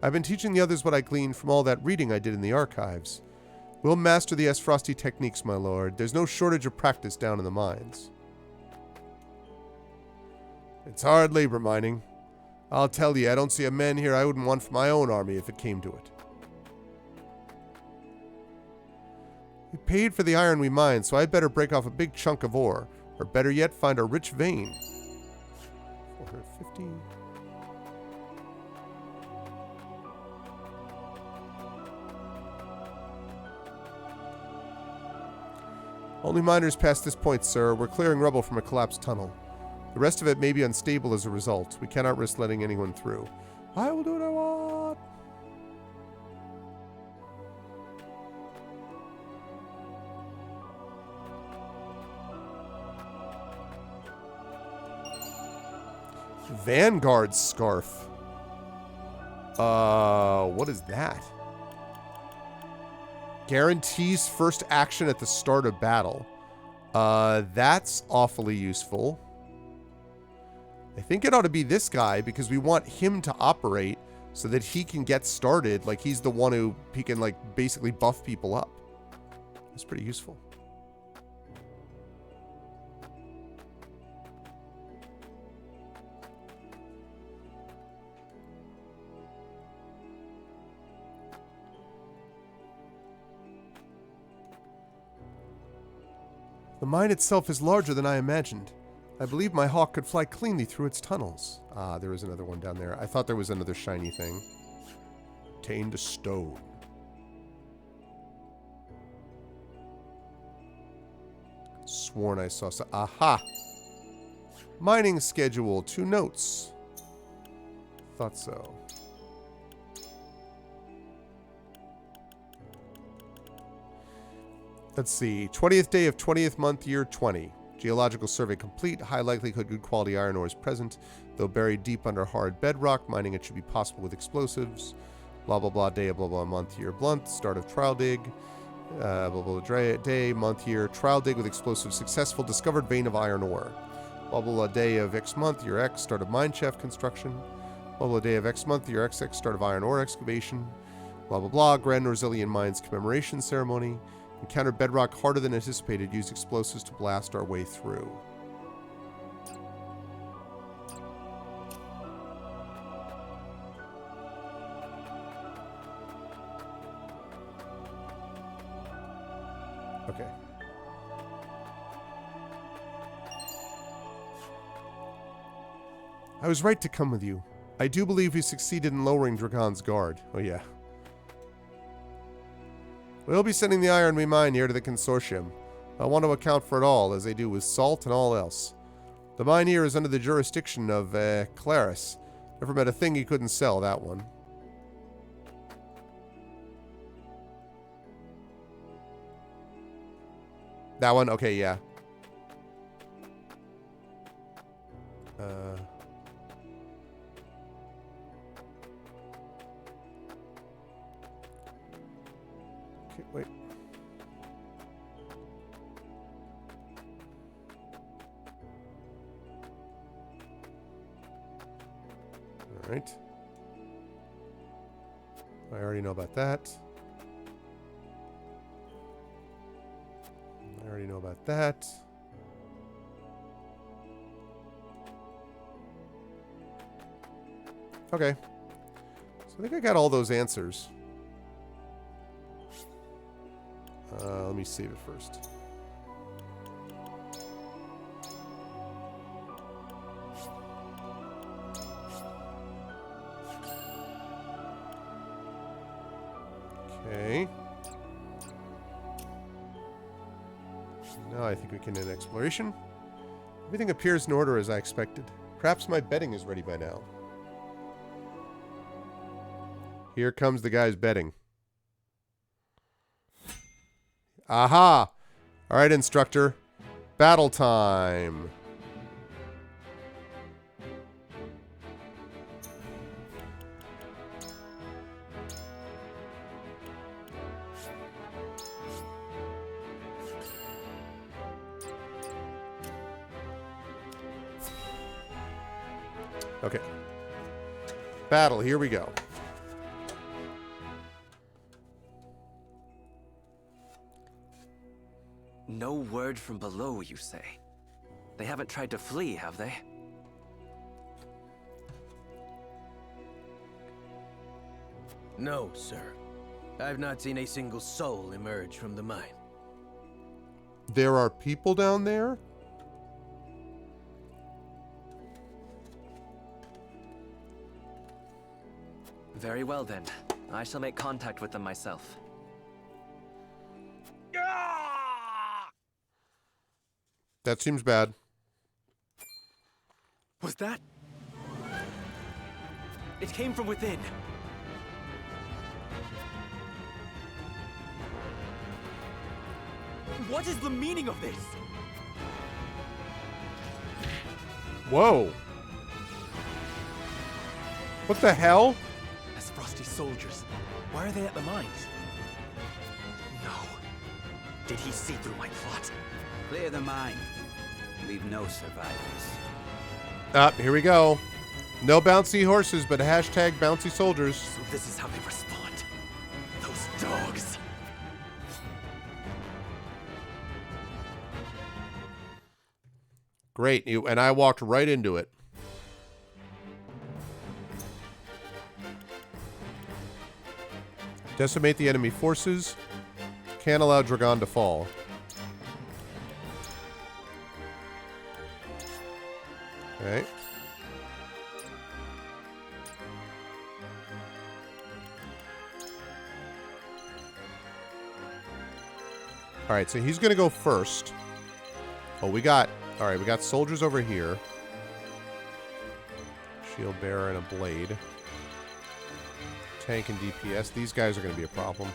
I've been teaching the others what I gleaned from all that reading I did in the archives. We'll master the S. Frosty techniques, my lord. There's no shortage of practice down in the mines. It's hard labor mining. I'll tell you, I don't see a man here I wouldn't want for my own army if it came to it. We paid for the iron we mined, so I'd better break off a big chunk of ore, or better yet, find a rich vein. 450. Only miners past this point, sir. We're clearing rubble from a collapsed tunnel. The rest of it may be unstable as a result. We cannot risk letting anyone through. I will do what I want. Vanguard Scarf. What is that? Guarantees first action at the start of battle. That's awfully useful. I think it ought to be this guy because we want him to operate so that he can get started. Like he's the one who he can like basically buff people up. That's pretty useful. The mine itself is larger than I imagined. I believe my hawk could fly cleanly through its tunnels. Ah, there is another one down there. I thought there was another shiny thing. Obtained a stone. Sworn I saw so. Aha! Mining schedule. 2 notes. Thought so. Let's see. 20th day of 20th month, year 20. Geological survey complete. High likelihood good quality iron ore is present. Though buried deep under hard bedrock, mining it should be possible with explosives. Blah, blah, blah, day, blah, blah, month, year, blunt. Start of trial dig. Blah, blah, blah, day, month, year. Trial dig with explosives. Successful. Discovered vein of iron ore. Blah, blah, blah, day of X month, year X. Start of mine shaft construction. Blah, blah, day of X month, year XX. Start of iron ore excavation. Blah, blah, blah. Grand Norzelian Mines commemoration ceremony. Encountered bedrock harder than anticipated. Used explosives to blast our way through. Okay. I was right to come with you. I do believe we succeeded in lowering Dragon's guard. Oh yeah. We'll be sending the iron we mine here to the consortium. I want to account for it all, as they do with salt and all else. The mine here is under the jurisdiction of, Claris. Never met a thing he couldn't sell, that one. That one? Okay, yeah. Okay, wait. All right. I already know about that. I already know about that. Okay. So I think I got all those answers. Let me save it first. Okay. Now I think we can end exploration. Everything appears in order as I expected. Perhaps my bedding is ready by now. Here comes the guy's bedding. Aha! Alright, instructor. Battle time. Okay. Battle, here we go. No word from below, you say? They haven't tried to flee, have they? No, sir. I've not seen a single soul emerge from the mine. There are people down there? Very well then. I shall make contact with them myself. That seems bad. Was that? It came from within. What is the meaning of this? Whoa. What the hell? As Frosty soldiers. Why are they at the mines? No. Did he see through my plot? Clear the mine. Leave no survivors. Here we go. No bouncy horses, but hashtag bouncy soldiers. So this is how they respond. Those dogs. Great. And I walked right into it. Decimate the enemy forces. Can't allow Dragon to fall. Okay. Alright, so he's going to go first. Oh, we got... Alright, we got soldiers over here. Shield bearer and a blade. Tank and DPS. These guys are going to be a problem.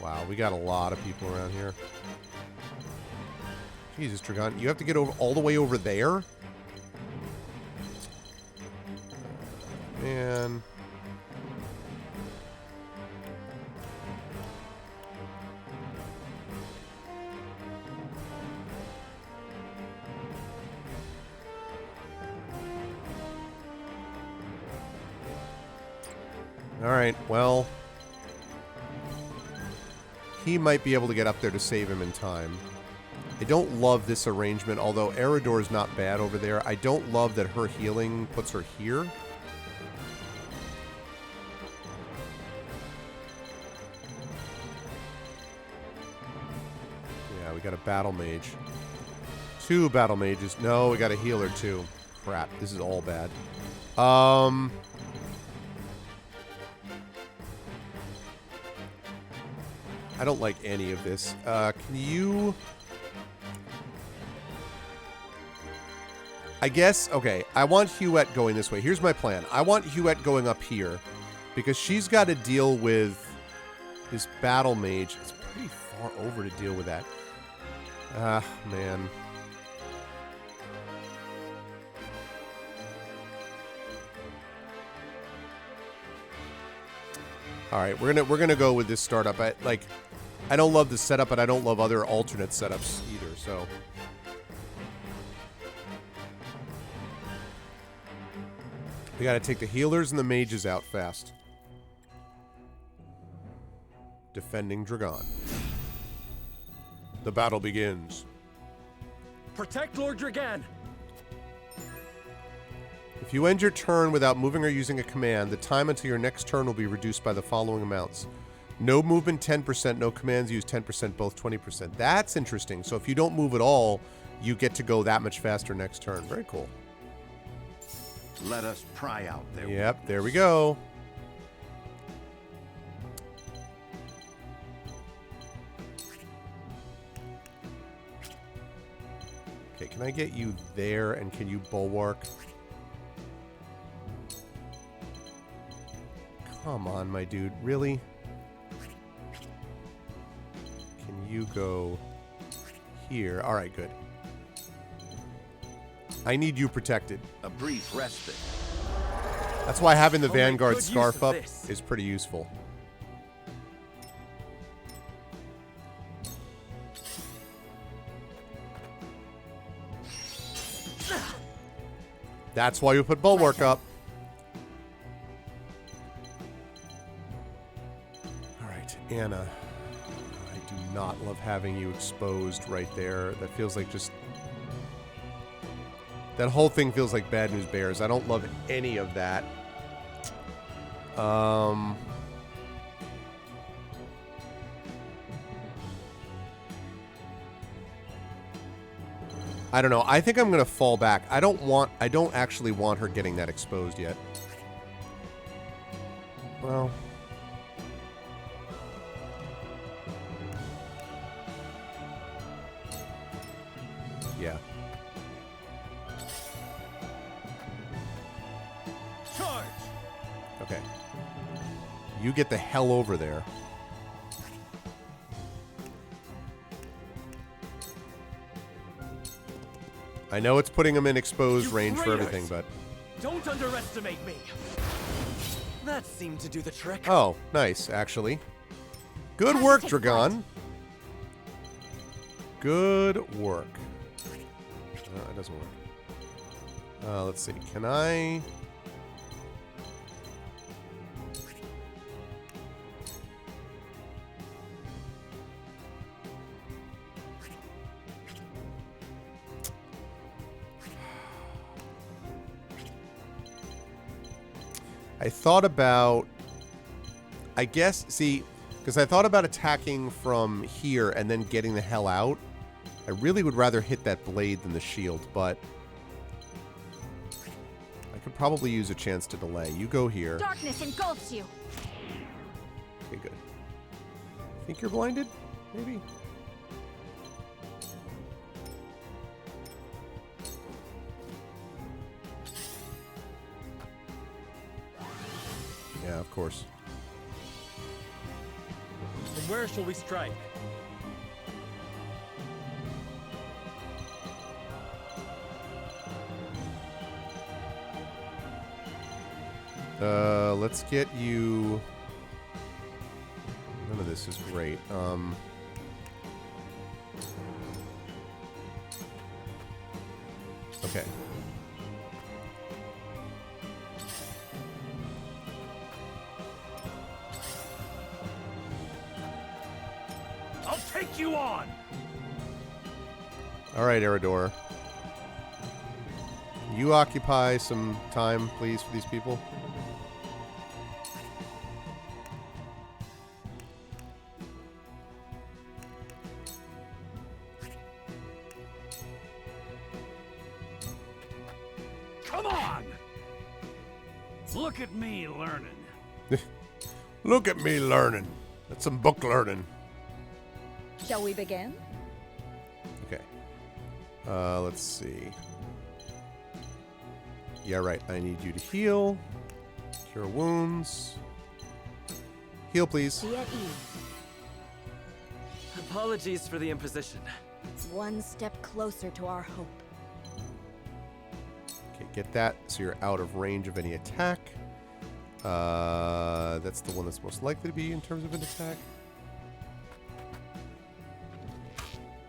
Wow, we got a lot of people around here. Jesus, Dragon. You have to get over all the way over there? Man. Alright, well... He might be able to get up there to save him in time. I don't love this arrangement, although Eridor is not bad over there. I don't love that her healing puts her here. Yeah, we got a battle mage. 2 battle mages. No, we got a healer too. Crap, this is all bad. I don't like any of this. Can you... I guess, okay, I want Huette going this way. Here's my plan. I want Huette going up here because she's got to deal with this battle mage. It's pretty far over to deal with that. Ah, man. All right, we're gonna go with this startup. I don't love the setup, but I don't love other alternate setups either. So. We gotta take the healers and the mages out fast. Defending Dragon. The battle begins. Protect Lord Dragan! If you end your turn without moving or using a command, the time until your next turn will be reduced by the following amounts. No movement 10%, no commands used 10%, both 20%. That's interesting. So if you don't move at all, you get to go that much faster next turn. Very cool. Let us pry out their Yep, there we go. Okay, can I get you there and can you bulwark? Come on, my dude. Really? Can you go here? All right, good. I need you protected. A brief respite. That's why having the Vanguard scarf up is pretty useful. That's why you put bulwark up. Alright, Anna. I do not love having you exposed right there. That feels like just... That whole thing feels like Bad News Bears. I don't love any of that. I don't know. I think I'm going to fall back. I don't actually want her getting that exposed yet. Well... Yeah. Charge! Okay. You get the hell over there. I know it's putting him in exposed range for everything, but... Don't underestimate me! That seemed to do the trick. Oh, nice, actually. Good work, Dragon. Good work. It doesn't work. Let's see. Can I... I thought about... I guess, see, because I thought about attacking from here and then getting the hell out. I really would rather hit that blade than the shield, but... I could probably use a chance to delay. You go here. Darkness engulfs you. Okay, good. Think you're blinded? Maybe? Yeah, of course. From where shall we strike? Let's get you... None of this is great. Okay. I'll take you on! All right, Eridor. You occupy some time, please, for these people. Come on! Look at me learning. Look at me learning. That's some book learning. Shall we begin? Okay. Let's see. Yeah, right. I need you to heal. Cure wounds. Heal, please. Be at ease. Apologies for the imposition. It's one step closer to our hope. Okay, get that so you're out of range of any attack. That's the one that's most likely to be in terms of an attack.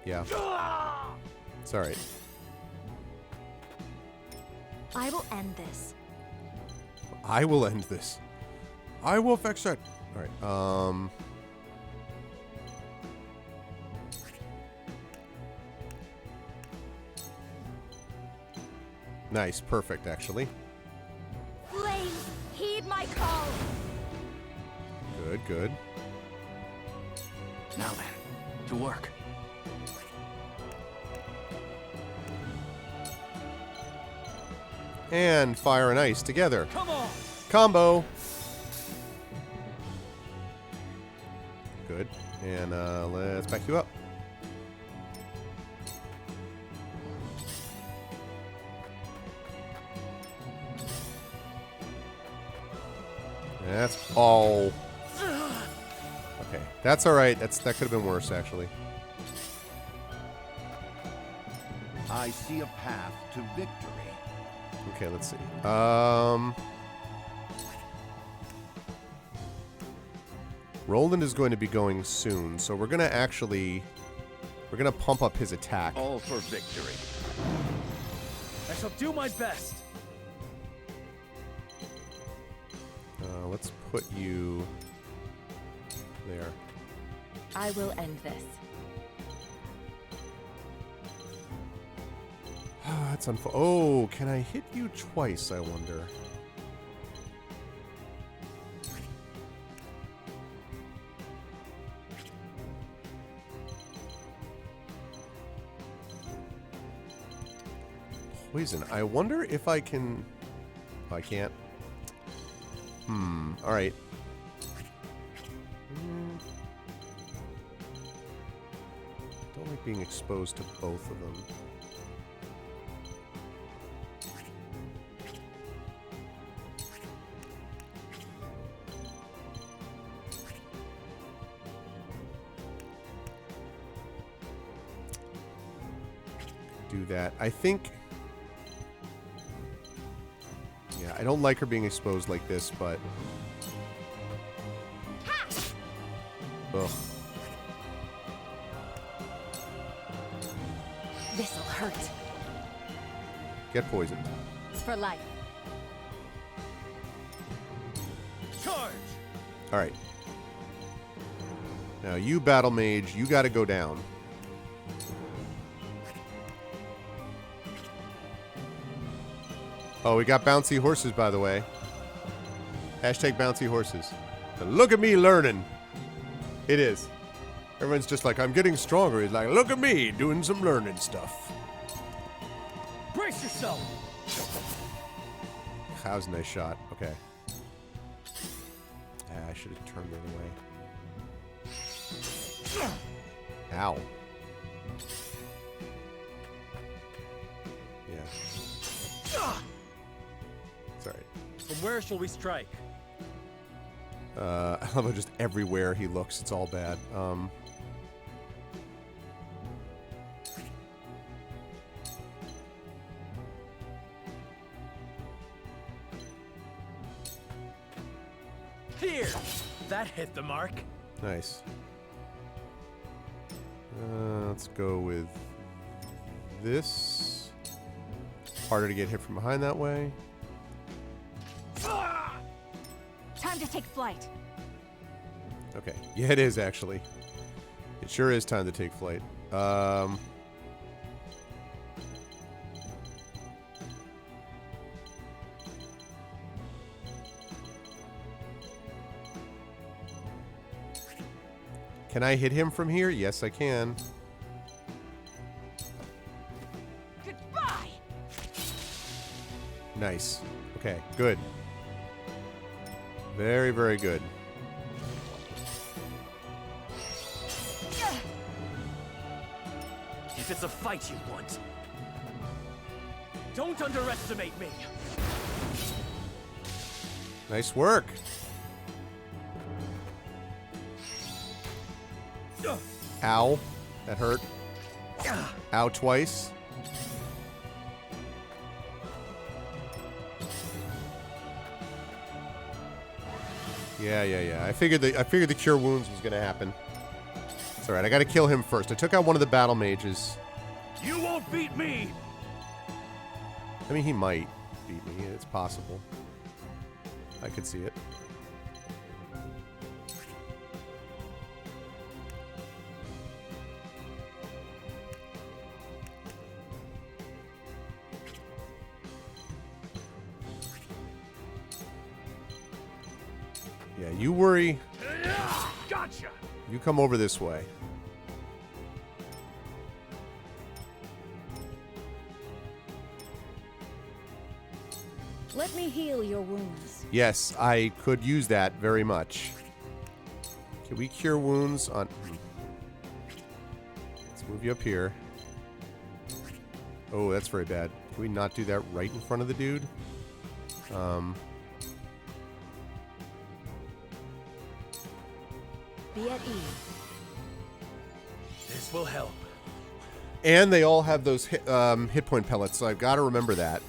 Yeah. It's alright. I will end this. I will end this. I will fix it. Alright, nice, perfect, actually. Flames, heed my call. Good, good. Now then, to work. And fire and ice together. Come on! Combo. Good. And let's back you up. That's all. Okay, that's all right. That could have been worse, actually. I see a path to victory. Okay, let's see. Roland is going to be going soon, so we're gonna pump up his attack. All for victory. I shall do my best. Let's put you there. I will end this. That's unfair. Oh, can I hit you twice, I wonder? Poison. I wonder if I can... Oh, I can't. Alright. Don't like being exposed to both of them. Do that. I think... Yeah, I don't like her being exposed like this, but... Ugh. This'll hurt. Get poisoned. For life. Charge! Alright. Now, you, Battle Mage, you gotta go down. Oh, we got bouncy horses, by the way. Hashtag bouncy horses. But look at me learning. It is. Everyone's just like, I'm getting stronger. He's like, look at me doing some learning stuff. Brace yourself! That was a nice shot. Okay. I should have turned the other way. Ow. Yeah. From where shall we strike? I love how just everywhere he looks, it's all bad. Here! That hit the mark. Nice. Let's go with this. Harder to get hit from behind that way. Time to take flight. Okay. Yeah, it is actually. It sure is time to take flight. Can I hit him from here? Yes, I can. Goodbye. Nice. Okay, good. Very, very good. If it's a fight you want, don't underestimate me. Nice work. Ow. That hurt. Ow twice. Yeah. I figured the cure wounds was gonna happen. It's alright, I gotta kill him first. I took out one of the battle mages. You won't beat me! I mean, he might beat me. It's possible. I could see it. Yeah, you worry. Gotcha! You come over this way. Let me heal your wounds. Yes, I could use that very much. Can we cure wounds on... Let's move you up here. Oh, that's very bad. Can we not do that right in front of the dude? Be at ease. This will help. And they all have those hit point pellets, so I've got to remember that.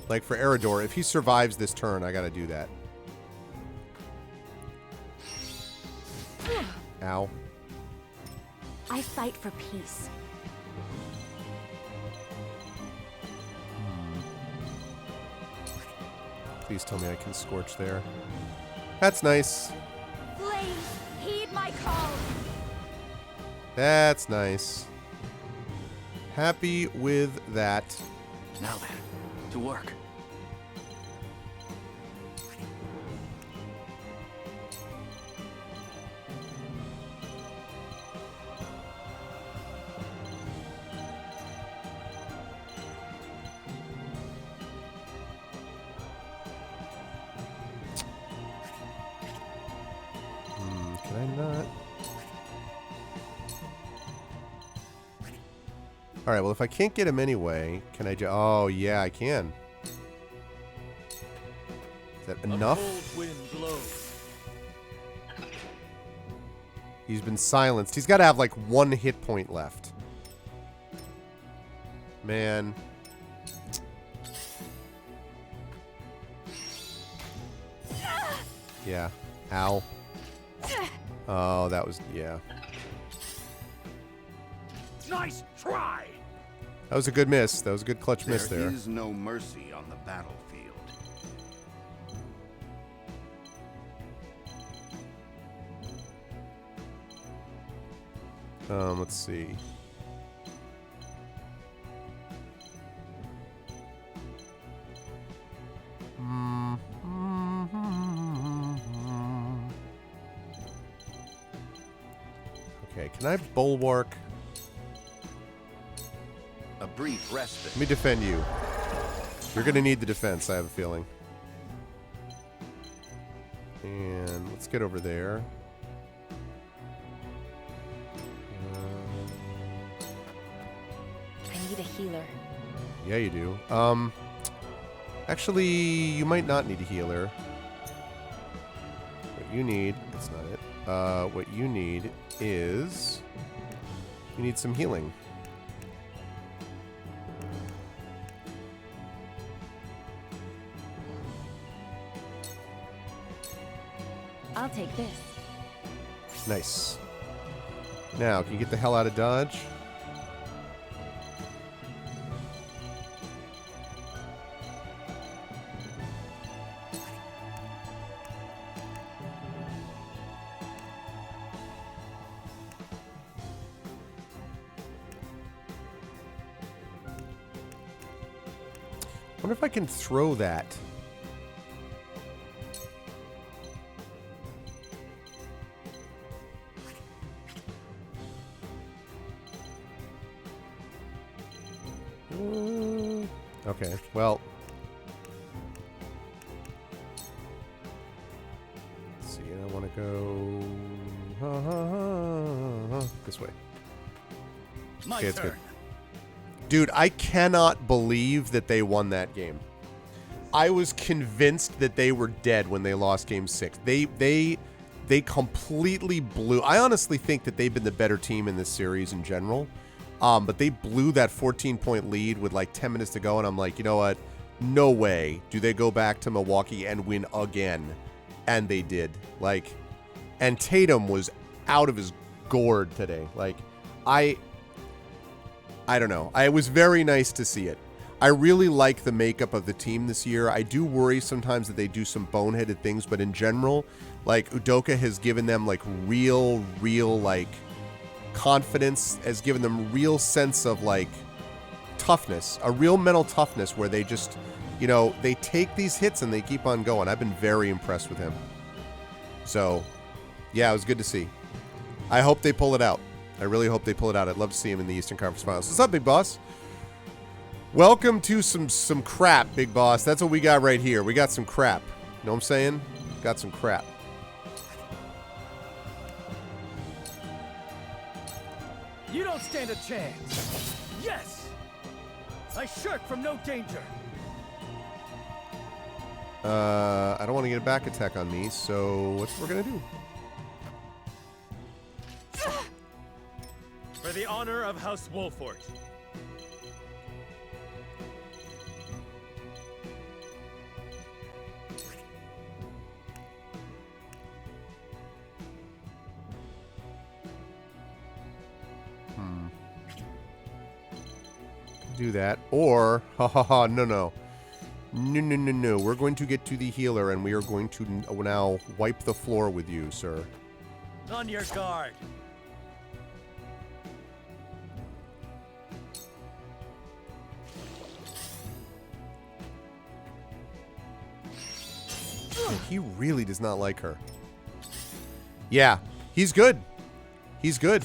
Like for Eridor, if he survives this turn, I got to do that. Ow. I fight for peace. Please tell me I can scorch there. That's nice. Flames, heed my call. That's nice. Happy with that. Now then, to work. Can I not? All right, well, if I can't get him anyway, can I oh, yeah, I can. Is that enough? A cold wind blows. He's been silenced. He's got to have, like, 1 hit point left. Man. Yeah. Ow. Oh, that was... yeah. Nice try! That was a good miss. That was a good clutch miss there. There is no mercy on the battlefield. Let's see. Okay, can I bulwark? A brief respite. Let me defend you. You're gonna need the defense, I have a feeling. And let's get over there. I need a healer. Yeah, you do. Actually, you might not need a healer. What you need, that's not it. What you need is, you need some healing. I'll take this. Nice. Now, can you get the hell out of Dodge? I wonder if I can throw that. Okay, well. Let's see, I want to go this way. My it's turn. good. Dude, I cannot believe that they won that game. I was convinced that they were dead when they lost Game 6. They completely blew. I honestly think that they've been the better team in this series in general. But they blew that 14-point lead with like 10 minutes to go, and I'm like, you know what? No way do they go back to Milwaukee and win again. And they did. Like, and Tatum was out of his gourd today. Like, I don't know. It was very nice to see it. I really like the makeup of the team this year. I do worry sometimes that they do some boneheaded things, but in general, like, Udoka has given them like real, like, confidence, has given them real sense of like toughness, a real mental toughness where they just, you know, they take these hits and they keep on going. I've been very impressed with him. So, yeah, it was good to see. I hope they pull it out. I really hope they pull it out. I'd love to see him in the Eastern Conference Finals. What's up, Big Boss? Welcome to some crap, Big Boss. That's what we got right here. We got some crap. You know what I'm saying? Got some crap. You don't stand a chance. Yes! I shirk from no danger. I don't want to get a back attack on me, so what's we're gonna do? For the honor of House Wolfort. Do that, or no, we're going to get to the healer and we are going to now wipe the floor with you, sir. On your guard. He really does not like her. Yeah, he's good. He's good.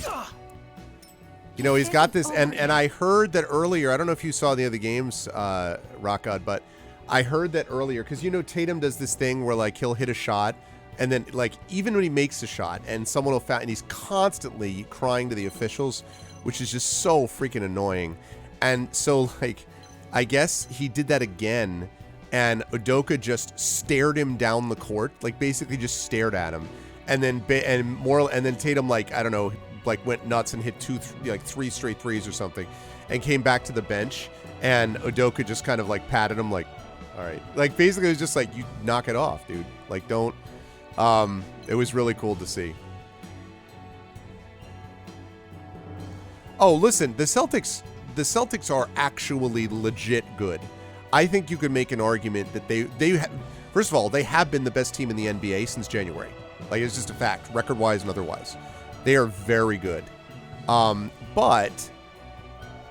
You know, he's got this, and I heard that earlier, I don't know if you saw the other games, Rock God, but I heard that earlier, because, you know, Tatum does this thing where, like, he'll hit a shot, and then, like, even when he makes a shot, and someone will foul, and he's constantly crying to the officials, which is just so freaking annoying. And so, like, I guess he did that again, and Udoka just stared him down the court, like, basically just stared at him. And then, and then Tatum, like, I don't know, like went nuts and hit three straight threes or something, and came back to the bench, and Udoka just kind of like patted him like, all right, like basically it was just like, you knock it off, dude, like don't. It was really cool to see. Oh, listen, the Celtics are actually legit good. I think you could make an argument that first of all, they have been the best team in the NBA since January. Like, it's just a fact, record-wise and otherwise. They are very good. But,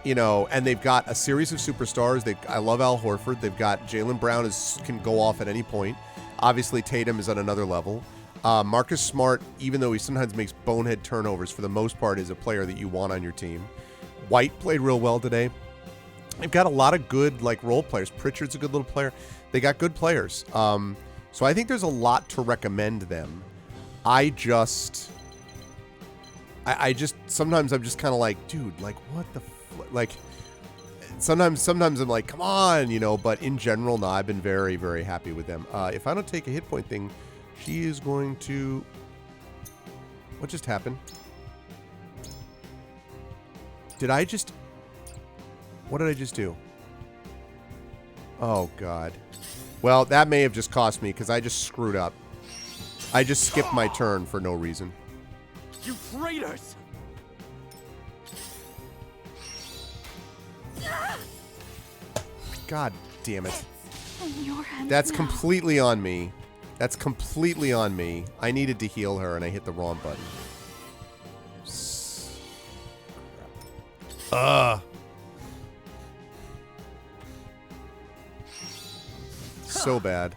you know, and they've got a series of superstars. I love Al Horford. They've got Jaylen Brown can go off at any point. Obviously, Tatum is at another level. Marcus Smart, even though he sometimes makes bonehead turnovers, for the most part is a player that you want on your team. White played real well today. They've got a lot of good, like, role players. Pritchard's a good little player. They got good players. So I think there's a lot to recommend them. I just sometimes I'm just kind of like, dude, like, what the like, sometimes I'm like, come on, you know, but in general, no, I've been very, very happy with them. If I don't take a hit point thing, she is going to... What just happened? Did I just... What did I just do? Oh, God. Well, that may have just cost me because I just screwed up. I just skipped my turn for no reason. You traitors! God damn it. In your hands That's now. completely on me. That's completely on me. I needed to heal her and I hit the wrong button. So bad.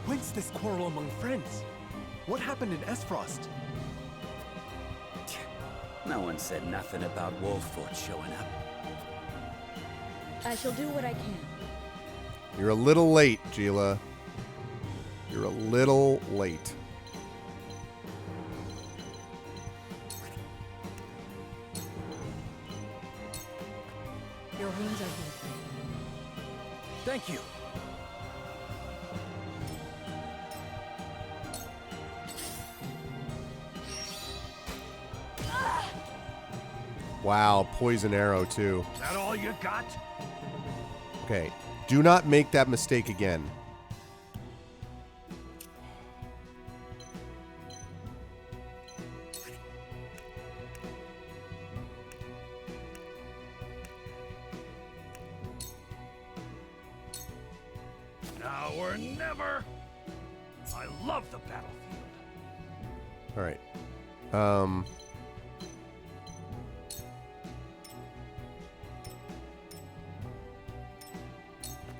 Whence this quarrel among friends? What happened in Esfrost? No one said nothing about Wolfort showing up. I shall do what I can. You're a little late, Gila. You're a little late. Your wounds are healed. Thank you. Wow, poison arrow too. That all you got? Okay, do not make that mistake again. Now or never. I love the battlefield. All right.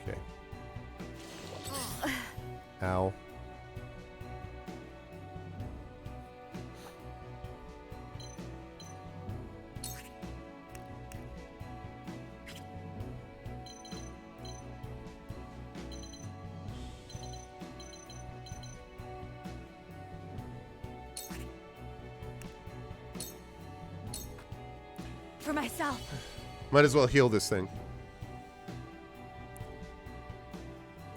Okay. Ow. For myself. Might as well heal this thing.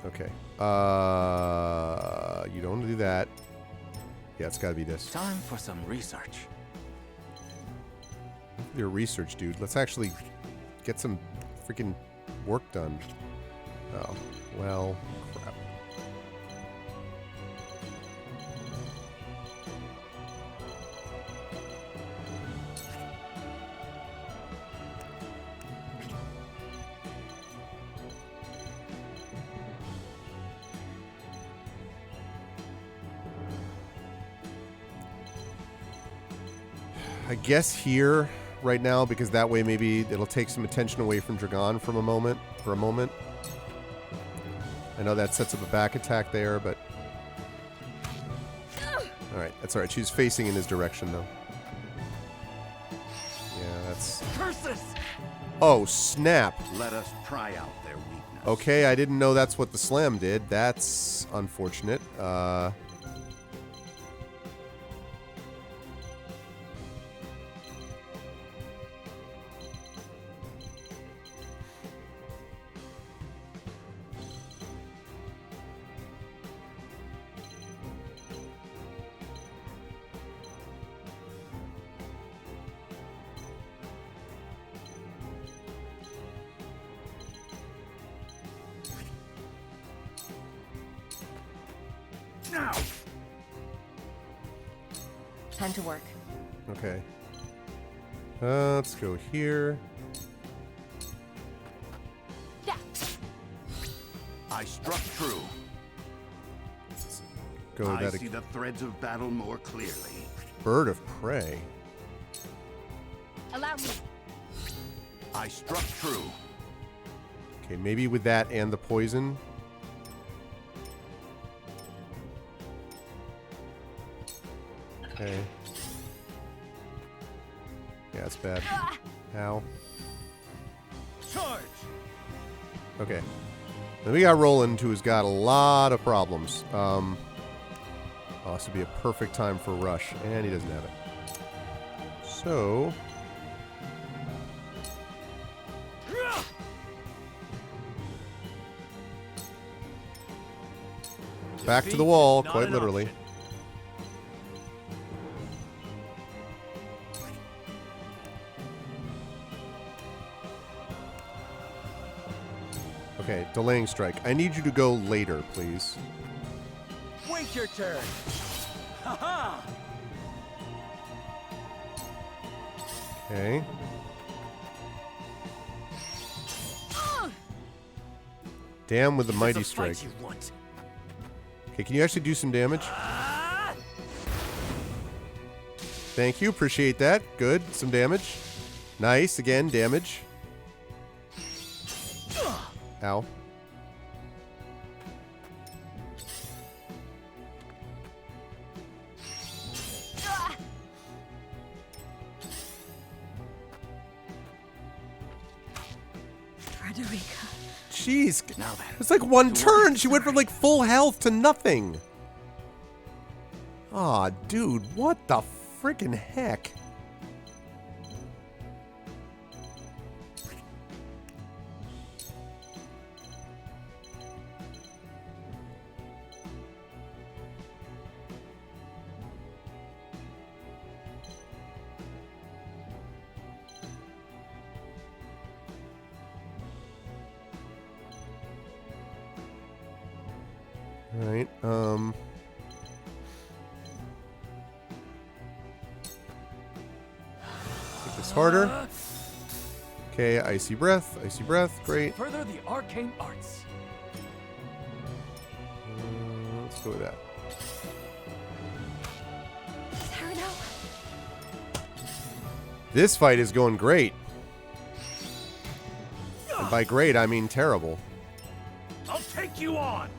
Okay. You don't want to do that. Yeah, it's got to be this. Time for some research. Your research, dude. Let's actually get some freaking work done. Oh, well, crap. I guess here right now, because that way maybe it'll take some attention away from Dragon from a moment. I know that sets up a back attack there, but all right, that's all right. She's facing in his direction though. Yeah, that's. Curses! Oh snap! Let us pry out their weakness. Okay, I didn't know that's what the slam did. That's unfortunate. Now. Time to work. Okay. Let's go here. I struck true. Go I that see the threads of battle more clearly. Bird of prey. Allow me. I struck true. Okay, maybe with that and the poison. Okay. Yeah, it's bad. Ow. Charge! Okay. Then we got Roland, who's got a lot of problems. Oh, this would be a perfect time for Rush, and he doesn't have it. So... Back to the wall, quite literally. Okay, delaying strike. I need you to go later, please. Wait your turn. Ha-ha! Okay. Damn with the mighty strike. Okay, can you actually do some damage? Thank you, appreciate that. Good, some damage. Nice, again, damage. Ow. Frederica. Jeez. It's like one turn. She went from like full health to nothing. Aw, dude, what the freaking heck? Alright, make this harder. Okay, icy breath, great. Further the arcane arts. Let's go with that. This fight is going great. And by great, I mean terrible. I'll take you on.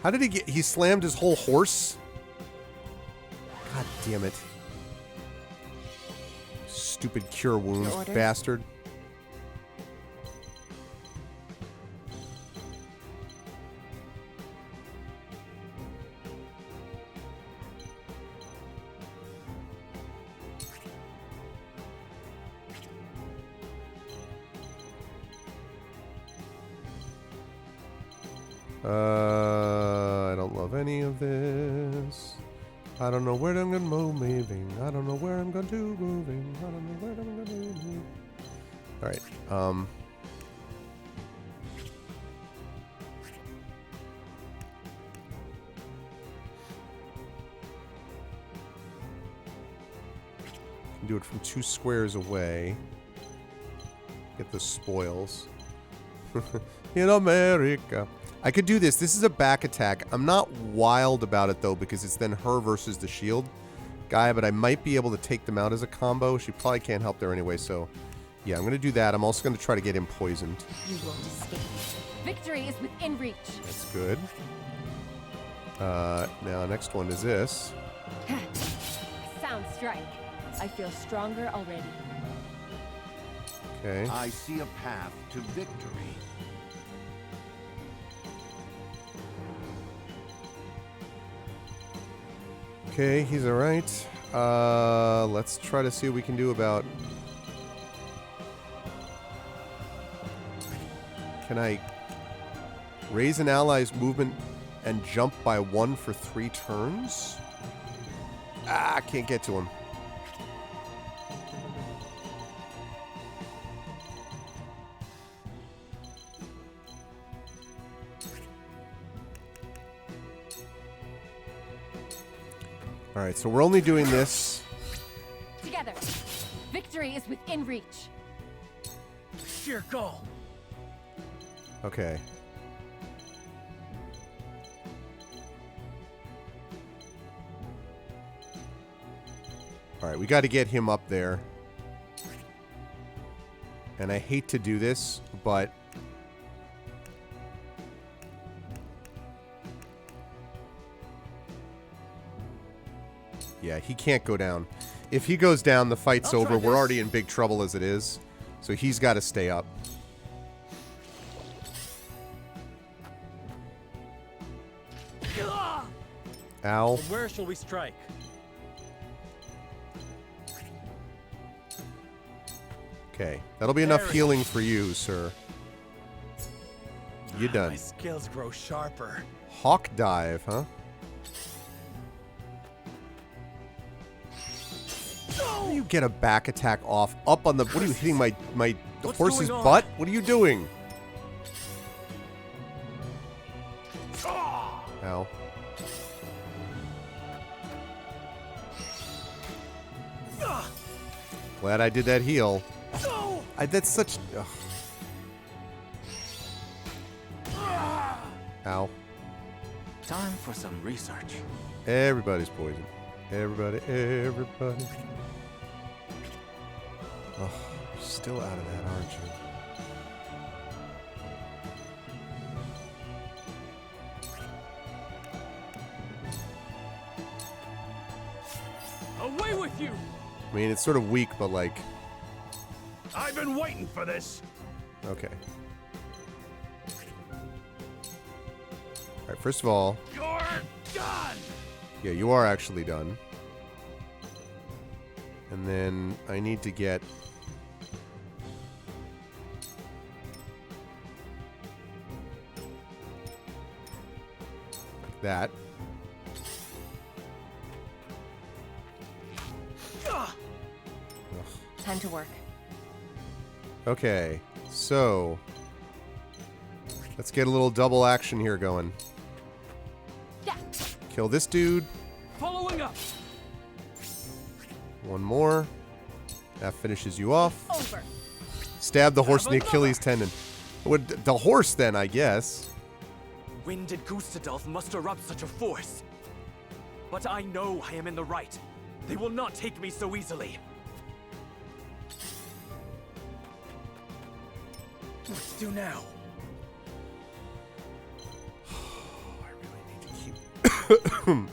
How did he get... He slammed his whole horse? God damn it. Stupid cure wounds, bastard. I don't love any of this. I don't know where I'm gonna moving. I don't know where I'm gonna do moving. I don't know where I'm gonna do moving. Alright, can do it from 2 squares away. Get the spoils. In America. I could do this. This is a back attack. I'm not wild about it, though, because it's then her versus the shield guy, but I might be able to take them out as a combo. She probably can't help there anyway, so yeah, I'm going to do that. I'm also going to try to get him poisoned. You won't escape. Victory is within reach. That's good. Now, next one is this. Sound strike. I feel stronger already. Okay. I see a path to victory. Okay, he's alright. Let's try to see what we can do about... Can I raise an ally's movement and jump by 1 for 3 turns? Ah, I can't get to him. Alright, so we're only doing this. Together. Victory is within reach. Sheer goal. Okay. Alright, we got to get him up there. And I hate to do this, but... Yeah, he can't go down. If he goes down, the fight's over. We're already in big trouble as it is. So he's got to stay up. Ow. From where shall we strike? Okay, that'll be enough healing for you, sir. You done. My skills grow sharper. Hawk dive, huh? How do you get a back attack off up on the... What are you hitting my horse's butt? What are you doing? Ow. Glad I did that heal. That's such... Ugh. Ow. Time for some research. Everybody's poisoned. Everybody. Oh, you're still out of that, aren't you? Away with you! I mean, it's sort of weak, but like... I've been waiting for this. Okay. Alright, first of all... You're done! Yeah, you are actually done. And then I need to get... like that. Time to work. Okay, so... let's get a little double action here going. Yeah. Kill this dude. Following up. One more. That finishes you off. Over. Stab the horse in the Achilles tendon. The horse, then, I guess. When did Gustadolf muster up such a force? But I know I am in the right. They will not take me so easily. Let's do now. Gotta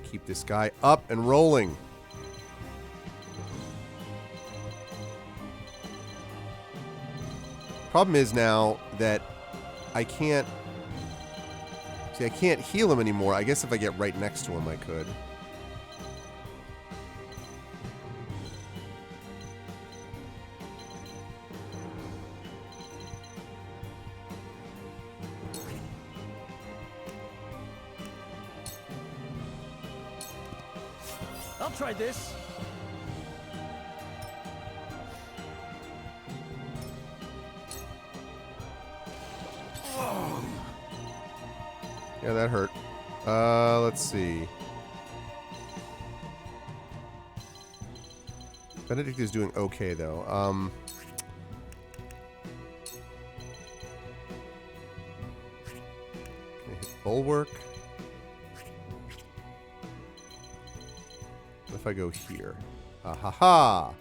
keep this guy up and rolling. Problem is now that I can't... see, I can't heal him anymore. I guess if I get right next to him, I could. I'll try this. Yeah, that hurt. Let's see. Benedict is doing okay, though. Can I hit Bulwark? What if I go here? Ha!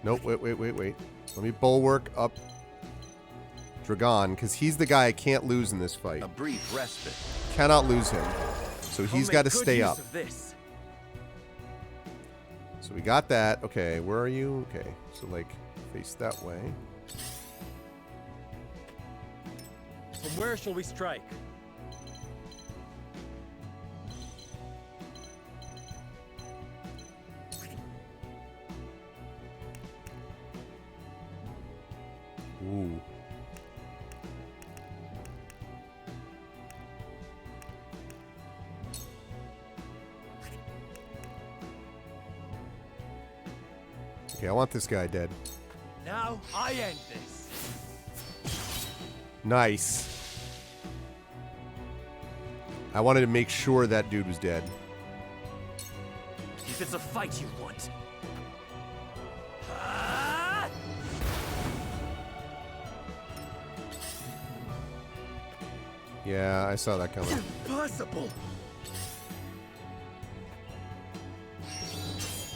Nope, wait. Let me Bulwark up Dragon, because he's the guy I can't lose in this fight. A brief respite. Cannot lose him. So he's got to stay up. So we got that. Okay, where are you? Okay, so like face that way. From where shall we strike? Ooh. Okay, I want this guy dead. Now I end this. Nice. I wanted to make sure that dude was dead. If it's a fight you want. Yeah, I saw that coming. Impossible.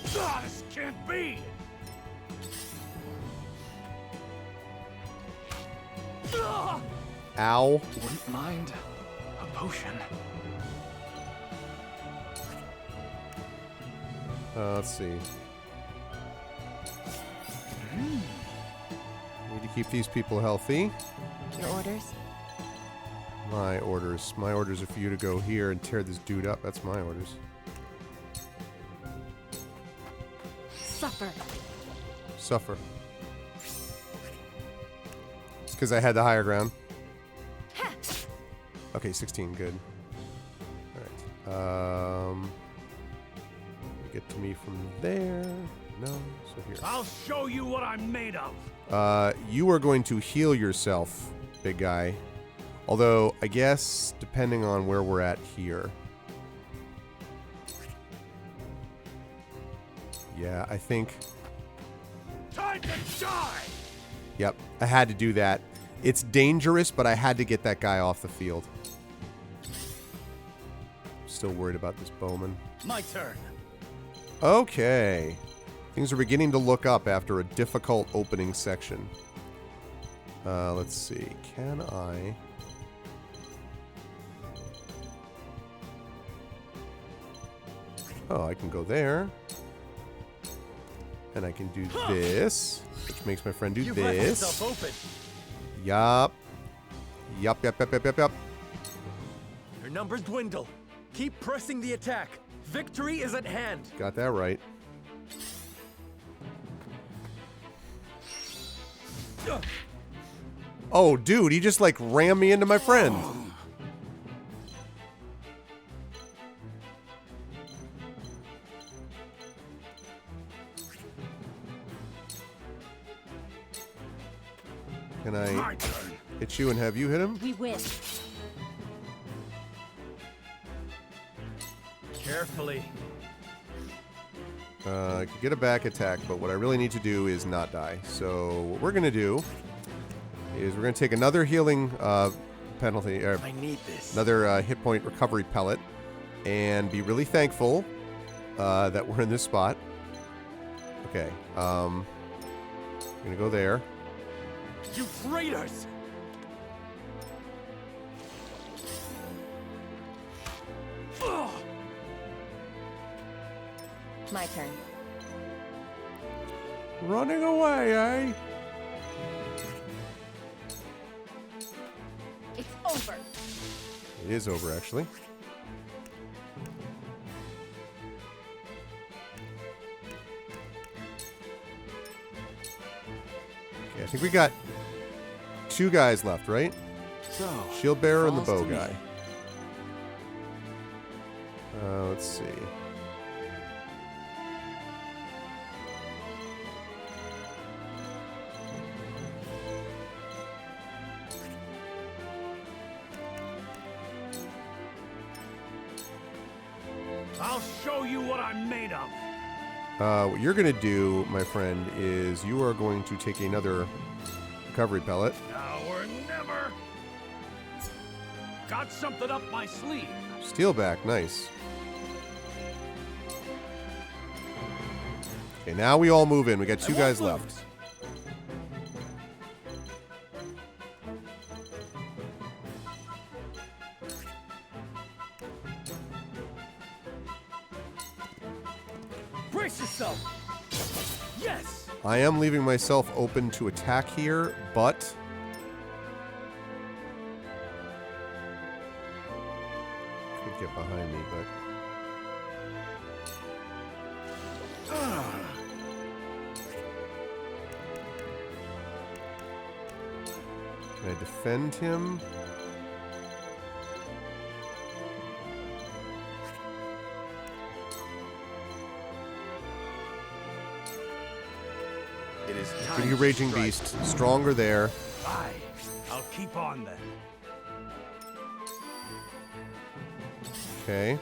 This can't be. Ow. Wouldn't mind a potion. Let's see. Need to keep these people healthy. Your orders? My orders. My orders are for you to go here and tear this dude up. That's my orders. Suffer. Suffer. It's because I had the higher ground. Okay, 16. Good. Alright. Get to me from there. No. So here. I'll show you what I'm made of. You are going to heal yourself, big guy. Although, I guess, depending on where we're at here. Yeah, I think... Time to die! Yep, I had to do that. It's dangerous, but I had to get that guy off the field. Still worried about this bowman. My turn. Okay. Things are beginning to look up after a difficult opening section. Let's see. Can I... Oh, I can go there. And I can do this, which makes my friend do You've left this. yourself open. Yup. Yup. Your numbers dwindle. Keep pressing the attack. Victory is at hand. Got that right. Oh, dude, he just like rammed me into my friend. Can I hit you and have you hit him? We win. Carefully. I could get a back attack, but what I really need to do is not die. So what we're going to do is we're going to take another healing penalty. I need this. Another hit point recovery pellet. And be really thankful that we're in this spot. Okay. I'm going to go there. You traitors! My turn. Running away, eh? It's over. It is over, actually. Okay, I think we got 2 guys left, right? So, Shield bearer and the falls bow to me. guy. Let's see. I'll show you what I'm made of. What you're going to do, my friend, is you are going to take another recovery pellet. Now or never. Got something up my sleeve. Steel back, nice. Okay, now we all move in. We got 2 guys left. Brace yourself. Yes. I am leaving myself open to attack here, but could get behind me, but can I defend him? It is time Pretty to Raging strike. Beast, stronger there. Aye. I'll keep on then. Okay.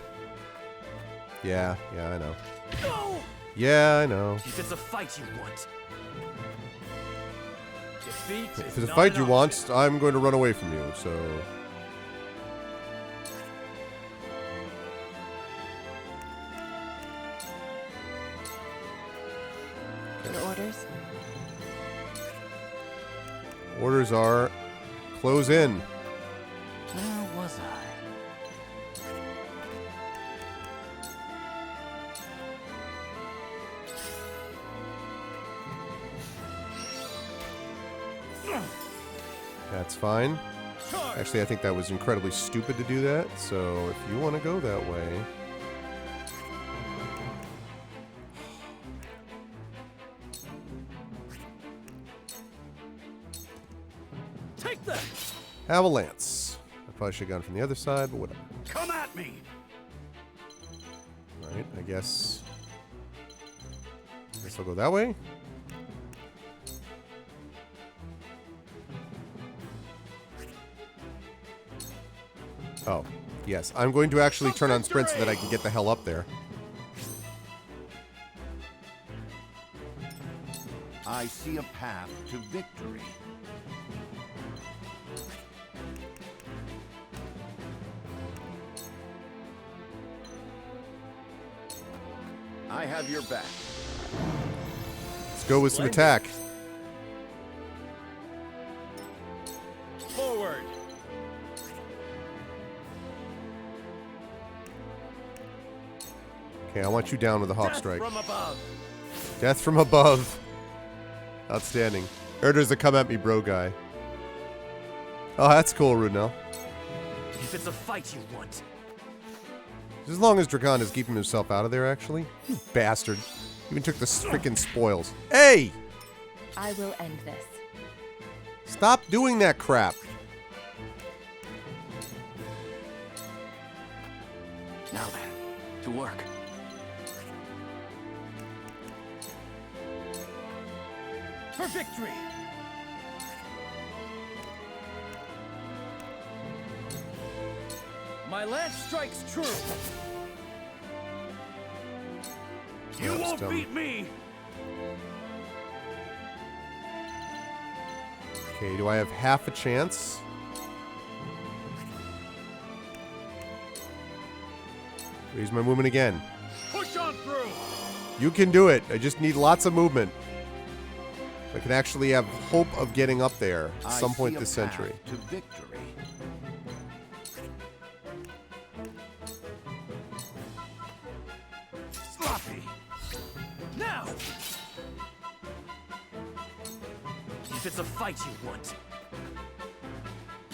Yeah, I know. No! Yeah, I know. If it's a fight you want. Defeat If is it's a not fight an you option. want, I'm going to run away from you, so... Your orders? Orders are close in. Where was I? That's fine. Actually, I think that was incredibly stupid to do that, so if you want to go that way... Take that! Have a lance. I probably should have gone from the other side, but whatever. Come at me! Alright, I guess I'll go that way. Oh, yes. I'm going to actually turn on sprint so that I can get the hell up there. I see a path to victory. I have your back. Let's go with some attack. Forward. Okay, I want you down with a hawk strike. From above. Death from above. Outstanding. Or there's the come at me bro guy. Oh, that's cool, Rudnell. If it's a fight you want. As long as Dragon is keeping himself out of there, actually. You bastard. Even took the freaking spoils. Hey! I will end this. Stop doing that crap. Now then, to work. For victory! My lance strikes true. You won't beat me. Okay, do I have half a chance? Raise my movement again. Push on through. You can do it. I just need lots of movement. I can actually have hope of getting up there at some point this century. To victory. Sloppy. Now. If it's a fight you want.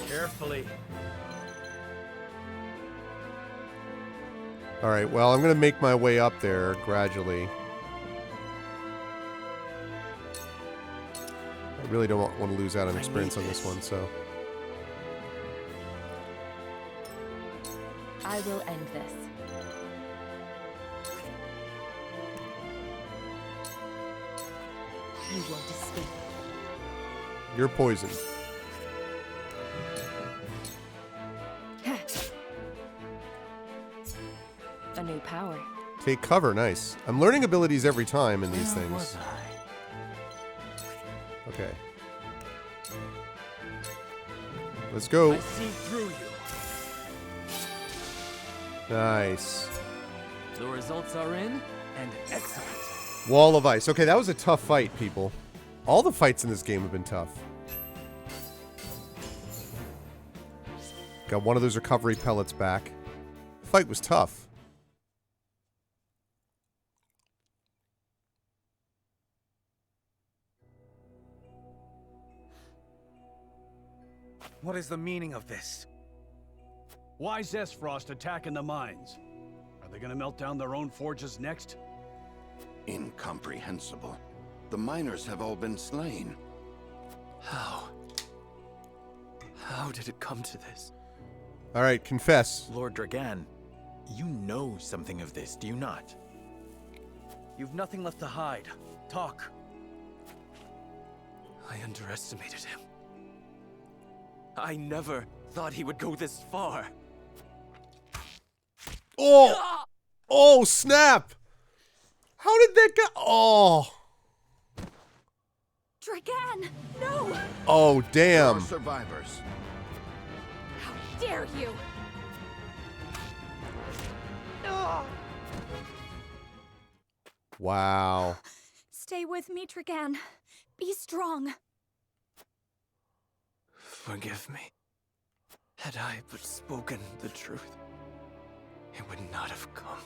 Carefully. All right, well, I'm going to make my way up there gradually. I really don't want to lose out on experience on this one, so... I will end this. You won't escape. You're poisoned. A new power. Take cover, nice. I'm learning abilities every time in these things. Okay. Let's go. I see through you. Nice. The results are in, and excellent. Wall of ice. Okay, that was a tough fight, people. All the fights in this game have been tough. Got one of those recovery pellets back. The fight was tough. What is the meaning of this? Why is Esfrost attacking the mines? Are they gonna melt down their own forges next? Incomprehensible. The miners have all been slain. How? How did it come to this? All right, confess. Lord Dragan, you know something of this, do you not? You've nothing left to hide. Talk. I underestimated him. I never thought he would go this far. Oh! Oh, snap! How did that go? Oh! Dragan, no! Oh, damn. Survivors. How dare you! Wow. Stay with me, Dragan. Be strong. Forgive me. Had I but spoken the truth, it would not have come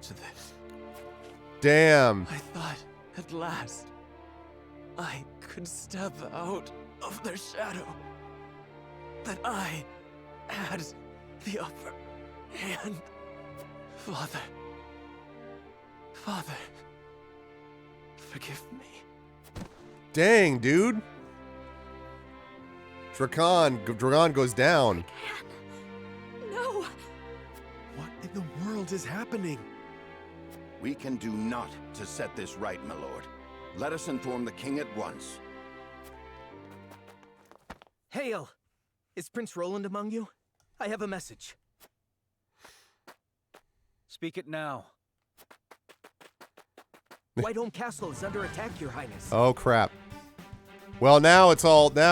to this. Damn. I thought, at last, I could step out of their shadow. That I had the upper hand. Father, forgive me. Dang, dude. Dragon goes down. No! What in the world is happening? We can do naught to set this right, my lord. Let us inform the king at once. Hail! Is Prince Roland among you? I have a message. Speak it now. Whitehome Castle is under attack, Your Highness. Oh, crap. Well, now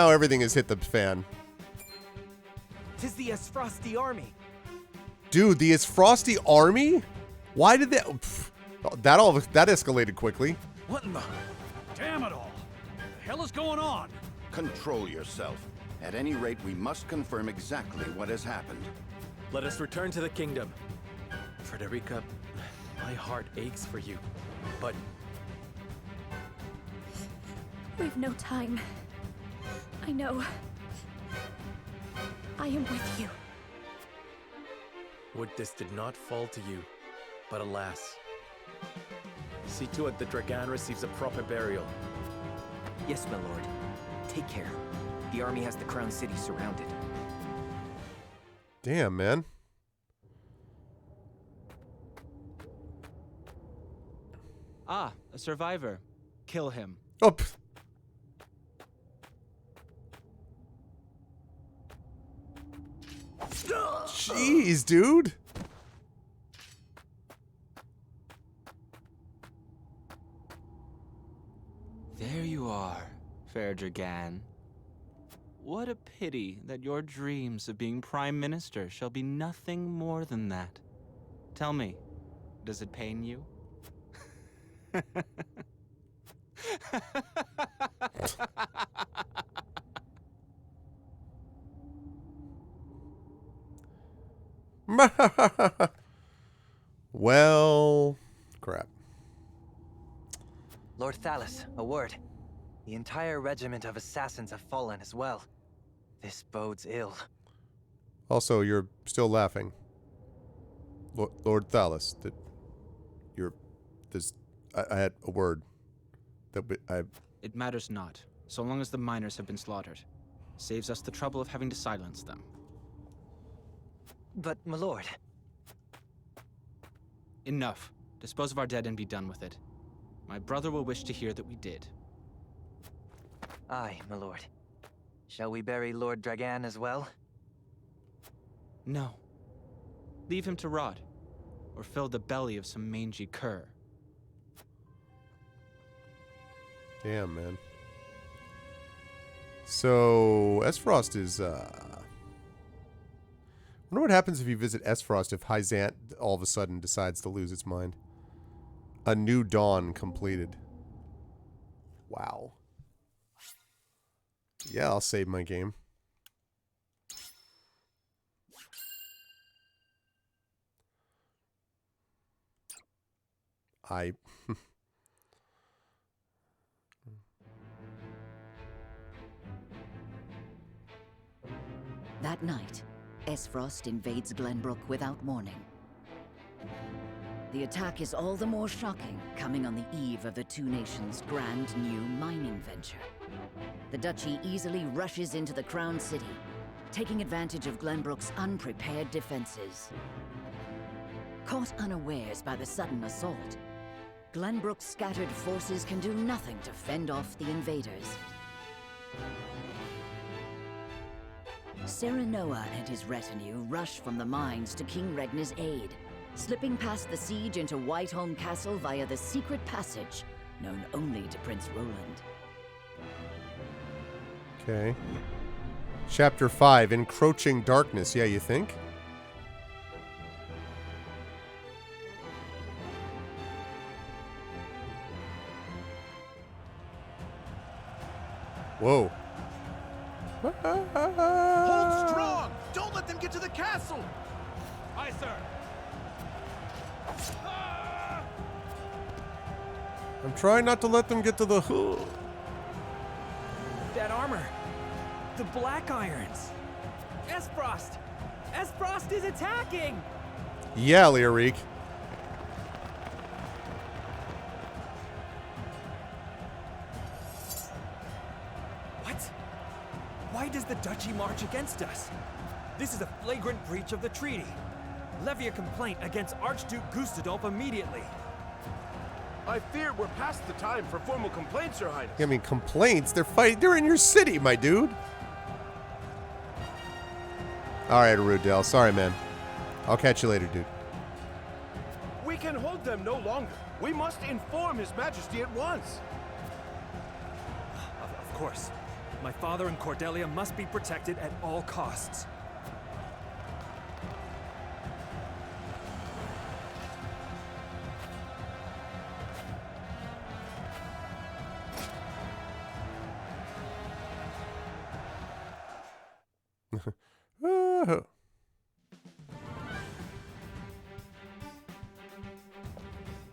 everything has hit the fan. 'Tis the Esfrosti army. Dude, the Esfrosti army? Why did that... Pff, that escalated quickly. What in the... Damn it all! The hell is going on? Control yourself. At any rate, we must confirm exactly what has happened. Let us return to the kingdom. Frederica, my heart aches for you, but... We've no time. I know. I am with you. Would this did not fall to you, but alas. See to it that Dragan receives a proper burial. Yes, my lord. Take care. The army has the Crown City surrounded. Damn, man. Ah, a survivor. Kill him. Oh. Jeez, dude. There you are, fair Dragan. What a pity that your dreams of being Prime Minister shall be nothing more than that. Tell me, does it pain you? Well, crap. Lord Thalas, a word. The entire regiment of assassins have fallen as well. This bodes ill. Also, you're still laughing. Lord Thalas, that you're... I had a word. It matters not, so long as the miners have been slaughtered. Saves us the trouble of having to silence them. But, my lord... Enough. Dispose of our dead and be done with it. My brother will wish to hear that we did. Aye, my lord. Shall we bury Lord Dragan as well? No. Leave him to rot, or fill the belly of some mangy cur. Damn, man. So, Esfrost is, I wonder what happens if you visit Esfrost if Hyzant all of a sudden decides to lose its mind. A new dawn completed. Wow. Yeah, I'll save my game. That night, Esfrost invades Glenbrook without warning. The attack is all the more shocking, coming on the eve of the two nations' grand new mining venture. The Duchy easily rushes into the Crown City, taking advantage of Glenbrook's unprepared defenses. Caught unawares by the sudden assault, Glenbrook's scattered forces can do nothing to fend off the invaders. Serenoa and his retinue rush from the mines to King Regna's aid, slipping past the siege into Whitehome Castle via the secret passage, known only to Prince Roland. Okay. Chapter 5, Encroaching Darkness. Yeah, you think? Whoa. Hold strong! Don't let them get to the castle! Aye, sir. I'm trying not to let them get to the... That armor. The Black Irons. Esfrost! Esfrost is attacking! Yeah, Leoric. What? Why does the Duchy march against us? This is a flagrant breach of the treaty. Levy a complaint against Archduke Gustadolf immediately. I fear we're past the time for formal complaints, Your Highness. I mean, complaints? They're fighting. They're in your city, my dude. All right, Arudel. Sorry, man. I'll catch you later, dude. We can hold them no longer. We must inform His Majesty at once. Of course. My father and Cordelia must be protected at all costs.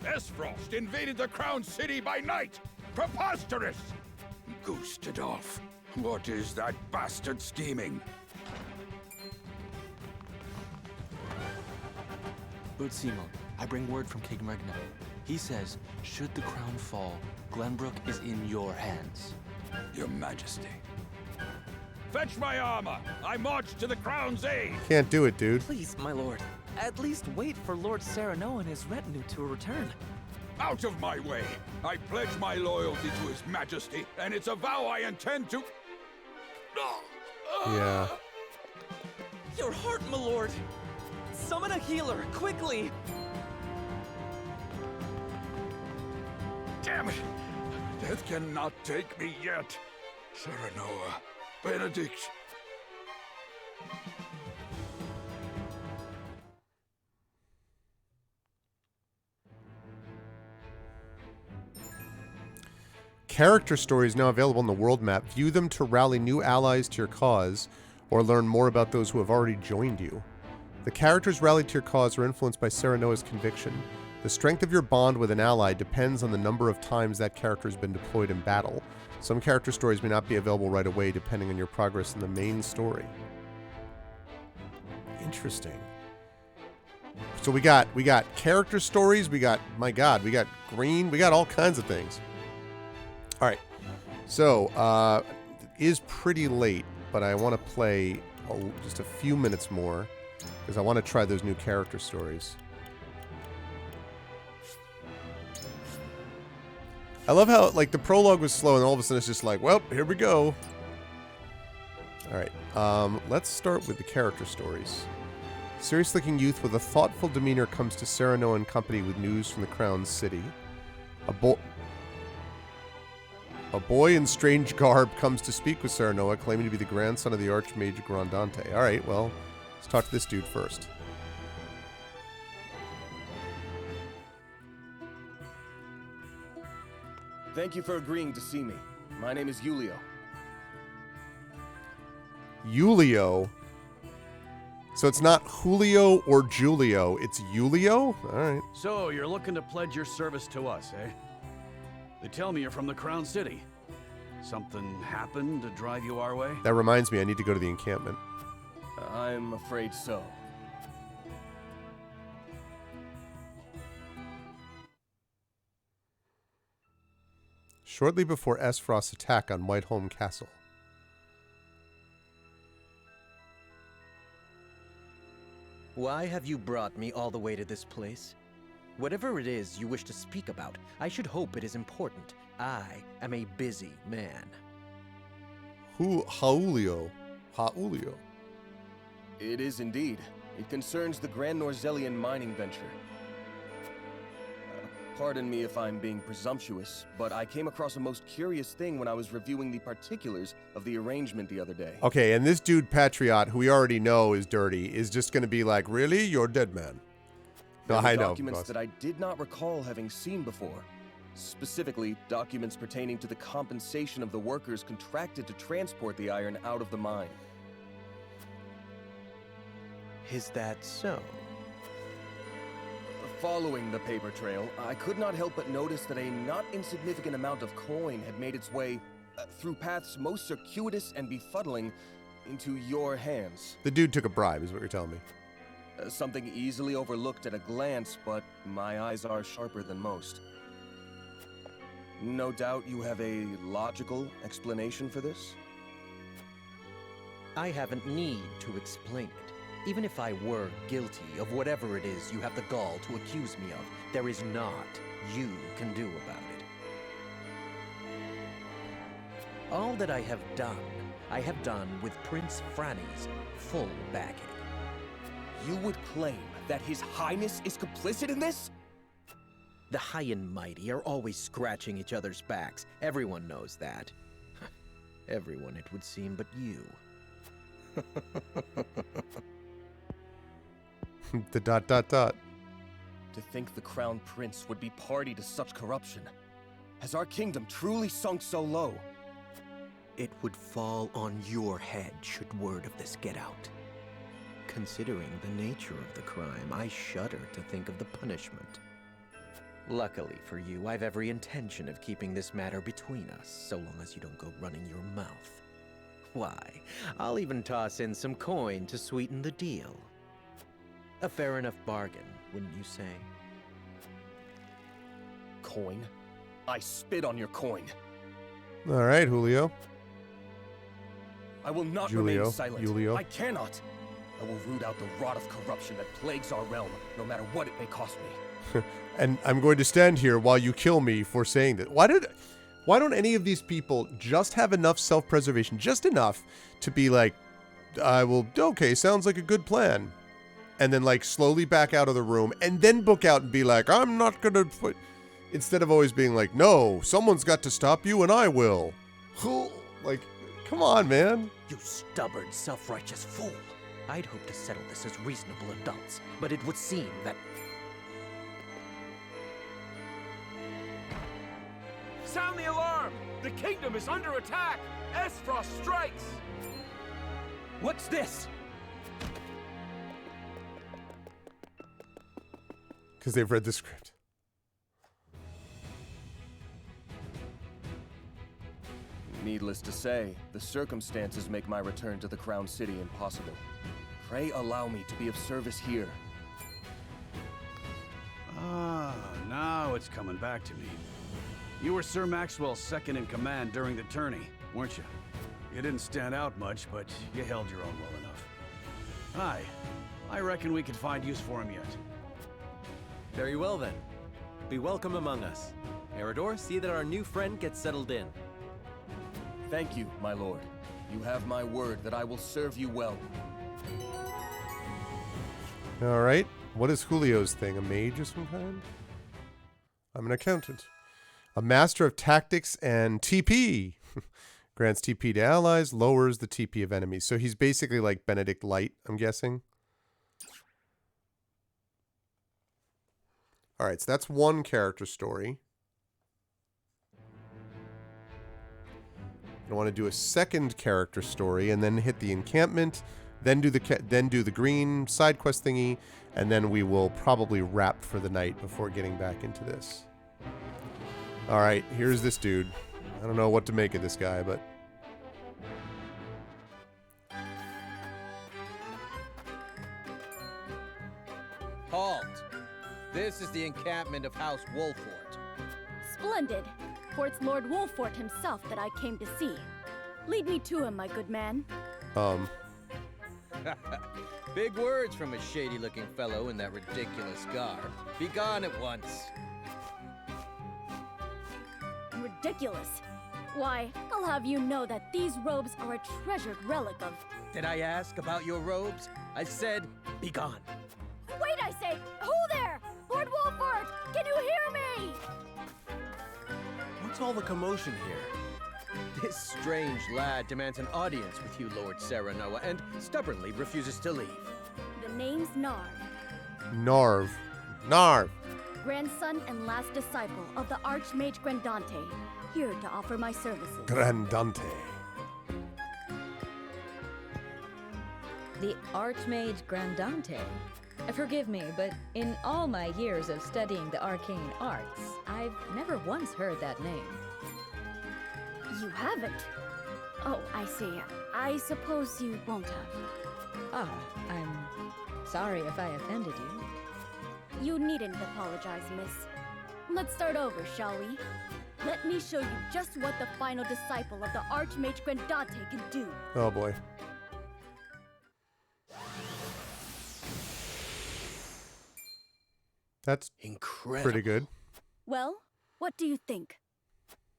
Esfrost invaded the Crown City by night! Preposterous! Gustadolf, what is that bastard scheming? Lord Simon, I bring word from King Regna. He says, should the crown fall, Glenbrook is in your hands. Your Majesty. Fetch my armor! I march to the Crown's aid! Can't do it, dude. Please, my lord. At least wait for Lord Sereno and his retinue to return. Out of my way! I pledge my loyalty to His Majesty, and it's a vow I intend to... Yeah. Your heart, my lord! Summon a healer, quickly! Damn it! Death cannot take me yet. Serenoa, Benedict. Character stories now available on the world map. View them to rally new allies to your cause, or learn more about those who have already joined you. The characters rallied to your cause are influenced by Serenoa's conviction. The strength of your bond with an ally depends on the number of times that character has been deployed in battle. Some character stories may not be available right away, depending on your progress in the main story. Interesting. So we got character stories. We got, my God, we got green. We got all kinds of things. All right, so it is pretty late, but I want to play just a few minutes more because I want to try those new character stories. I love how, like, the prologue was slow and all of a sudden it's just like, well, here we go. All right, let's start with the character stories. Serious-looking youth with a thoughtful demeanor comes to Serenoa and company with news from the Crown City. A boy in strange garb comes to speak with Serenoa, claiming to be the grandson of the Archmage Grandante. All right, well, let's talk to this dude first. Thank you for agreeing to see me. My name is Julio. Julio? So it's not Julio or Julio, it's Julio? All right. So, you're looking to pledge your service to us, eh? They tell me you're from the Crown City. Something happened to drive you our way? That reminds me, I need to go to the encampment. I'm afraid so. Shortly before Esfrost's attack on Whiteholm Castle. Why have you brought me all the way to this place? Whatever it is you wish to speak about, I should hope it is important. I am a busy man. Julio. It is indeed. It concerns the Grand Norzelian mining venture. Pardon me if I'm being presumptuous, but I came across a most curious thing when I was reviewing the particulars of the arrangement the other day. Okay, and this dude Patriot, who we already know is dirty, is just going to be like, really? You're dead man. No, I know. Documents that I did not recall having seen before. Specifically, documents pertaining to the compensation of the workers contracted to transport the iron out of the mine. Is that so? Following the paper trail, I could not help but notice that a not insignificant amount of coin had made its way through paths most circuitous and befuddling into your hands. The dude took a bribe, is what you're telling me. Something easily overlooked at a glance, but my eyes are sharper than most. No doubt you have a logical explanation for this? I haven't need to explain it. Even if I were guilty of whatever it is you have the gall to accuse me of, there is naught you can do about it. All that I have done with Prince Franny's full backing. You would claim that His Highness is complicit in this? The high and mighty are always scratching each other's backs. Everyone knows that. Everyone, it would seem, but you. The ... To think the Crown Prince would be party to such corruption. Has our kingdom truly sunk so low? It would fall on your head should word of this get out. Considering the nature of the crime, I shudder to think of the punishment. Luckily for you, I've every intention of keeping this matter between us, so long as you don't go running your mouth. Why, I'll even toss in some coin to sweeten the deal. A fair enough bargain, wouldn't you say? Coin? I spit on your coin. All right, Julio. I will not remain silent. I cannot. I will root out the rot of corruption that plagues our realm, no matter what it may cost me. And I'm going to stand here while you kill me for saying that. Why don't any of these people just have enough self-preservation, just enough to be like, okay, sounds like a good plan. And then like slowly back out of the room and then book out and be like, I'm not going to put, instead of always being like, no, someone's got to stop you and I will. Like, come on, man. You stubborn, self-righteous fool. I'd hoped to settle this as reasonable adults, but it would seem that... Sound the alarm! The kingdom is under attack! Esfrost strikes! What's this? Because they've read the script. Needless to say, the circumstances make my return to the Crown City impossible. Pray allow me to be of service here. Ah, now it's coming back to me. You were Sir Maxwell's second in command during the tourney, weren't you? You didn't stand out much, but you held your own well enough. I reckon we could find use for him yet. Very well then. Be welcome among us. Eridor, see that our new friend gets settled in. Thank you, my lord. You have my word that I will serve you well. All right. What is Julio's thing? A mage of some kind? I'm an accountant. A master of tactics and TP. Grants TP to allies, lowers the TP of enemies. So he's basically like Benedict Light, I'm guessing. All right, so that's one character story. I want to do a second character story and then hit the encampment, then do the green side quest thingy, and then we will probably wrap for the night before getting back into this. All right, here's this dude. I don't know what to make of this guy, but... Halt! This is the encampment of House Wolfort. Splendid. For it's Lord Wolfort himself that I came to see. Lead me to him, my good man. Big words from a shady-looking fellow in that ridiculous garb. Be gone at once. Ridiculous. Why, I'll have you know that these robes are a treasured relic of... Did I ask about your robes? I said, be gone. Wait, I say! Who there? Lord Wolfort! Can you hear me? What's all the commotion here? This strange lad demands an audience with you, Lord Serenoa, and stubbornly refuses to leave. The name's Narv. Narv. Narv. grandson and last disciple of the Archmage Grandante, here to offer my services. Grandante. The Archmage Grandante? Forgive me, but in all my years of studying the arcane arts, I've never once heard that name. You haven't? Oh, I see. I suppose you won't have. Ah, I'm sorry if I offended you. You needn't apologize, miss. Let's start over, shall we? Let me show you just what the final disciple of the Archmage Grandante can do. Oh boy. That's incredible. Pretty good. Well, what do you think?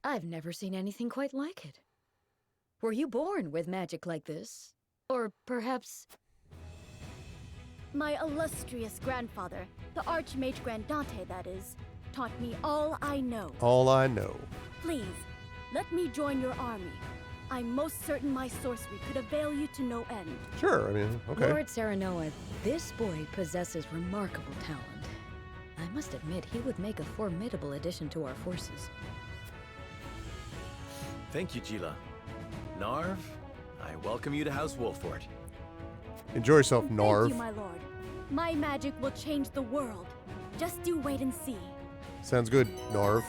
I've never seen anything quite like it. Were you born with magic like this? Or perhaps... My illustrious grandfather, the Archmage Grandante, that is, taught me all I know. All I know. Please, let me join your army. I'm most certain my sorcery could avail you to no end. Sure, I mean, okay. Lord Serenoa, this boy possesses remarkable talent. I must admit, he would make a formidable addition to our forces. Thank you, Jila. Narv, I welcome you to House Wolfort. Enjoy yourself, Narv. Thank you, my lord. My magic will change the world. Just you wait and see. Sounds good, Narv.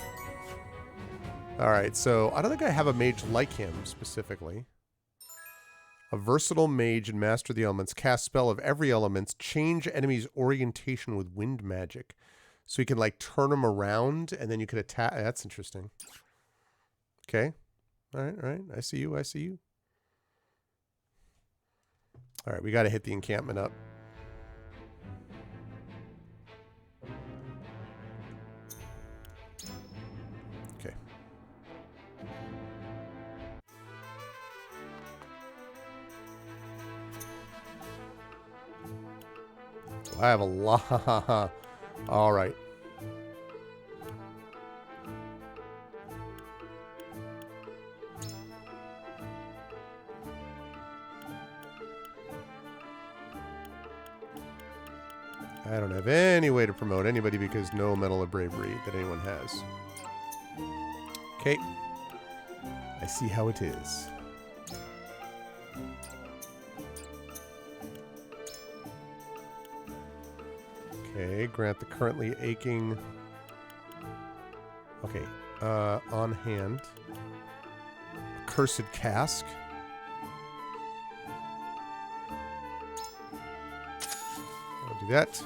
Alright, so I don't think I have a mage like him, specifically. A versatile mage and master of the elements. Cast spell of every element. Change enemy's orientation with wind magic. So you can, like, turn them around, and then you can attack. That's interesting. Okay. Alright. I see you, I see you. Alright, we gotta hit the encampment up. Okay. I have a lot. Alright. I don't have any way to promote anybody because no Medal of Bravery that anyone has. Okay. I see how it is. Okay, grant the currently aching... Okay, on hand. Accursed Cask. I'll do that.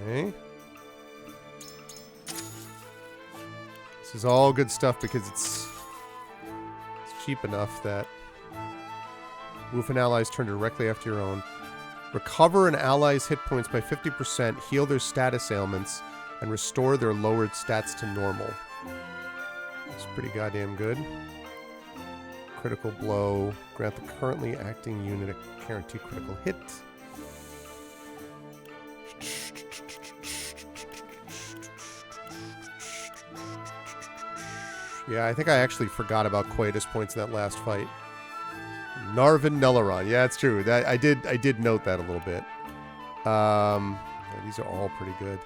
Okay. This is all good stuff because it's cheap enough that move an ally's turn directly after your own. Recover an ally's hit points by 50%, heal their status ailments, and restore their lowered stats to normal. It's pretty goddamn good. Critical blow. Grant the currently acting unit a guaranteed critical hit. Yeah, I think I actually forgot about Quietus points in that last fight. Narvin Nelaron. Yeah, it's true. That I did note that a little bit. Yeah, these are all pretty good.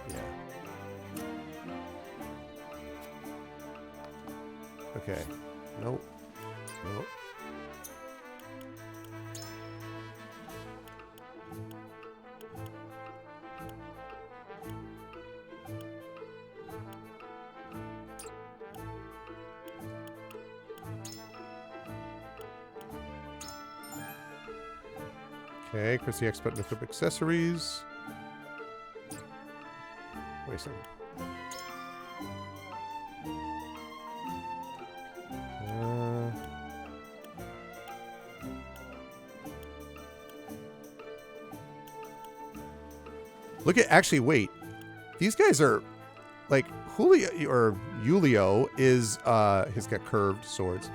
Yeah. Okay. Nope. Nope. Okay, Chrissy Expert Mithrop accessories. Wait a second. Look at, actually, wait. These guys are, like, Julio is, he's got curved swords.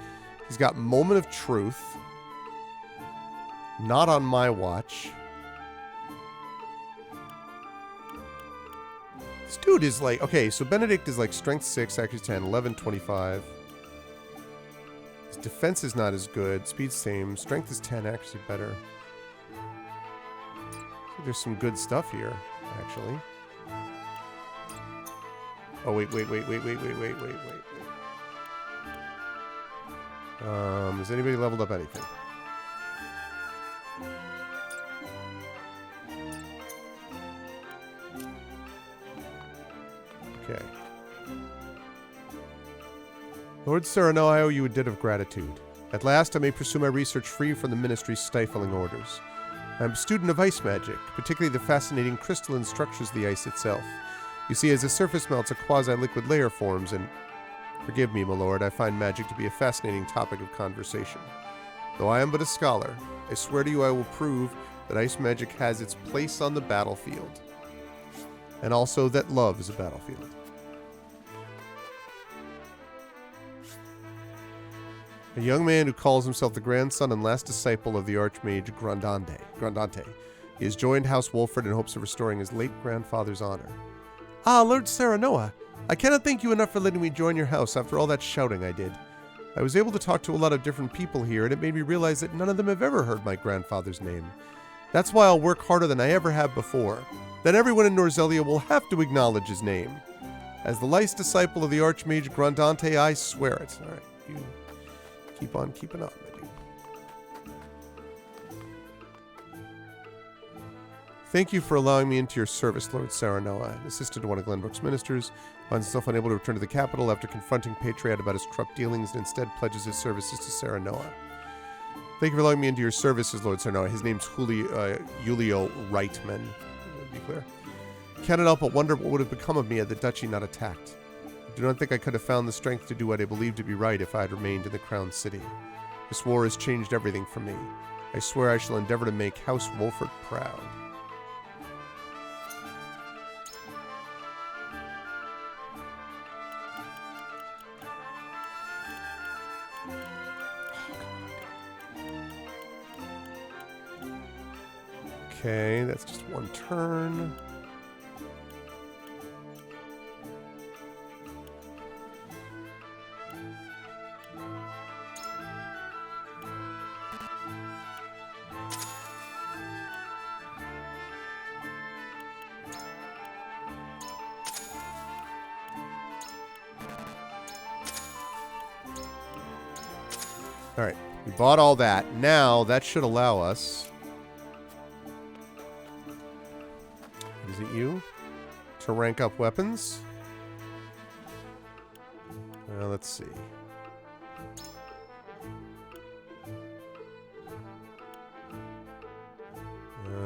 He's got Moment of Truth. Not on my watch. This dude is like, okay, so Benedict is like strength 6, accuracy 10, 11, 25. Defense is not as good. Speed's same. Strength is 10, accuracy better. There's some good stuff here, actually. Oh, wait. Has anybody leveled up anything? Okay. Lord Sereno, I owe you a debt of gratitude. At last I may pursue my research free from the Ministry's stifling orders. I am a student of ice magic, particularly the fascinating crystalline structures of the ice itself. You see, as the surface melts, a quasi-liquid layer forms, and forgive me, my lord, I find magic to be a fascinating topic of conversation. Though I am but a scholar, I swear to you I will prove that ice magic has its place on the battlefield, and also that love is a battlefield. A young man who calls himself the grandson and last disciple of the Archmage Grandante. He has joined House Wolford in hopes of restoring his late grandfather's honor. Ah, Lord Serenoa, I cannot thank you enough for letting me join your house after all that shouting I did. I was able to talk to a lot of different people here, and it made me realize that none of them have ever heard my grandfather's name. That's why I'll work harder than I ever have before. Then everyone in Norzelia will have to acknowledge his name. As the last disciple of the Archmage Grandante, I swear it. All right, you keep on keeping on, my dude. Thank you for allowing me into your service, Lord Serenoa, an assistant to one of Glenbrook's ministers. Finds himself unable to return to the capital after confronting Patriot about his corrupt dealings and instead pledges his services to Serenoa. Thank you for allowing me into your services, Lord Serenoa. His name's Julio Reitman, to be clear. Cannot help but wonder what would have become of me had the duchy not attacked. I do not think I could have found the strength to do what I believed to be right if I had remained in the Crown City. This war has changed everything for me. I swear I shall endeavor to make House Wolford proud. Okay, that's just one turn. All right, we bought all that. Now that should allow us. Is it you? To rank up weapons? Let's see.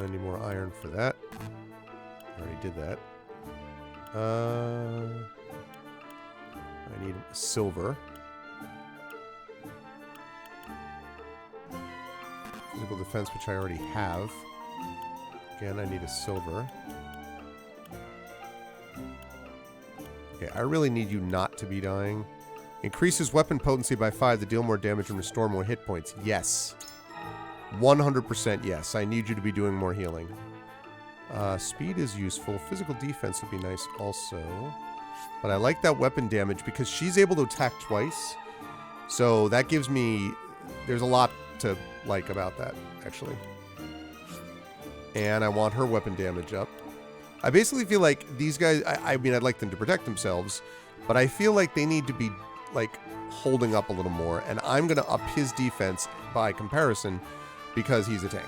I need more iron for that. I already did that. I need silver. Physical defense, which I already have. Again, I need a silver. Okay, I really need you not to be dying. Increases weapon potency by 5 to deal more damage and restore more hit points. Yes. 100% yes. I need you to be doing more healing. Speed is useful. Physical defense would be nice also. But I like that weapon damage because she's able to attack twice. So that gives me... There's a lot to like about that, actually. And I want her weapon damage up. I basically feel like these guys, I mean, I'd like them to protect themselves, but I feel like they need to be, like, holding up a little more, and I'm going to up his defense by comparison because he's a tank.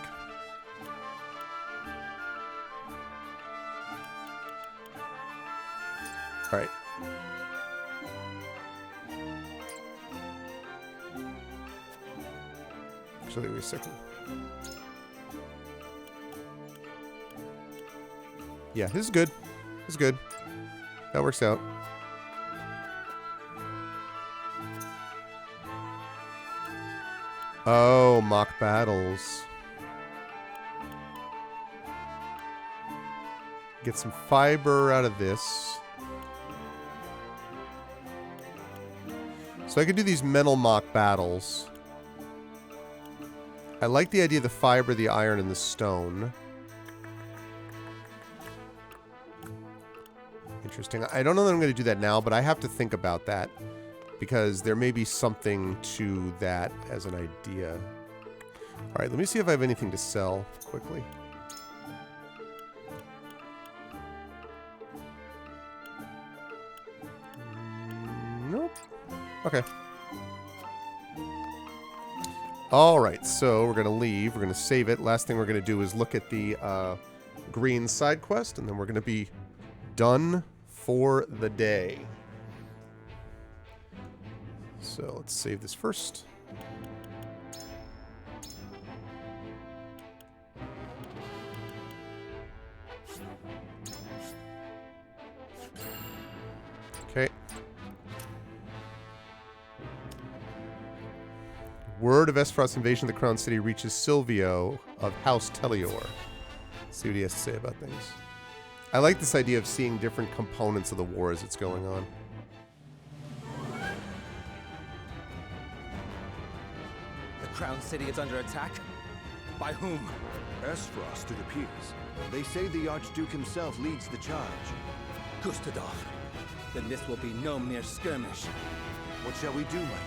All right. Actually, wait a second. Yeah, this is good. This is good. That works out. Oh, mock battles. Get some fiber out of this. So I could do these metal mock battles. I like the idea of the fiber, the iron, and the stone. Interesting. I don't know that I'm going to do that now, but I have to think about that. because there may be something to that as an idea. All right, let me see if I have anything to sell quickly. Nope. Okay. All right, so we're going to leave. We're going to save it. Last thing we're going to do is look at the green side quest, and then we're going to be done for the day. So let's save this first. Okay. Word of Esfrost's invasion of the Crown City reaches Silvio of House Tellior. Let's see what he has to say about things. I like this idea of seeing different components of the war as it's going on. The Crown City is under attack? By whom? Esfrost, it appears. They say the Archduke himself leads the charge. Gustadolf. Then this will be no mere skirmish. What shall we do, my lord? ...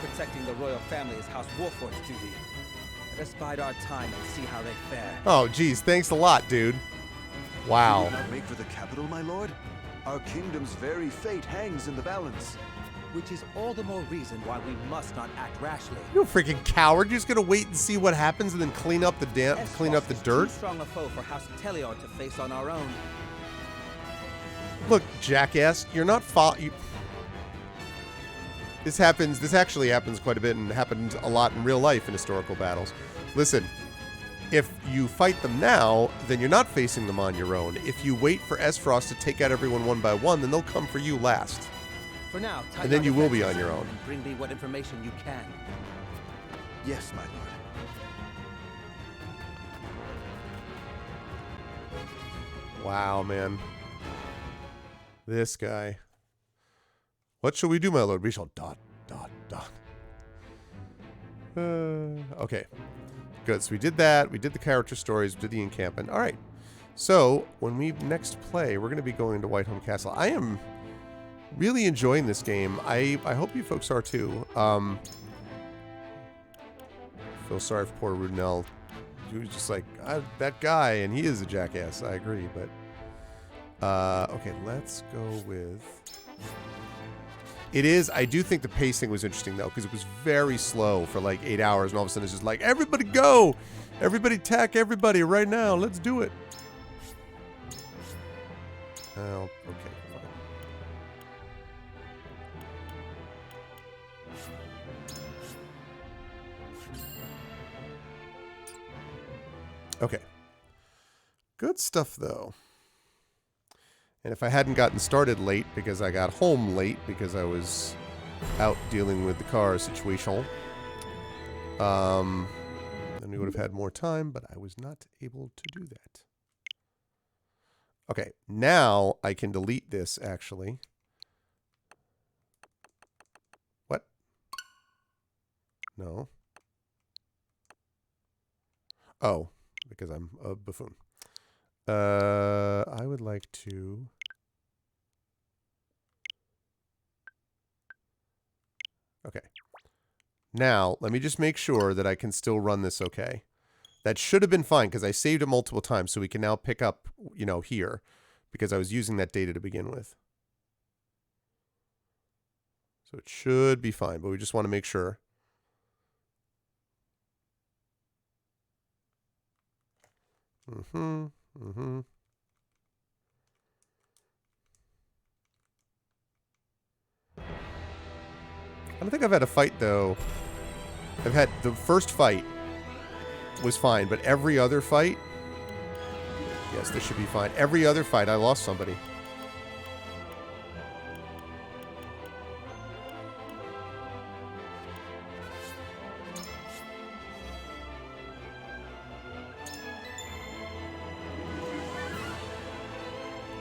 Protecting the royal family is House Wolfort's duty. Let us bide our time and see how they fare. Oh, geez. Thanks a lot, dude. Wow. Do we not make for the capital, my lord? Our kingdom's very fate hangs in the balance. Which is all the more reason why we must not act rashly. You freaking coward. You're just going to wait and see what happens and then clean up the clean up the dirt? Too strong a foe for House Tellior to face on our own. Look, jackass, you're not This actually happens quite a bit and happens a lot in real life in historical battles. Listen, if you fight them now, then you're not facing them on your own. If you wait for Esfrost to take out everyone one by one, then they'll come for you last. For now, and then you will be on your own. And bring me what information you can. Yes, my lord. Wow, man. This guy. What shall we do, my lord? We shall ... Okay. Good. So we did that. We did the character stories. We did the encampment. All right. So when we next play, we're going to be going to Whiteholm Castle. I am really enjoying this game. I hope you folks are too. Feel sorry for poor Rudnell. He was just like, that guy, and he is a jackass. I agree, but... okay, let's go with... It is, I do think the pacing was interesting, though, because it was very slow for like 8 hours, and all of a sudden it's just like, everybody go! Everybody attack everybody right now, let's do it! Oh, okay, fine. Okay. Good stuff, though. And if I hadn't gotten started late because I got home late because I was out dealing with the car situation, then we would have had more time, but I was not able to do that. Okay, now I can delete this, actually. What? No. Oh, because I'm a buffoon. I would like to... Okay. Now, let me just make sure that I can still run this okay. That should have been fine, because I saved it multiple times, so we can now pick up, you know, here, because I was using that data to begin with. So it should be fine, but we just want to make sure. Mm-hmm. Mm-hmm. I don't think I've had a fight, though. I've had the first fight was fine, but every other fight... Yes, this should be fine. Every other fight, I lost somebody.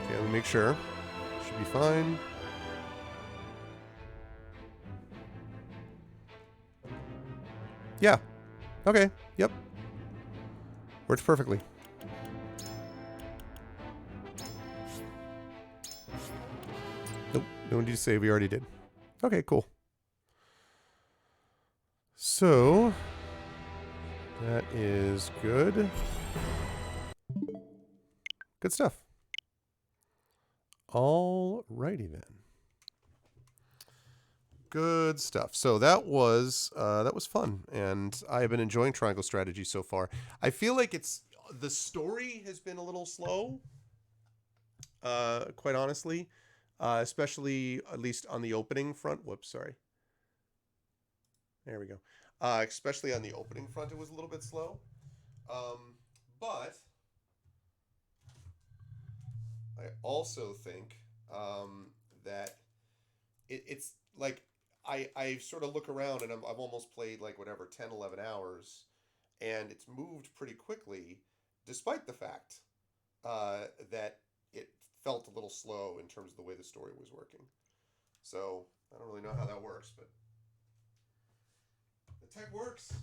Okay, let me make sure. Should be fine. Yeah. Okay. Yep. Works perfectly. Nope. No one did you say we already did. Okay, cool. So that is good. Good stuff. Alrighty then. Good stuff. So that was fun, and I have been enjoying Triangle Strategy so far. I feel like the story has been a little slow, quite honestly, especially at least on the opening front. Whoops, sorry. There we go. Especially on the opening front, it was a little bit slow, but I also think that it's like I sort of look around and I've almost played like whatever 10, 11 hours, and it's moved pretty quickly, despite the fact that it felt a little slow in terms of the way the story was working. So I don't really know how that works, but the tech works.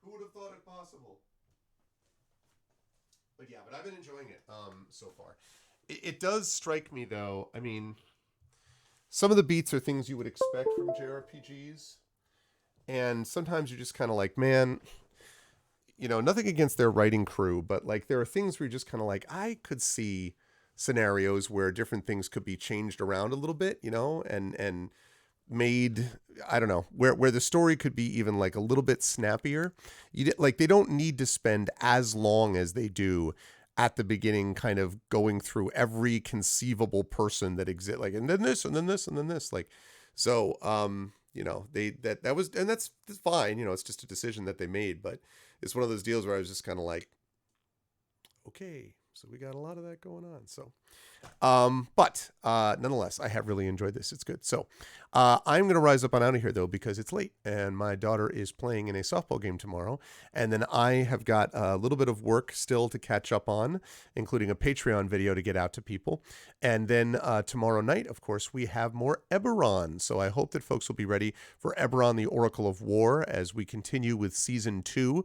Who would have thought it possible? But yeah, but I've been enjoying it so far. It does strike me, though, I mean, some of the beats are things you would expect from JRPGs, and sometimes you're just kind of like, man, you know, nothing against their writing crew, but like there are things where you're just kind of like, I could see scenarios where different things could be changed around a little bit, you know, and made, I don't know, where the story could be even like a little bit snappier. Like they don't need to spend as long as they do at the beginning, kind of going through every conceivable person that exists, like, and then this, and then this, and then this, like, so, you know, that's fine, you know, it's just a decision that they made, but it's one of those deals where I was just kind of like, okay, so we got a lot of that going on. So, but nonetheless, I have really enjoyed this. It's good. So I'm going to rise up on out of here, though, because it's late and my daughter is playing in a softball game tomorrow. And then I have got a little bit of work still to catch up on, including a Patreon video to get out to people. And then tomorrow night, of course, we have more Eberron. So I hope that folks will be ready for Eberron, the Oracle of War, as we continue with Season 2.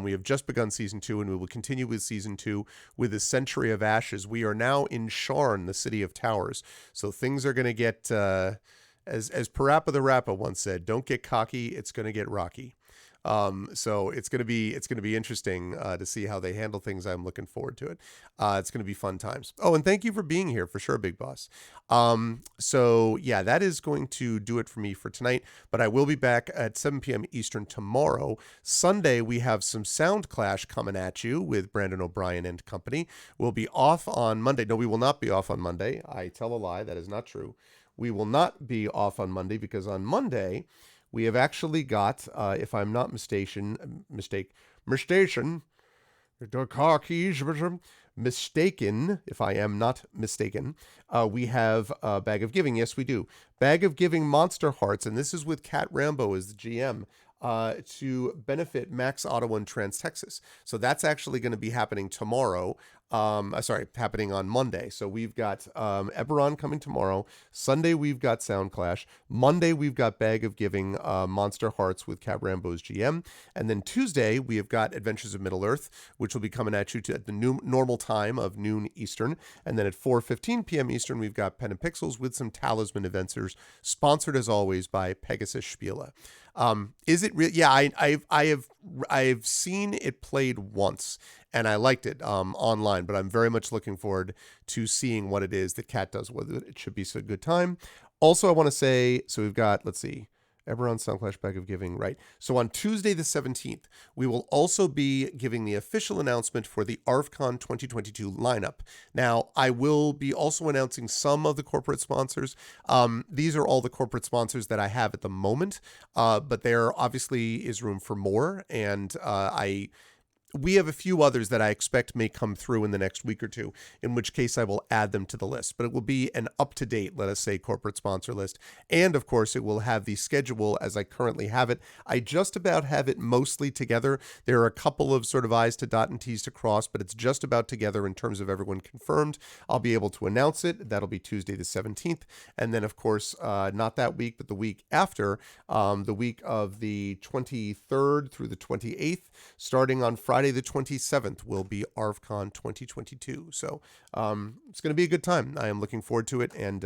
We have just begun Season 2, and we will continue with Season 2 with the Century of Ashes. We are now in Sharn, the City of Towers. So things are going to get, as Parappa the Rappa once said, don't get cocky, it's going to get rocky. So it's going to be interesting to see how they handle things. I'm looking forward to it. It's going to be fun times. Oh, and thank you for being here for sure, Big Boss. So yeah, that is going to do it for me for tonight, but I will be back at 7 p.m. Eastern tomorrow. Sunday, we have some Sound Clash coming at you with Brandon O'Brien and company. We'll be off on Monday. No, we will not be off on Monday. I tell a lie. That is not true. We will not be off on Monday because on Monday, we have actually got, if I'm not mistaken, if I am not mistaken, we have Bag of Giving. Yes, we do. Bag of Giving Monster Hearts, and this is with Cat Rambo as the GM, to benefit Max Auto and Trans Texas. So that's actually going to be happening tomorrow. Happening on Monday. So we've got Eberron coming tomorrow. Sunday, we've got Sound Clash. Monday, we've got Bag of Giving Monster Hearts with Cat Rambo's GM. And then Tuesday, we have got Adventures of Middle-earth, which will be coming at you at the normal time of noon Eastern. And then at 4:15 p.m. Eastern, we've got Pen and Pixels with some Talisman Adventures, sponsored as always by Pegasus Spiele. Is it real? Yeah, I've seen it played once and I liked it online, but I'm very much looking forward to seeing what it is that Cat does with it. It should be a good time. Also, I want to say, so we've got, let's see, Eberron, Sound Clash, Bag of Giving, right. So on Tuesday the 17th, we will also be giving the official announcement for the ARFCon 2022 lineup. Now, I will be also announcing some of the corporate sponsors. These are all the corporate sponsors that I have at the moment, but there obviously is room for more, and we have a few others that I expect may come through in the next week or two, in which case I will add them to the list. But it will be an up-to-date, let us say, corporate sponsor list. And, of course, it will have the schedule as I currently have it. I just about have it mostly together. There are a couple of sort of I's to dot and T's to cross, but it's just about together in terms of everyone confirmed. I'll be able to announce it. That'll be Tuesday the 17th. And then, of course, not that week, but the week after, the week of the 23rd through the 28th, starting on Friday the 27th, will be ArvCon 2022. So it's going to be a good time. I am looking forward to it, and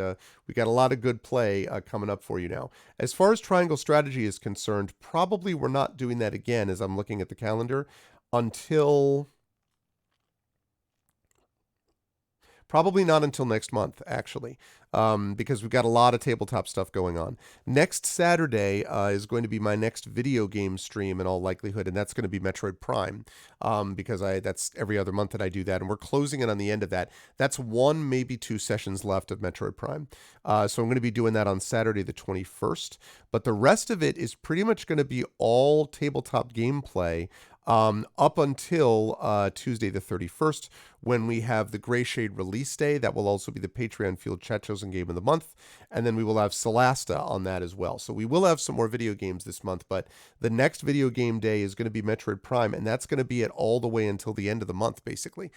we got a lot of good play coming up for you now. As far as Triangle Strategy is concerned, probably we're not doing that again as I'm looking at the calendar until... Probably not until next month, actually, because we've got a lot of tabletop stuff going on. Next Saturday is going to be my next video game stream in all likelihood, and that's going to be Metroid Prime, because that's every other month that I do that, and we're closing it on the end of that. That's 1, maybe 2 sessions left of Metroid Prime. So I'm going to be doing that on Saturday the 21st, but the rest of it is pretty much going to be all tabletop gameplay up until Tuesday the 31st, when we have the Gray Shade release day. That will also be the Patreon Field Chat Chosen Game of the Month. And then we will have Solasta on that as well. So we will have some more video games this month, but the next video game day is going to be Metroid Prime, and that's going to be it all the way until the end of the month, basically,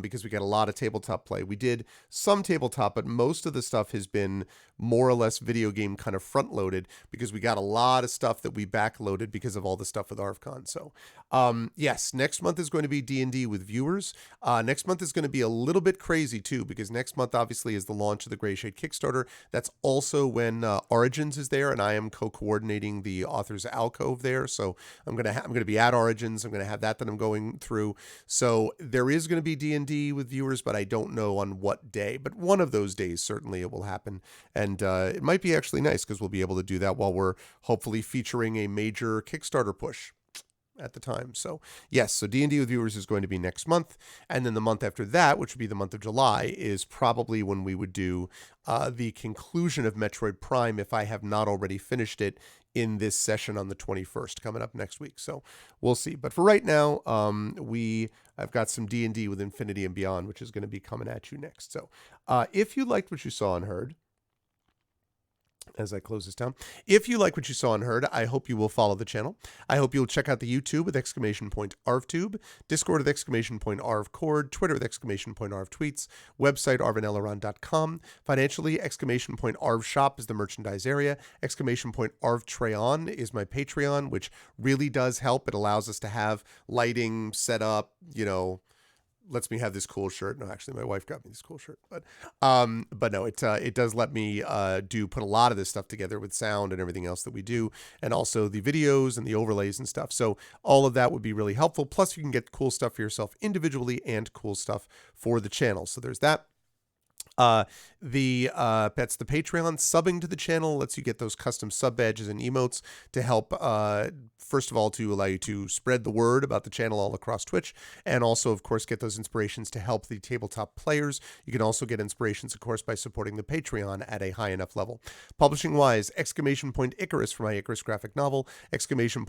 because we got a lot of tabletop play. We did some tabletop, but most of the stuff has been more or less video game kind of front-loaded, because we got a lot of stuff that we backloaded because of all the stuff with ArvCon. So yes, next month is going to be D&D with viewers. Next month is going to be a little bit crazy too, because next month obviously is the launch of the Gray Shade Kickstarter. That's also when Origins is there, and I am co-coordinating the author's alcove there. So I'm gonna be at Origins. I'm gonna have that I'm going through. So there is going to be D&D with viewers, but I don't know on what day. But one of those days certainly it will happen, and it might be actually nice because we'll be able to do that while we're hopefully featuring a major Kickstarter push at the time. So yes, so D&D with viewers is going to be next month, and then the month after that, which would be the month of July, is probably when we would do the conclusion of Metroid Prime, if I have not already finished it in this session on the 21st, coming up next week. So we'll see. But for right now, I've got some D&D with Infinity and Beyond, which is going to be coming at you next. So if you liked what you saw and heard, as I close this down, if you like what you saw and heard, I hope you will follow the channel. I hope you'll check out the YouTube with !ArvTube, Discord with !ArvCord, Twitter with !ArvTweets, website arvaneleron.com, financially !ArvShop is the merchandise area, !ArvTrayon is my Patreon, which really does help. It allows us to have lighting set up, lets me have this cool shirt. No, actually, my wife got me this cool shirt, but no, it does let me put a lot of this stuff together with sound and everything else that we do, and also the videos and the overlays and stuff. So all of that would be really helpful. Plus, you can get cool stuff for yourself individually and cool stuff for the channel. So there's that. That's the Patreon. Subbing to the channel lets you get those custom sub badges and emotes to help, first of all, to allow you to spread the word about the channel all across Twitch, and also, of course, get those inspirations to help the tabletop players. You can also get inspirations, of course, by supporting the Patreon at a high enough level. Publishing wise, !Icarus for my Icarus graphic novel,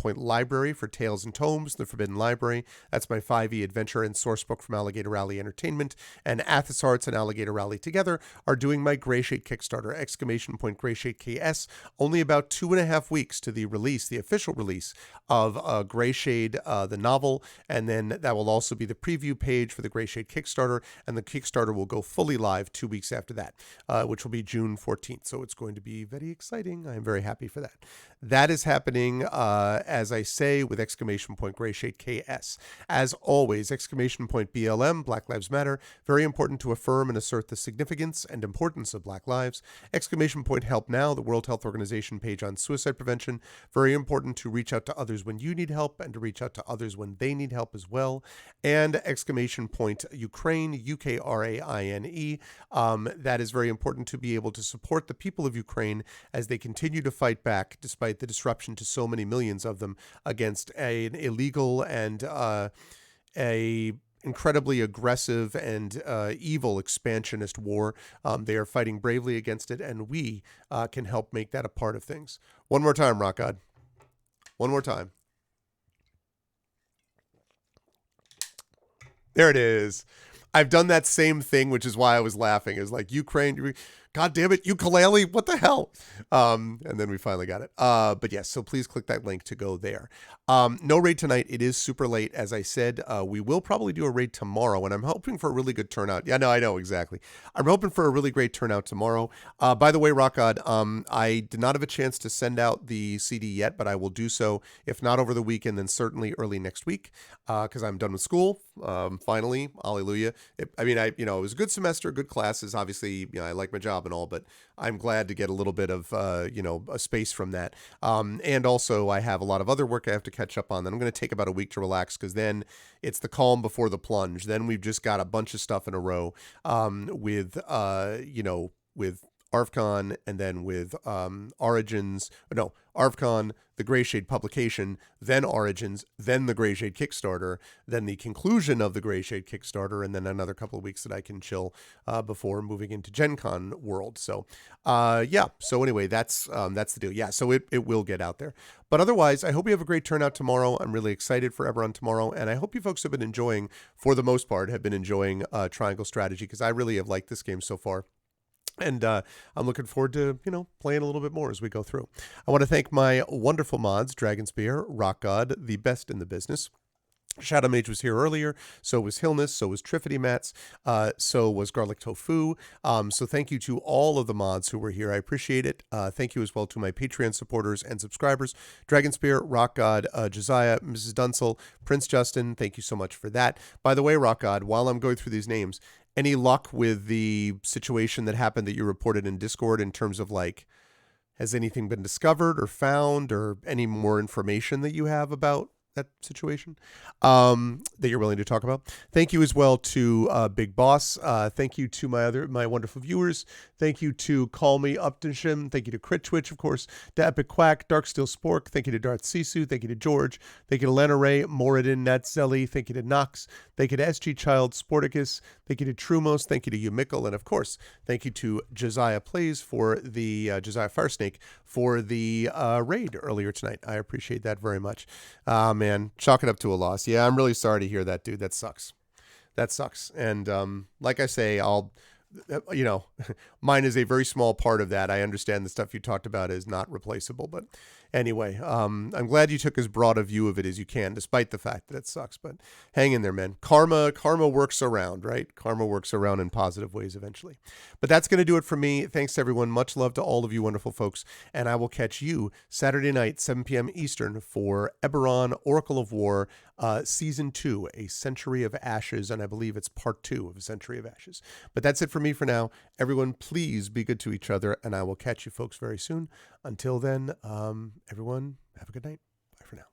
!Library for Tales and Tomes, The Forbidden Library. That's my 5e adventure and source book from Alligator Rally Entertainment, and Athos Arts and Alligator Rally together are doing my Gray Shade Kickstarter, Gray Shade KS, only about 2.5 weeks to the release, the official release of Gray Shade, the novel, and then that will also be the preview page for the Gray Shade Kickstarter, and the Kickstarter will go fully live 2 weeks after that, which will be June 14th. So it's going to be very exciting. I am very happy for that. That is happening, as I say, with Gray Shade KS. As always, BLM, Black Lives Matter, very important to affirm and assert the significance and importance of Black lives. Help Now, the World Health Organization page on suicide prevention, very important to reach out to others when you need help and to reach out to others when they need help as well. And Ukraine, Ukraine, that is very important to be able to support the people of Ukraine as they continue to fight back despite the disruption to so many millions of them against an illegal and a incredibly aggressive and evil expansionist war. They are fighting bravely against it, and we can help make that a part of things. One more time, Rock God. One more time. There it is. I've done that same thing, which is why I was laughing. Is like, Ukraine, God damn it, ukulele, what the hell? And then we finally got it. But yes, so please click that link to go there. No raid tonight. It is super late. As I said, we will probably do a raid tomorrow, and I'm hoping for a really good turnout. Yeah, no, I know, exactly. I'm hoping for a really great turnout tomorrow. By the way, Rock God, I did not have a chance to send out the CD yet, but I will do so, if not over the weekend, then certainly early next week, because I'm done with school. Finally, hallelujah. It was a good semester, good classes. Obviously, I like my job and all, but I'm glad to get a little bit of, a space from that. And also I have a lot of other work I have to catch up on. Then I'm going to take about a week to relax, because then it's the calm before the plunge. Then we've just got a bunch of stuff in a row, with ArvCon, and then with ArvCon, the Greyshade publication, then Origins, then the Greyshade Kickstarter, then the conclusion of the Greyshade Kickstarter, and then another couple of weeks that I can chill before moving into Gen Con world. So, So anyway, that's the deal. Yeah, so it will get out there. But otherwise, I hope you have a great turnout tomorrow. I'm really excited for Eberron tomorrow, and I hope you folks have been enjoying, for the most part, Triangle Strategy, because I really have liked this game so far. And I'm looking forward to, playing a little bit more as we go through. I want to thank my wonderful mods, Dragonspear, Rock God, the best in the business. Shadow Mage was here earlier, so was Hillness, so was Triffity Mats, so was Garlic Tofu. So thank you to all of the mods who were here. I appreciate it. Thank you as well to my Patreon supporters and subscribers, Dragonspear, Rock God, Josiah, Mrs. Dunsel, Prince Justin. Thank you so much for that. By the way, Rock God, while I'm going through these names, any luck with the situation that happened that you reported in Discord in terms of has anything been discovered or found, or any more information that you have about that situation that you're willing to talk about? Thank you as well to Big Boss. Thank you to my wonderful viewers. Thank you to Call Me Uptonshim. Thank you to Crit Twitch, of course, to Epic Quack, Darksteel Spork. Thank you to Darth Sisu. Thank you to George. Thank you to Lena Ray, Moradin, Natzelli. Thank you to Nox. Thank you to SG Child, Sporticus. Thank you to Trumos. Thank you to you, Mickle. And of course, thank you to Josiah Plays for the Josiah Firesnake for the raid earlier tonight. I appreciate that very much. Man, chalk it up to a loss. Yeah, I'm really sorry to hear that, dude. That sucks. And like I say, mine is a very small part of that. I understand the stuff you talked about is not replaceable, but anyway, I'm glad you took as broad a view of it as you can, despite the fact that it sucks. But hang in there, man. Karma works around, right? Karma works around in positive ways eventually. But that's going to do it for me. Thanks to everyone. Much love to all of you wonderful folks. And I will catch you Saturday night, 7 p.m. Eastern, for Eberron, Oracle of War, Season 2, A Century of Ashes. And I believe it's Part 2 of A Century of Ashes. But that's it for me for now. Everyone, please be good to each other. And I will catch you folks very soon. Until then, everyone, have a good night. Bye for now.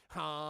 Huh?